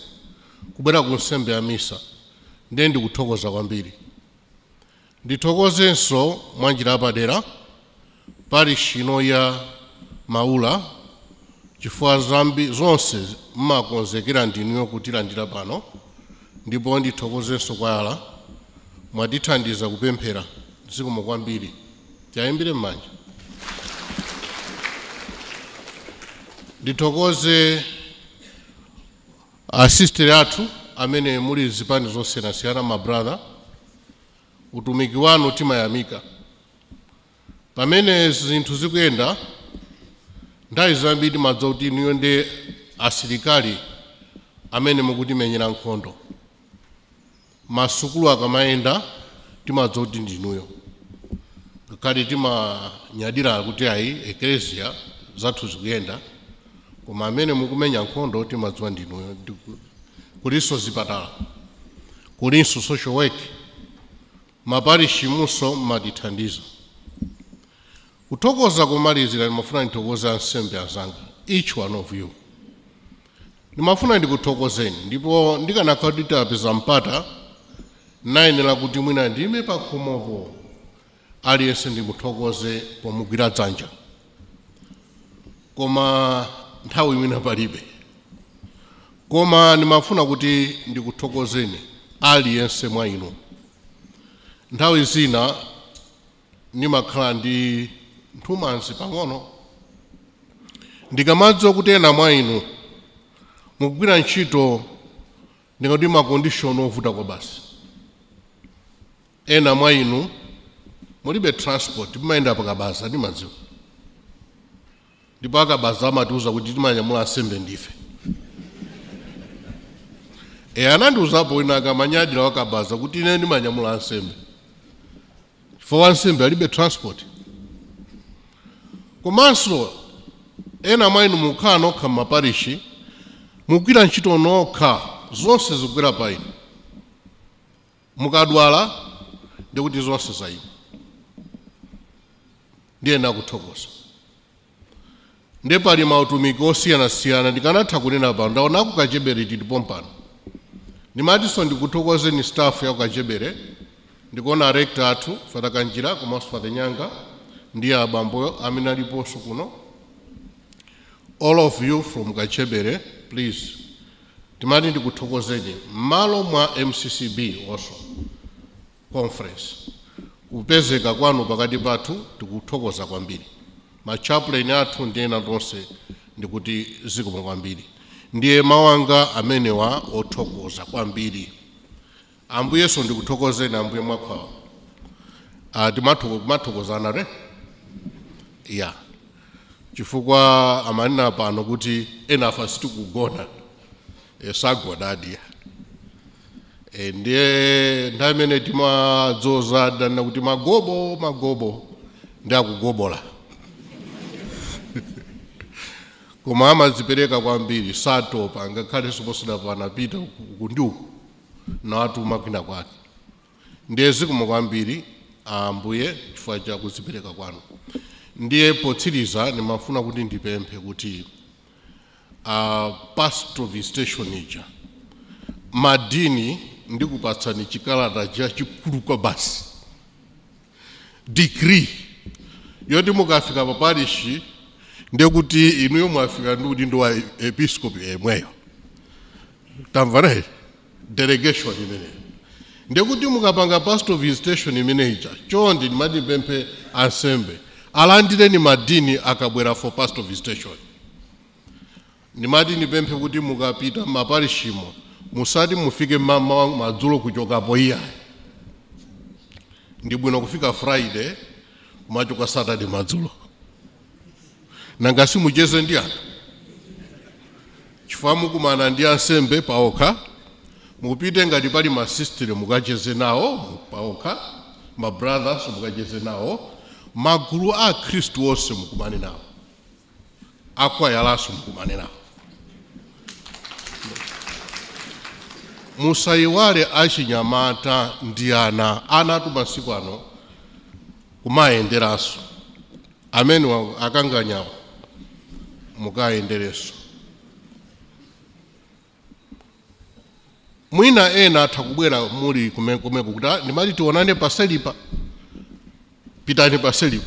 kubwera ku nsembe ya misa. Ndiye ndikuthokoza kwambiri. Ndithokozenso mwanjira apadera parishi ino ya Maula chifukwa zonse mmakonzekera ndinuyo kutilandira pano. Ndipo ndithokozenso kwayala mwatithandiza kupemphera. Zikomo kwambiri. Tiyimbire m'manja. Ndithokoze asistere athu amene muli zipani zosiyanasiyana, ma brother. Utumiki wanu timayamika. Pamene zinthu zikuyenda nthawi zambiri timadza kuti inuyo ndi asilikali amene mukutimenyera nkhondo. Masukulu akamayenda timadza kuti ndinuyo. Ngakhale timanyadira kuti ayi eklesia zathu zikuyenda, koma amene mukumenya nkhondo timadziwa ndinuyo. Kulinso zipatala, kulinso social work, maparishi munso mmatithandiza. Kuthokoza kumalizira ndimafuna ndithokoze ansembe azanga, each one of you. Ndimafuna ndikuthokozeni, ndipo ndikanakhala kuti tapeza mpata nayenera kuti mwina ndime pakhomopo aliyense ndimuthokoze pomugwira dzanja. Koma nthawi mwina palibe. Koma ndimafuna kuti ndikuthokozeni aliyense mwa inu. Nthawi zina ndimakhala ndi nthumanzi pang'ono ndikamadziwa kuti ena mwa inu mukugwira ntchito ndingati makondition ovuta kwa basi. Ena mwa inu mulibe transport, mumayenda pakabasa ndi madziwo. Ndipo akabasa amatiuza kuti timanyamula ansembe ndife. Anandiuzapo wina akamanyadira wakabasa kuti ine ndimanyamula ansembe. Chifukwa ansembe alibe transport. Komanso ena mwa inu mukhala nokha m'maparishi, mukugwira ntchito nokha, zonse zikugwera pa inu. Mukadwala ndikuti zonse za inu. Ndiye ndakuthokoza. Ndiye pali mautumiki osiyanasiyana ndikanatha kunena pano, ndaona ku Kachebere tilipo mpano. Ndimatinso ndikuthokozeni staff ya ku Kachebere, ndikuona rector athu Fada Kanjira komanso Fada Nyanga ndiye abambo amene aliponso kuno. All of you from Kachebere, please, timati ndikuthokozeni malo mwa MCCB also conference. Kupezeka kwanu pakati pathu tikuthokoza kwambiri. Machaplain athu ndiye natonse ndikuti zikomo kwambiri. Ndiye mawanga amenewa othokoza kwambiri. Ambuyeso ndikuthokozeni ambuye mwakwawo. Timathokozana re? Yeah. Chifukwa amanena pano kuti enafa sitikugona. Sagodadi. Ndiye ndamene timadzoza dana kuti magobo ndakugobola. Koma amazipereka kwambiri satopa ngakhale siposida panapita kunduku na watu makwina kwake. Ndiye zikomo kwambiri ambuye chifukwa cha kuzipereka kwanu. Ndiye potsiriza nimafuna kuti ndipemphe kuti pastoral visitation ija madini ndikupatsani chikalata cha chikulu kwa basi. Degree yoti mukafika pa parishi ndiye kuti inuyo mwafika ndi udindo wa episcopi emweyo. Tamvana delegation imene. Ndiye kuti mukapanga pastoral visitation imene ija chonde ndimati mpemphe ansembe alandireni madini akabwera for pastoral visitation. Ndimati ndipemphe kuti mukapita maparishimo musati mufike madzulo kuchokapo iya. Ndibwino kufika Friday kumachoka Saturday madzulo. Nangasi mucheze ndi anthu. Chifukwa mukumana ndi ansembe paokha, mupite ngati pali masistere mukacheze nawo paokha, ma brothers mukacheze nawo, magulu a Khristu onse mukumane nawo. Akwayalaso mukumane nawo. Musayiwale achinyamata ndi ana masiku ano kumayenderanso. Amene akanganyawo mukayendereso. Mwina ena atakubwera muli kumeko kuti ndimati tionane paselipa. Pitani paselipa.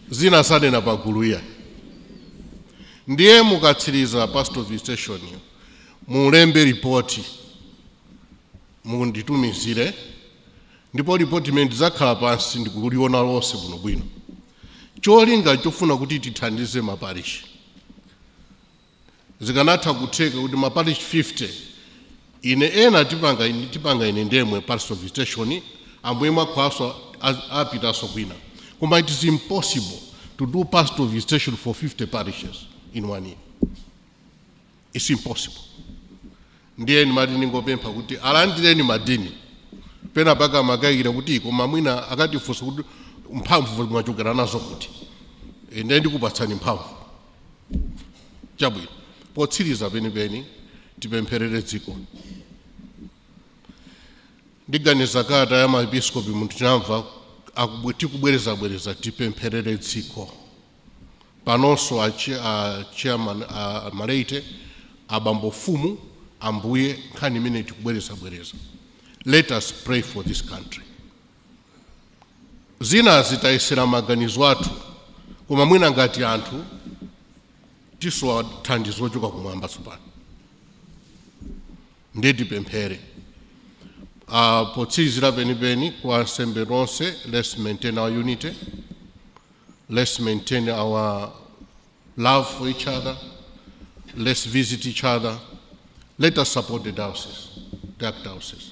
Zina sanena pagulu iya. Ndiye mukatsiriza pastoral visitation mulembe ripoti munditumizire ndipo ripoti imene ndizakhala pansi ndikuliona lonse bwino. Cholinga chofuna kuti tithandize maparishi. Zikanatha kutheka kuti maparishi 50 ine ena tipanga ine ndemwe pastoral visitation ambuye mwakwaso apitaso kwina. Koma it is impossible to do pastoral visitation for 50 parishes in 1 year. It's impossible. Ndiye ndimati ningopempha kuti alandireni madini. Pena paka makayikira kuti koma mwina akatifunsa kuti mphamvu mwachokera nazo kuti. Ndiye ndikupatsani mphamvu. Chabwino. Potsiriza penipeni tipempherere dziko. Ndiganiza kata ya maepiskopi munthu tinamva tikubwereza tipempherere dziko. Panonso chairman Maleite abambo fumu ambuye nkhani imene tikubwereza. Let us pray for this country. Zina zitayesera maganizo athu koma mwina ngati anthu tiso thandizo choka kumwamba tsopano. Ndiye tipemphere. Potsizira penipeni kwa ansembe lonse, let's maintain our unity. Let's maintain our love for each other. Let's visit each other. Let us support the diocese, the archdiocese.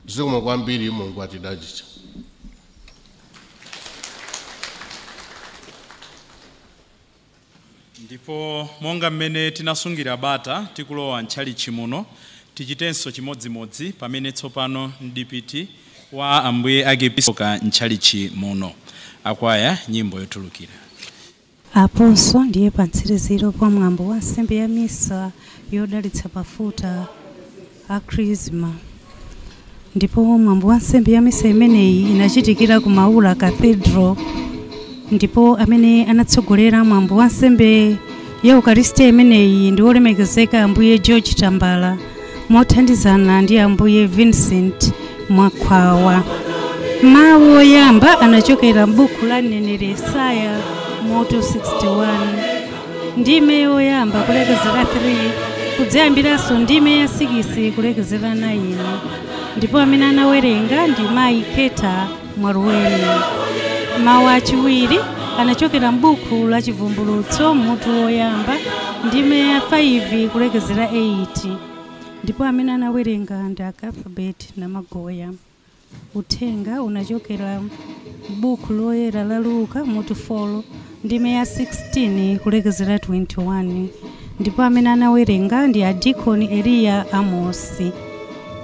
Zikomo kwambiri Mulungu atidalitse. Ndipo monga mmene tinasungira bata tikulowa ntchalichi muno tichitenso chimodzimodzi pamene tsopano mdipiti wa Ambuye akepiskoka ntchalichi muno. Akwaya nyimbo yotulukira. Aponso ndiye pantsiriziro pa mwambo wa nsembe ya misa yodalitsa mafuta a Krisma. Ndipo mwambo wa nsembe ya misa imeneyi inachitikira ku Maula Cathedral. Ndipo amene anatsogolera mwambo wa nsembe ya Eucharistia imeneyi ndi olemekezeka Ambuye George Tambala mothandizana ndi Ambuye Vincent Mwakwawa. Mawu oyamba anachokera m'buku la mneneri Yesaya moto 61 ndime yoyamba kulekezera 3 kudzayambiranso ndime ya 6 kulekezera 9. Ndipo amene anawerenga ndi mayi Keta Mwaruweni. Mawu achiwiri anachokera m'buku la Chivumbulutso mutu woyamba ndime ya 5 kulekezera 8. Ndipo amene anawerenga ndi Alphabet na Magoya. Uthenga unachokera m'buku loyera la Luka mutu 4 ndime ya 16 kulekezera 21. Ndipo amene anawerenga ndi Adikoni Eliya Amosi.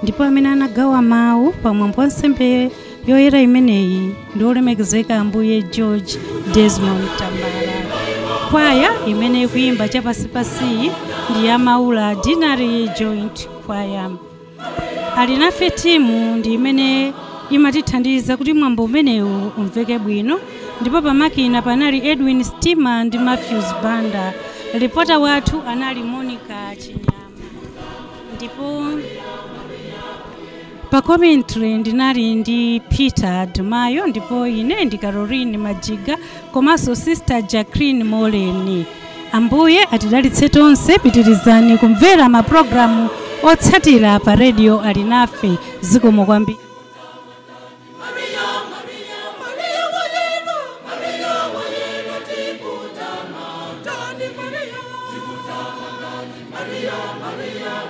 Ndipo amene anagawa mawu pa mwambo wa nsembe yoyera imeneyi ndi olemekezeka Ambuye George Desmond Tambala. Kwaya imene ikuyimba chapasipasi ndi ya Maula Dinari Joint Choir. Ali nafe timu ndi imene imatithandiza kuti mwambo umenewu umveke bwino. Ndipo pamakina panali Edwin Stima ndi Matthews Banda. Reporter wathu anali Monica Chinyama. Ndipo pa commentary ndinali ndi Peter Dumayo. Ndipo ine ndi Caroline Majiga komanso Sister Jacqueline Moleni. Ambuye atidalitse tonse. Pitirizani kumvera maprogramu otsatira pa radio ali nafe. Zikomo kwambiri. Maria, Maria.